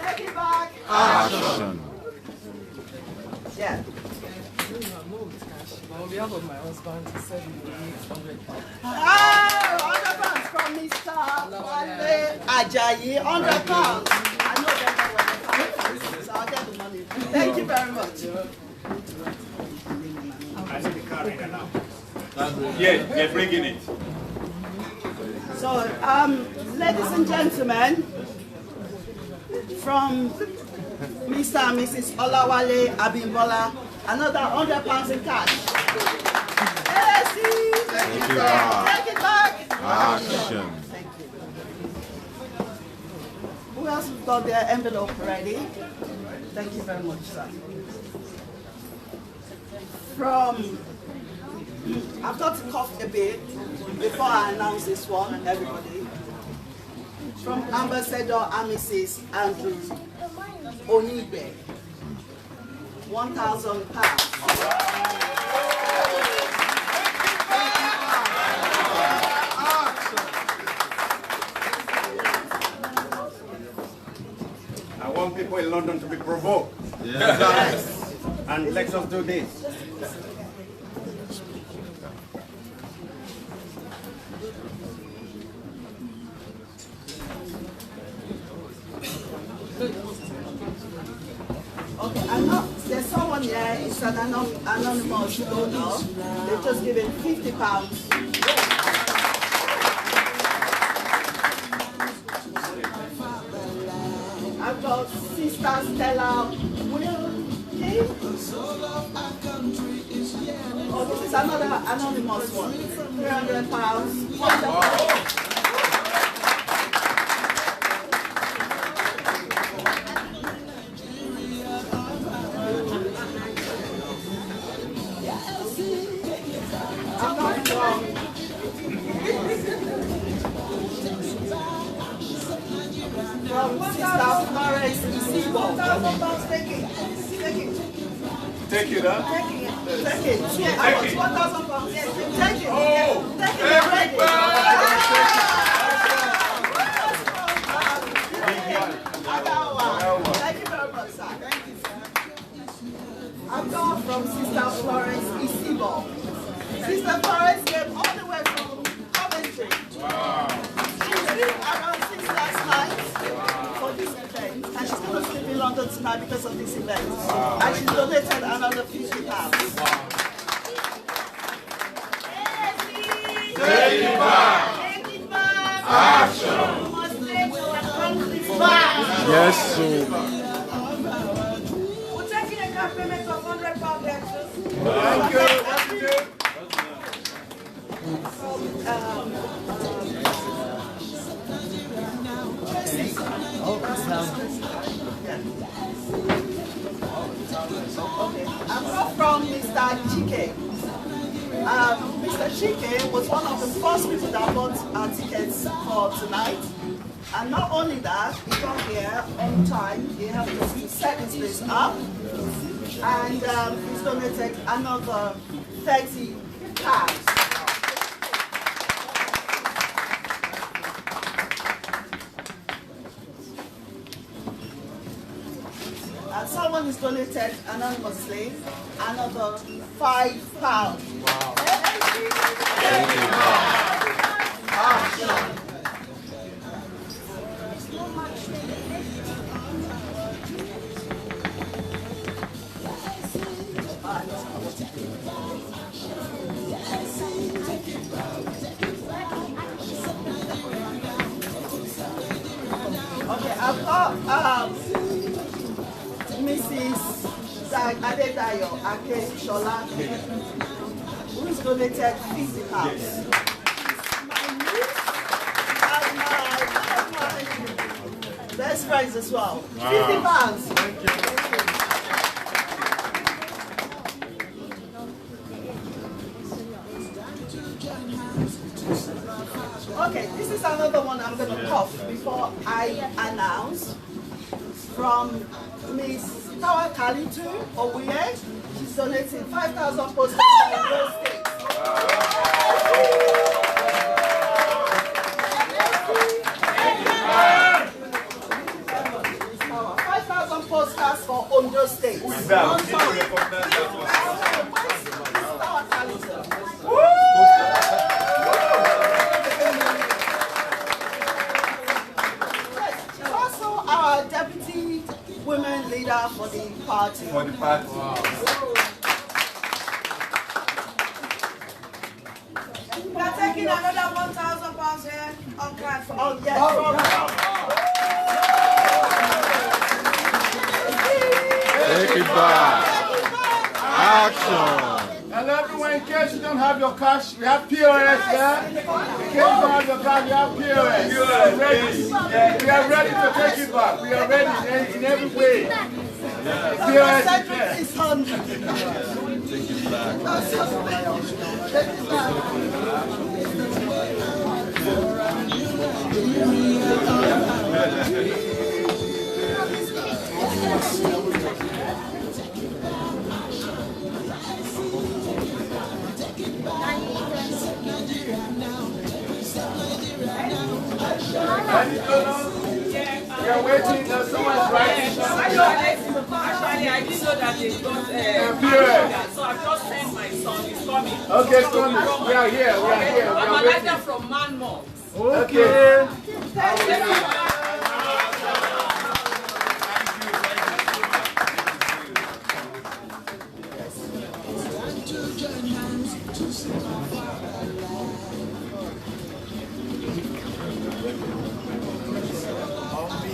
Take it back. Action. Yeah. On behalf of my husband, he said he will need £100. £100 from Mr. Wale Ajayi. £100. I know them very well, so I'll get the money. Thank you very much. I see the car right now. Yeah, they're bringing it. So, ladies and gentlemen, from Mr. and Mrs. Olawale Abimbola, another £100 in cash. Take it back. Take it back. Action. Thank you. Who else has got their envelope ready? Thank you very much, sir. From, I've got to cough a bit before I announce this one, everybody. From Ambassador and Mrs. Andrew Onibe, £1,000. I want people in London to be provoked. Yes. And let us do this. Okay, I'm not, there's someone here, it's an anonymous donor. They've just given £50. I've got Sister Stella Wilkie. Oh, this is another anonymous one. £300. Wonderful. Take it, huh? Take it. Yeah, I want £1,000. Yes, take it. Oh, take it. Thank you very much, sir. Thank you, sir. I've got from Sister Florence Isibo. Sister Florence came all the way from Coventry. Wow. She slept around 6 last night for this event, and she's going to sleep in London tonight because of this event. Wow. And she donated another £50. Take it back. Take it back. Action. We must take our country back. Yes, sir. We're taking a cash payment of £100 extra. Thank you. I'm not from Mr. Chike. Mr. Chike was one of the first people that bought our tickets for tonight. And not only that, he got here on time. He helped us to set this place up. And he's donated another 30 cars. And someone is donated anonymously another £5. Wow. I've got Mrs. Adedayo Ake Shola, who's donated 50 pounds. My niece and my best friends as well. 50 pounds. Thank you. Okay, this is another one I'm going to cough before I announce. From Miss Tawa Kalitu Owiye. She's donating 5,000 posters to those states. 5,000 posters for Ondo State. Who is that? Also, our deputy women leader for the party. For the party. Wow. We are taking another 1,000 pounds here on cash. Oh, yes. Take it back. Action. And everyone, in case you don't have your cash, we have POS there. In case you don't have your cash, we have POS. We are ready to take it back. We are ready in every way. POS is there. Take it back. We are waiting. There's someone's writing. Actually, I didn't know that they got so I just sent my son. He's coming. Okay, son. We are here. We are here. I'm a letter from Manmo. Okay.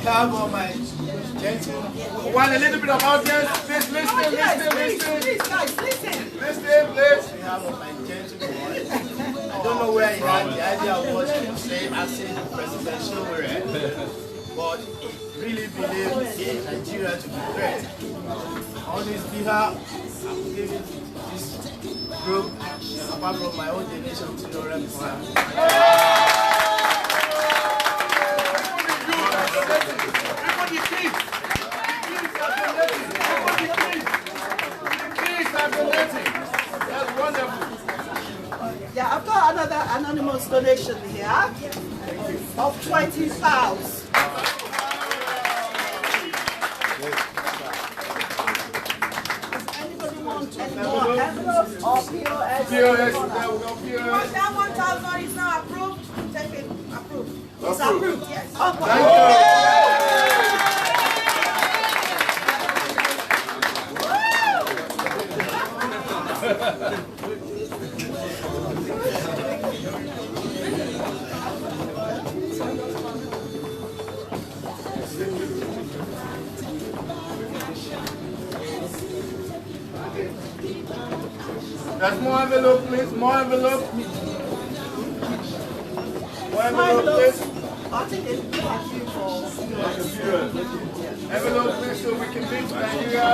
Behalf of my gentlemen, want a little bit of audience? Please listen, listen. Please, guys, listen. Listen, please. on behalf of my gentleman, I don't know where he had the idea of what he was saying, asking President Sowore, but he really believes in Nigeria to be great. On his behalf, I'm giving this group, apart from my own donation to the Rep Plan. That's wonderful. Yeah, I've got another anonymous donation here of 20 pounds. Does anybody want any more envelopes or POS? That 1,000 is now approved. Take it, approved. It's approved, yes. Thank There's more envelope, please. More envelope. More envelope, please. I think it's Envelope, please, so we can reach Nigeria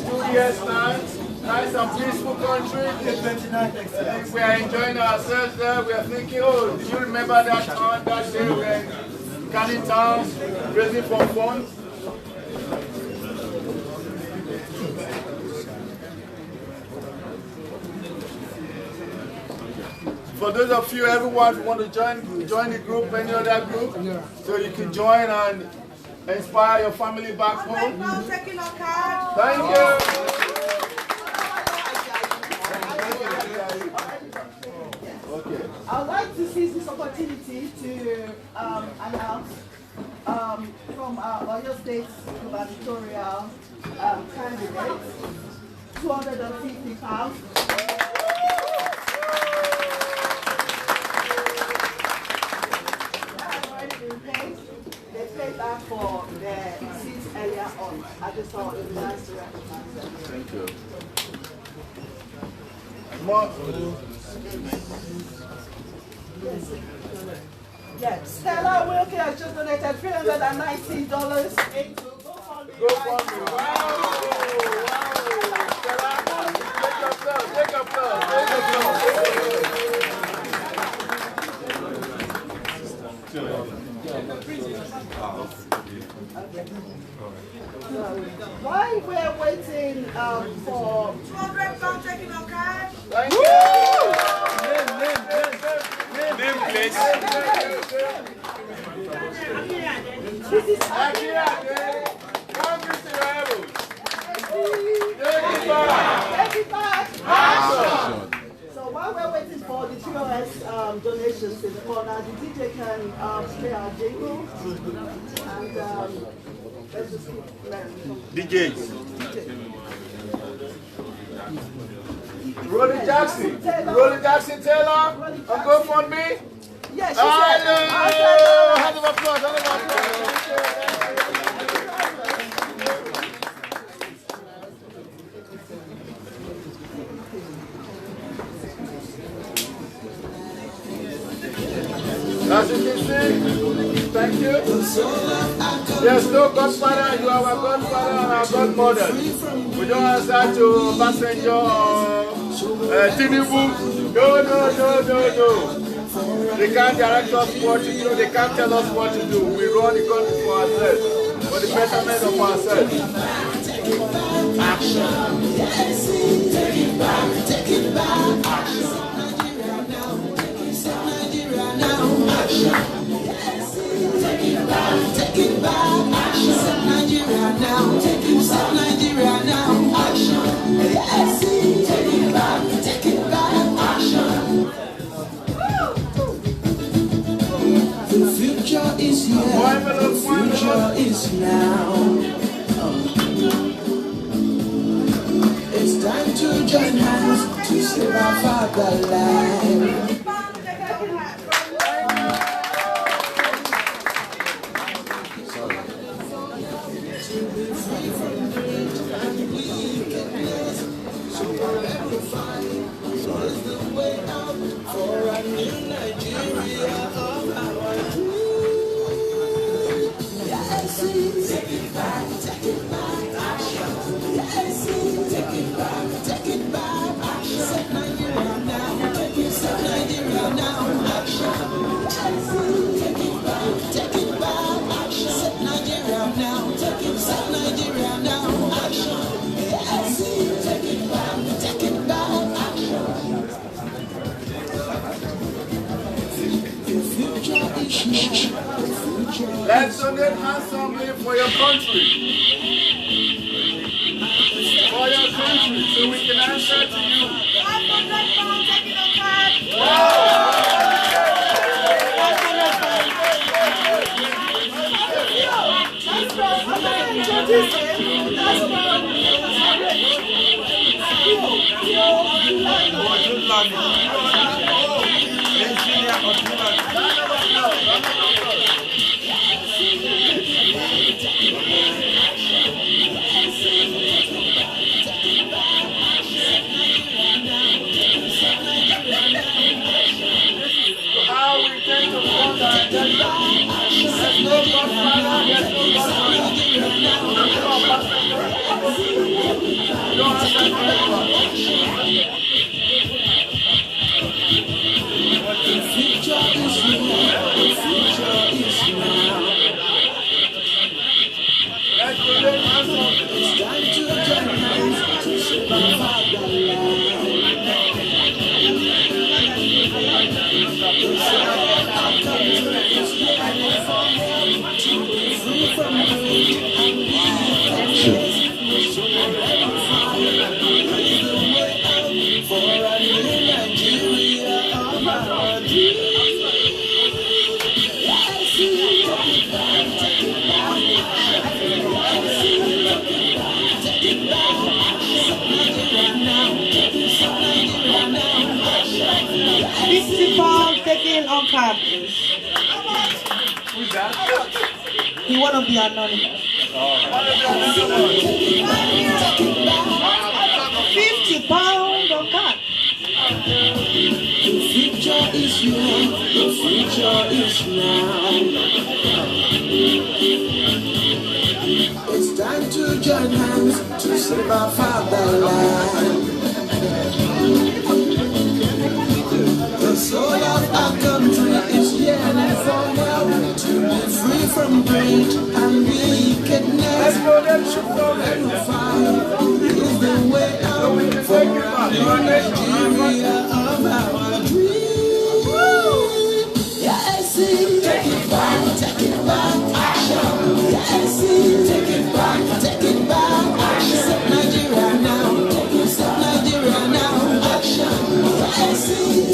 2 years time. Nice and peaceful country. We are enjoying ourselves there. We are thinking, oh, do you remember that time, that day we were in Canning Town, raising for funds? For those of you, everyone who want to join the group, any other group, so you can join and inspire your family back home. Thank you. Okay. I would like to seize this opportunity to announce from our Oyo State gubernatorial candidate, 250 pounds. They paid back for their just thought it would be nice to recognize them. Thank you. More. Yes, Stella Wilkie has just donated $390 into GoFundMe. Take applause. While we're waiting for £200 taking on cash. Thank you. Name, please. This is Akira. One Mr. Rebels. Take it back. So while we're waiting for the TOS donations in the corner, the DJ can play our jingle. And let's just keep learning. DJs. Rolly Jackson Taylor on GoFundMe. Yes, she Hello. said. Hand of applause. As you can see, thank you. There's no godfather, you are our godfather and our godmother. We don't answer to passenger or Tinubu. No. They can't direct us what to do, they can't tell us what to do. We run the country for ourselves, for the betterment of ourselves. Action. Take it back. Action. Take it back, action. Set Nigeria now. Set Nigeria now. Action. Yes. Take it back, action. The future is here. The future is now. It's time to join hands to save our fatherland. Let's donate handsomely for your country. For your country, so we can answer to you. £500 taking on cash. How we tend to fund our agenda. There's no godfather, there's no godfather. Don't answer to anyone. The future is here. The future is now. Let's donate handsomely. It's time to join hands to save our fatherland. £50 taken on card. Who's that? He want to be anonymous. £50 on card. The future is here, the future is now. It's time to join hands to save our fatherland. The soul of our country is yearning for help to be free from greed and wickedness. And fire is the way out for Nigeria of our dream. Yes, take it back, action. Yes, take it back, action. Set Nigeria now, set Nigeria now, action. Yes,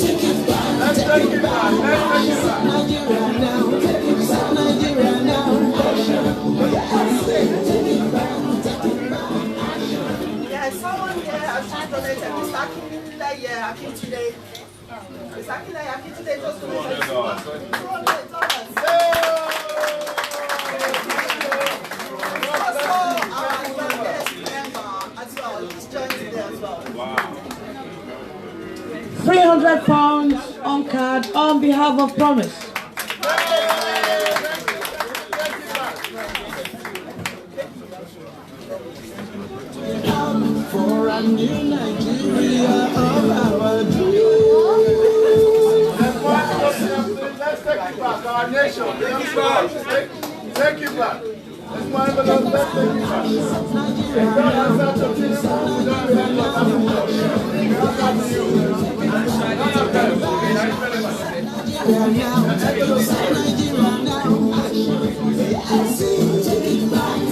take it back, set Nigeria now, set Nigeria now, action. Yes, take it back, action. Yeah, someone here has just donated. Mr. Akintoye. Mr. Akintoye just donated $200. Also, our youngest member as well, he's joining there as well. £300 on card on behalf of Promise. For a new Nigeria of our dreams. Let's take it back, our nation. Take it back. Let's take it back.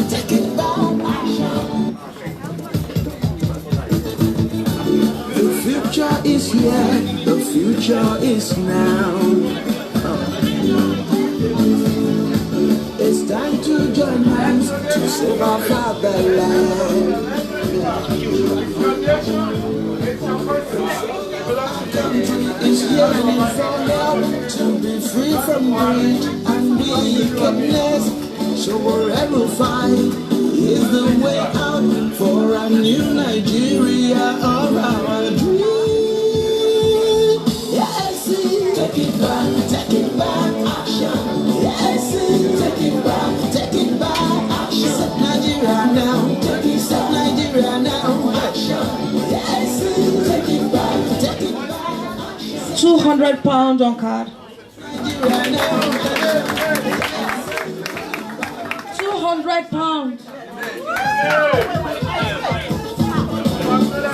Take it back. The future is here, the future is now. It's time to join hands to save our fatherland. Our country is yearning for help to be free from greed and wickedness. So wherever fight is the way out for a new Nigeria of our dream. Yes, take it back, action. Yes, take it back, action. Set Nigeria now, set Nigeria now, action. Yes, take it back, action. £200 on card. Nigeria now. £200.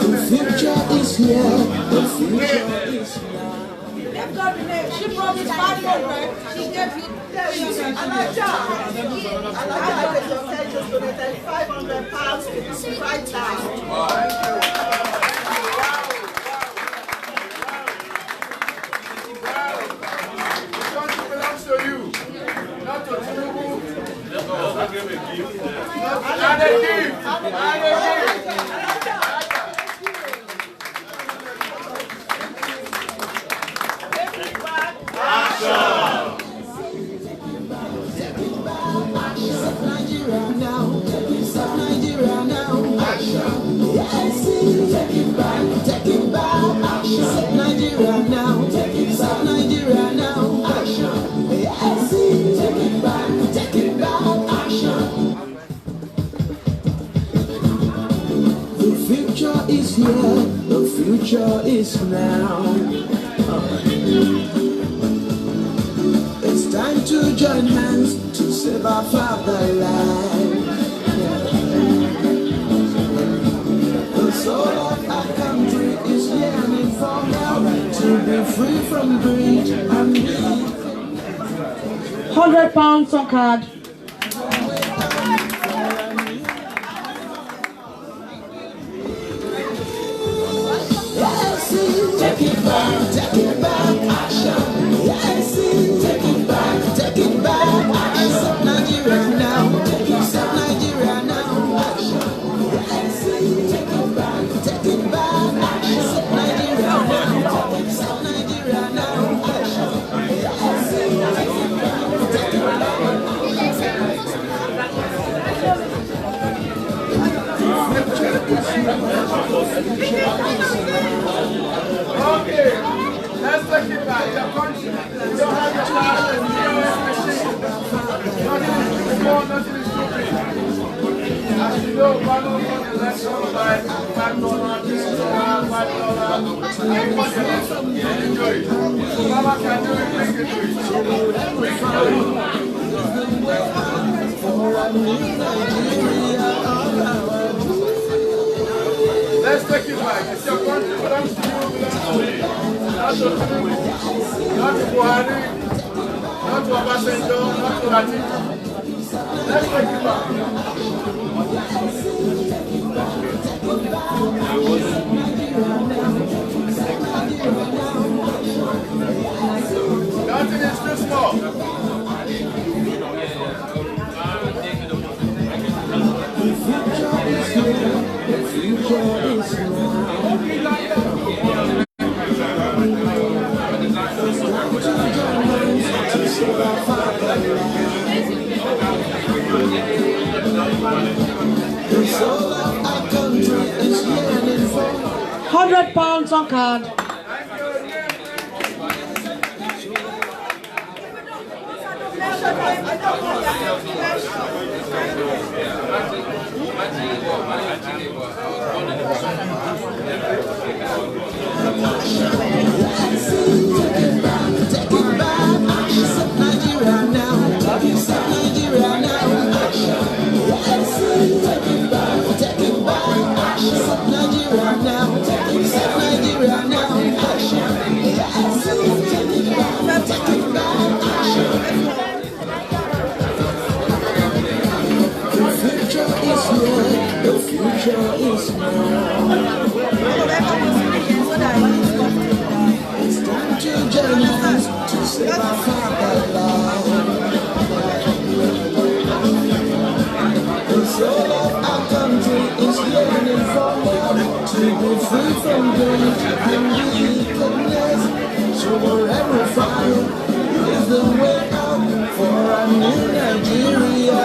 The future is here, the future is now. She promised 500. She gave you Alaja just donated £500 right now. The country belongs to you, not to Tinubu. And a gift. The future is here, the future is now. It's time to join hands to save our fatherland. The soul of our country is yearning for help to be free from greed and £100 on card. Take it back, action. Yes, take it back, action. Set Nigeria now, set Nigeria now, action. Yes, take it back, action. Set Nigeria now, set Nigeria now, action. Yes, take it back, country. You don't have your card, you don't have machine. Nothing is small, nothing is stupid. As you know, Bano won the election by $5, $10, $5. Everybody needs to enjoy it. So Mama can do it, bring it to it. Bring it to it. Let's take it back. It's your country. Belongs to you, belongs to me. Not to Tinubu, not to Buhari, not to Obasanjo, not to Atiku. Let's take it back. Nothing is too small. £100 on card. It's time to join hands to save our fatherland. The soul of our country is yearning for help to be free from greed and wickedness. So whatever finds is the way out for a new Nigeria.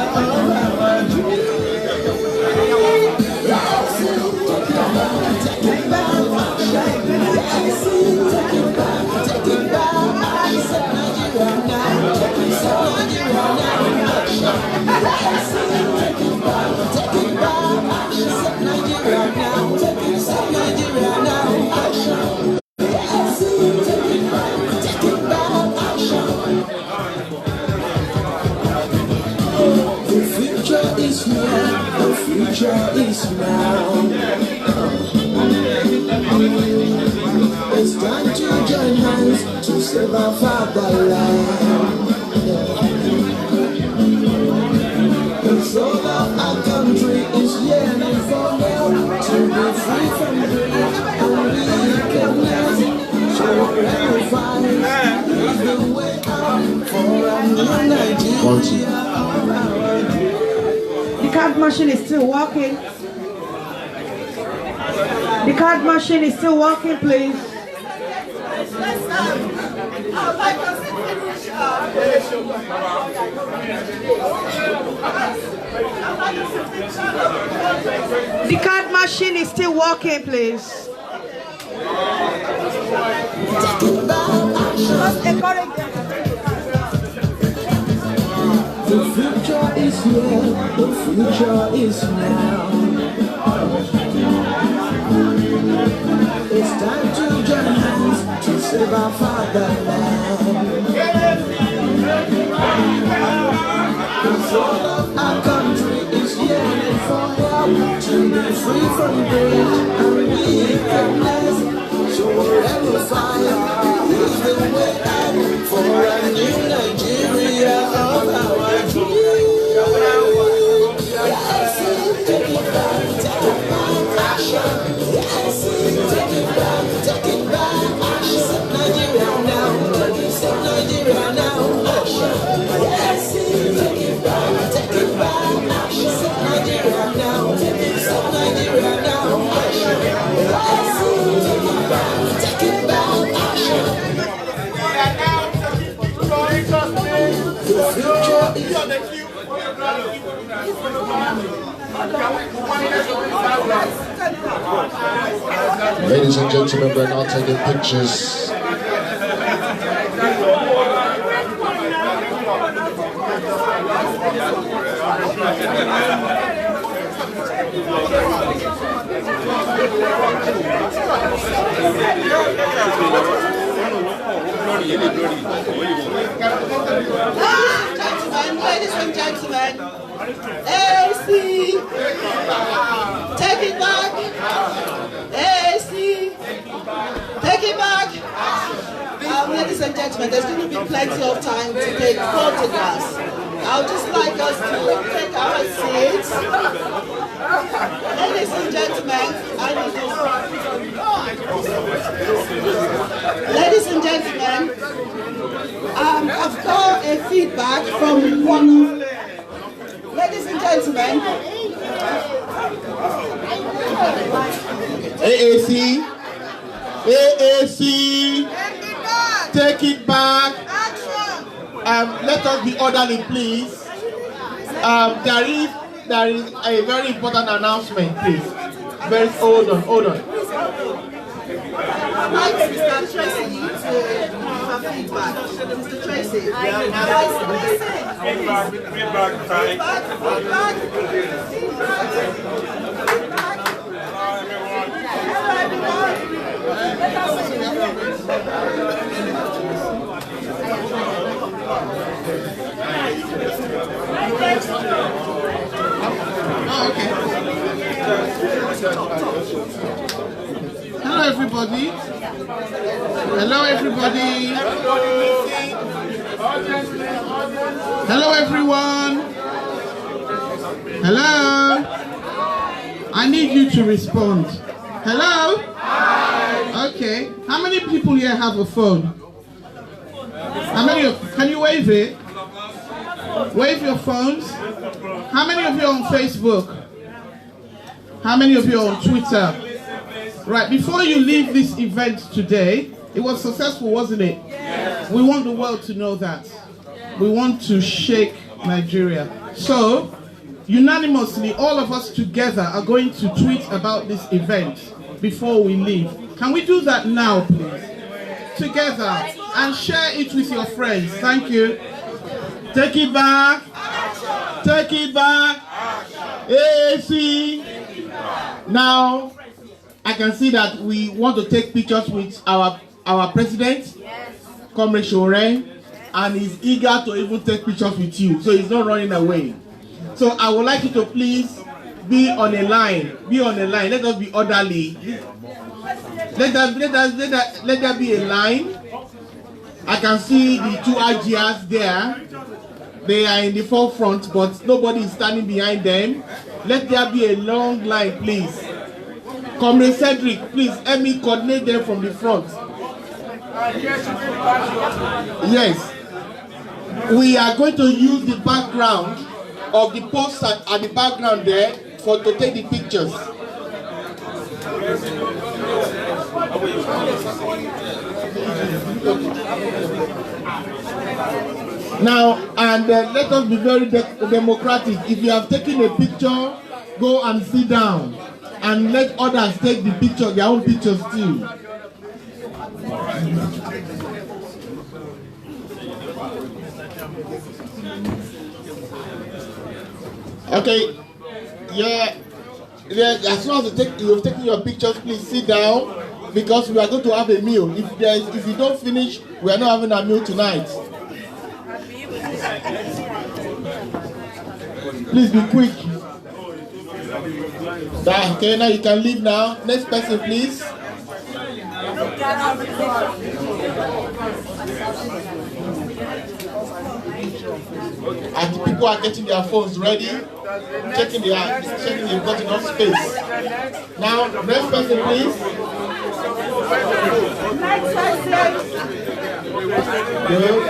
The card machine is still working. The card machine is still working, please. The card machine is still working, please. The future is here, the future is now. It's time to join hands to save our fatherland. The soul of our country is yearning for help to be free from greed and wickedness. So whatever fire is the way out for a new Nigeria of our dreams. Take it back, action. Take it back, set Nigeria now, set Nigeria now, action. Yes, take it back, set Nigeria now, set Nigeria now, action. Yes, take it back, action. The future is Ladies and gentlemen, we're now taking pictures Gentlemen, ladies and gentlemen, AC, take it back. AC, take it back. Ladies and gentlemen, there's going to be plenty of time to take photographs. I would just like us to take our seats. Ladies and gentlemen, I've got a feedback from one. Ladies and gentlemen, AAC, take it back. Let us be orderly, please. There is a very important announcement, please. Hold on. I'd like Mr. Tracy to have feedback. Mr. Tracy. Feedback time. Hello, everybody. Hello, everyone. Hello. I need you to respond. Hello? Okay. How many people here have a phone? How many can you wave it? Wave your phones. How many of you are on Facebook? How many of you are on Twitter? Right, before you leave this event today, it was successful, wasn't it? Yes. We want the world to know that. We want to shake Nigeria. So, unanimously, all of us together are going to tweet about this event before we leave. Can we do that now, please? Together, and share it with your friends. Thank you. Take it back. Take it back. AC. Now, I can see that we want to take pictures with our president, Comrade Sowore, and he's eager to even take pictures with you, so he's not running away. So I would like you to please be on a line. Be on a line. Let us be orderly. Let there be a line. I can see the two IGRs there. They are in the forefront, but nobody is standing behind them. Let there be a long line, please. Comrade Cedric, please help me coordinate them from the front. Yes. We are going to use the background of the poster at the background there to take the pictures. Now, and let us be very democratic. If you have taken a picture, go and sit down. And let others take the picture, their own pictures too. Okay. Yeah. As soon as you've taken your pictures, please sit down because we are going to have a meal. If you don't finish, we are not having a meal tonight. Please be quick. Okay, now you can leave now. Next person, please. And the people are getting their phones ready, checking they've got enough space. Now, next person, please. Good.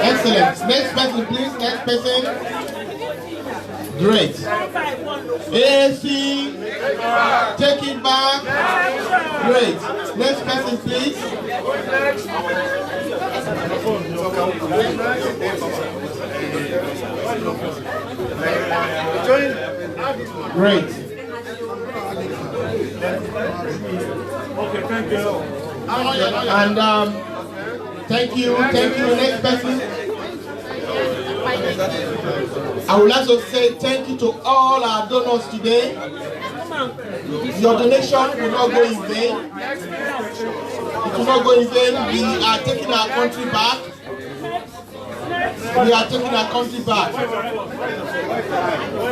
Excellent. Next person, please. Next person. Great. AC, take it back. Great. Next person, please. Great. Okay, thank you. And thank you. Next person. I would like to say thank you to all our donors today. Your donation will not go in vain. It will not go in vain. We are taking our country back. We are taking our country back.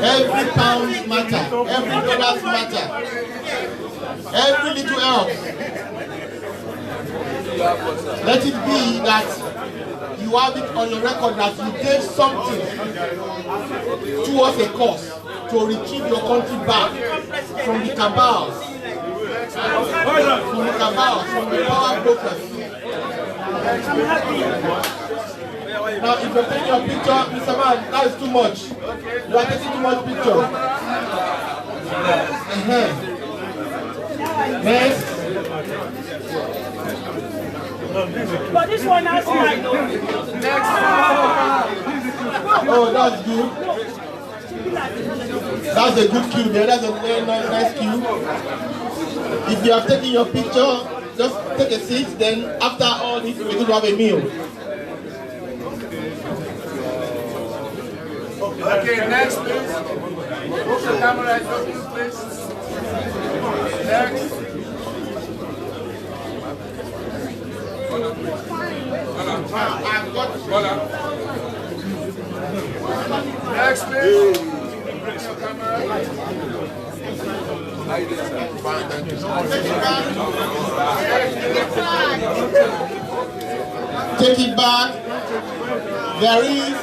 Every pound matter. Every dollar matter. Every little help. Let it be that you have it on your record that you gave something towards a cause to retrieve your country back from the cabals, from the power brokers. Now, if you're taking your picture, Mr. Man, that is too much. You are taking too much picture. Next. But this one has like oh, that's good. That's a good cue there. That's a very nice cue. If you have taken your picture, just take a seat. Then after all this, we're going to have a meal. Okay, next please. Move the camera, please. Next. Next, please. Take it back. There is,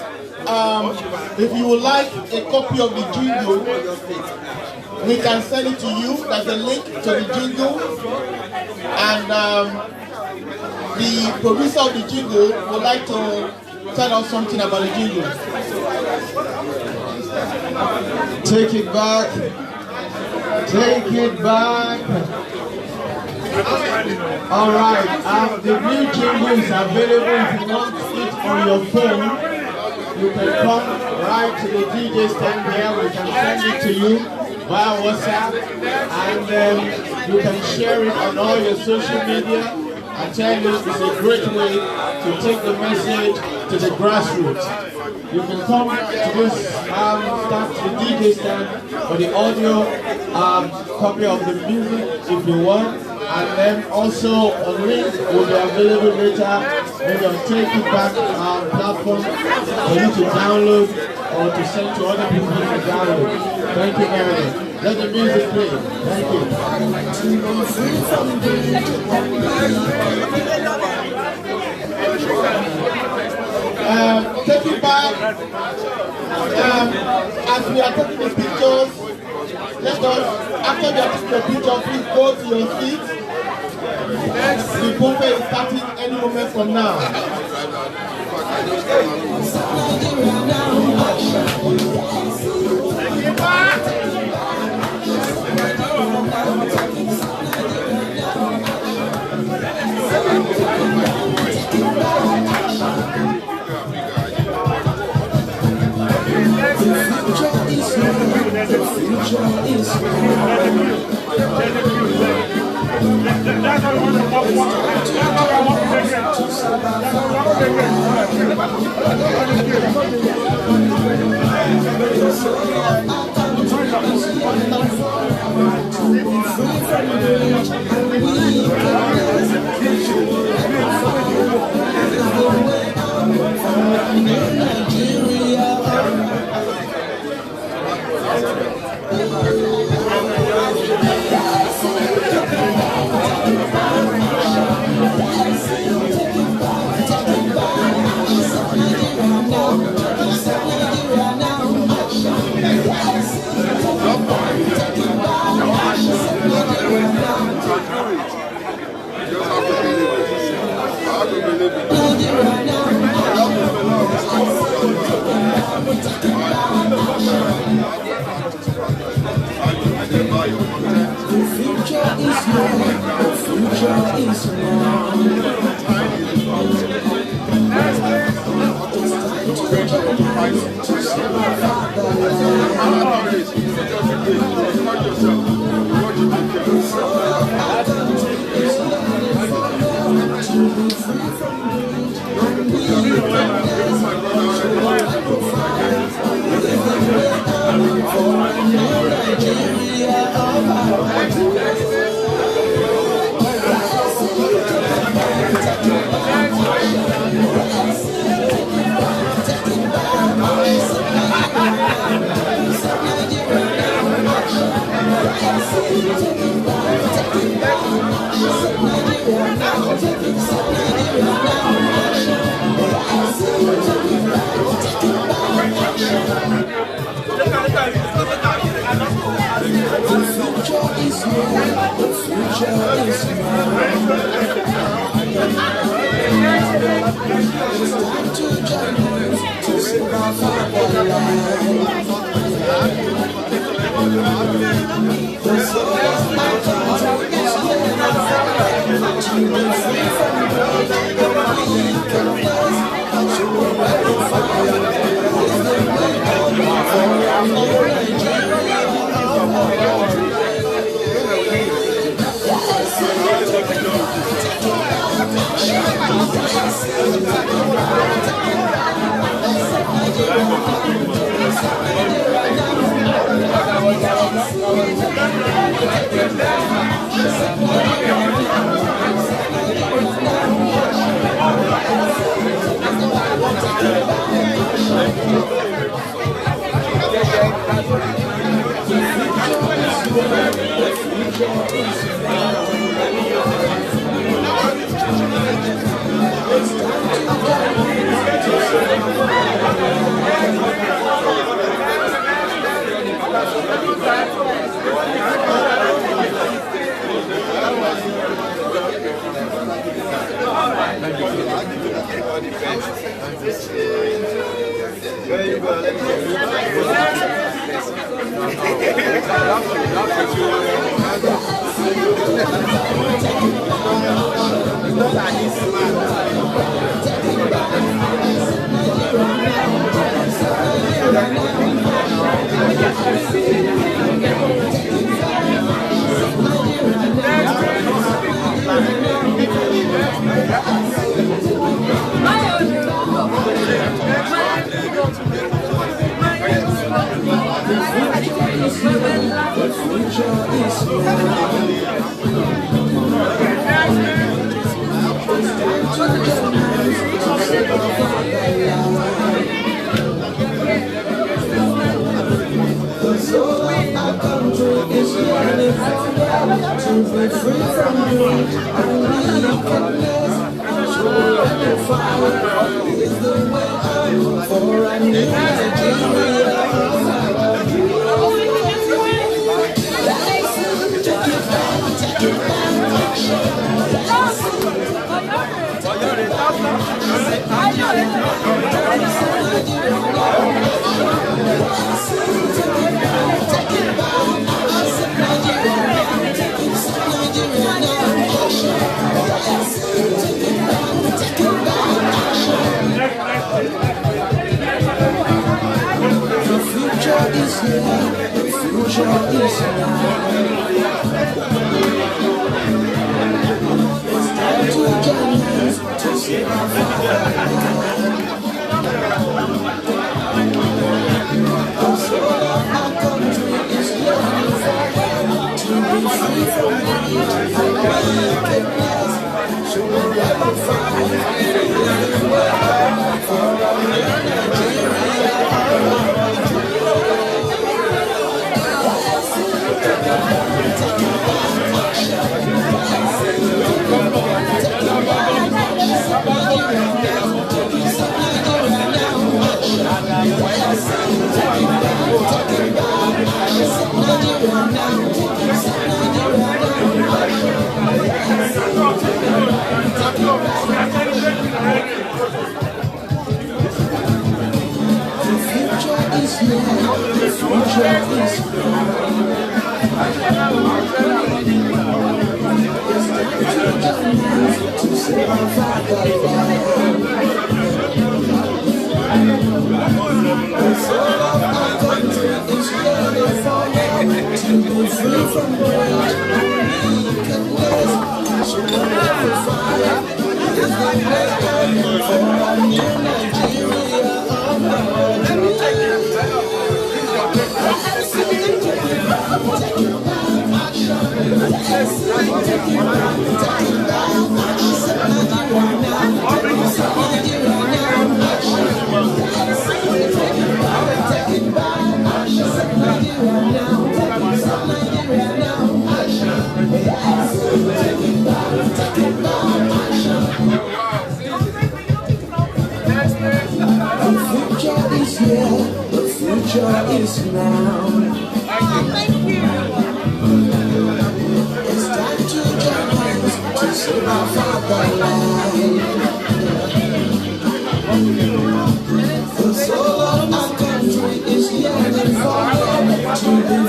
if you would like a copy of the jingle, we can send it to you. There's a link to the jingle, and the producer of the jingle would like to tell us something about the jingle. Take it back. Take it back. All right. The new jingle is available. If you want it on your phone, you can come right to the DJ stand here. We can send it to you via WhatsApp, and you can share it on all your social media. I tell you, it's a great way to take the message to the grassroots. You can come to this stand, the DJ stand, for the audio copy of the music if you want, and then also a link will be available later, maybe on Take It Back platform for you to download or to send to other people to download. Thank you very much. Let the music play. Thank you. Take it back. As we are taking the pictures, let us, after we are taking the picture, please go to your seat. The buffet is starting any moment from now. Take it back. Free from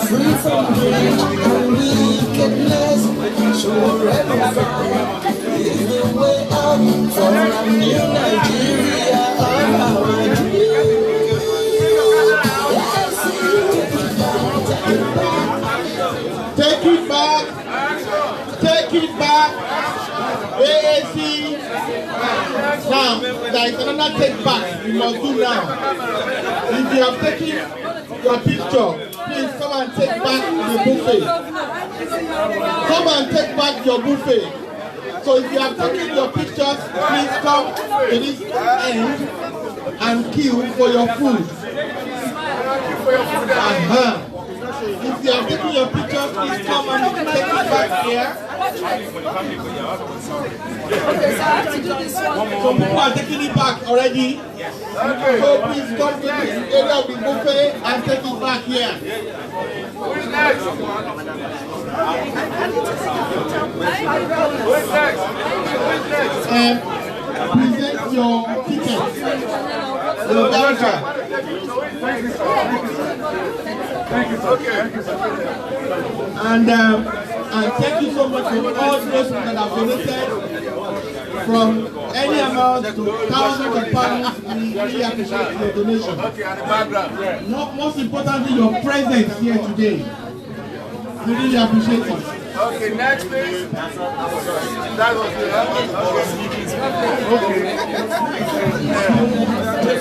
Free from greed and wickedness, so wherever the way up for a new Nigeria on our dreams. Take it back. Take it back. AAC. Now, there is another take back you must do now. If you have taken your picture, please come and take back the buffet. Come and take back your buffet. So if you have taken your pictures, please come to this end and queue for your food. If you are taking your pictures, please come and take it back here. Okay, so I have to do this one. Some people are taking it back already. Yes. So please come to this area of the buffet and take it back here. Who's next? Who's next? Present your ticket. Your voucher. Thank you, sir. And thank you so much for all those that have donated from any amount to thousands of pounds. We really appreciate your donation. Okay, and the background. Most importantly, your presence here today. We really appreciate it. Okay, next please. That was the okay.